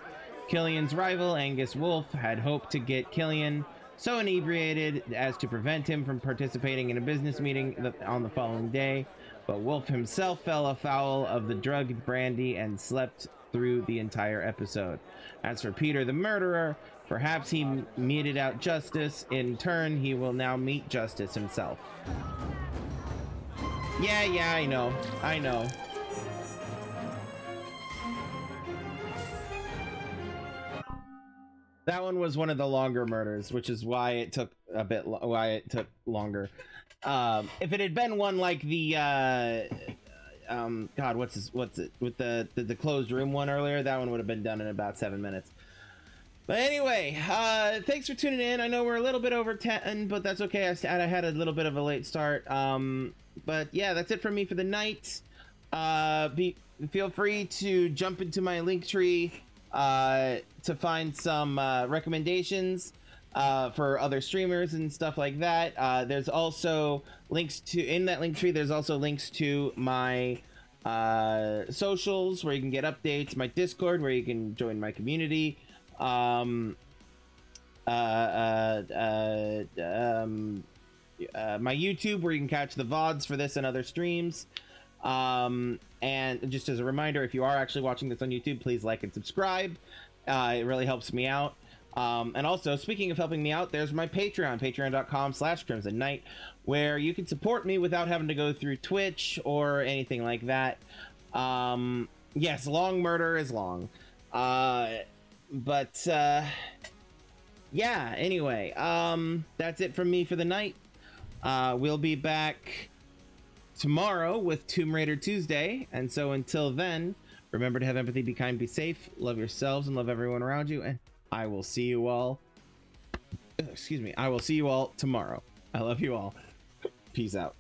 Killian's rival, Angus Wolf, had hoped to get Killian so inebriated as to prevent him from participating in a business meeting on the following day, but Wolf himself fell afoul of the drugged brandy and slept through the entire episode. As for Peter the murderer, perhaps he meted out justice. In turn, he will now meet justice himself. Yeah, I know. That one was one of the longer murders, which is why it took longer. If it had been one like the God, what's it with the closed room one earlier, that one would have been done in about 7 minutes. But anyway, thanks for tuning in. I know we're a little bit over 10, but that's okay. I had a little bit of a late start. But yeah, that's it from me for the night. Feel free to jump into my Linktree to find some recommendations for other streamers and stuff like that. There's also links to, in that Linktree, there's also links to my socials where you can get updates, my Discord where you can join my community, my YouTube where you can catch the VODs for this and other streams. And just as a reminder, if you are actually watching this on YouTube, please like and subscribe. It really helps me out. And also, speaking of helping me out, there's my Patreon, patreon.com/Krimzon Knight, where you can support me without having to go through Twitch or anything like that. Yes, long murder is long. Yeah, anyway, that's it from me for the night. We'll be back tomorrow with Tomb Raider Tuesday, and so until then, remember to have empathy, be kind, be safe, love yourselves, and love everyone around you, and I will see you all, I will see you all tomorrow. I love you all. Peace out.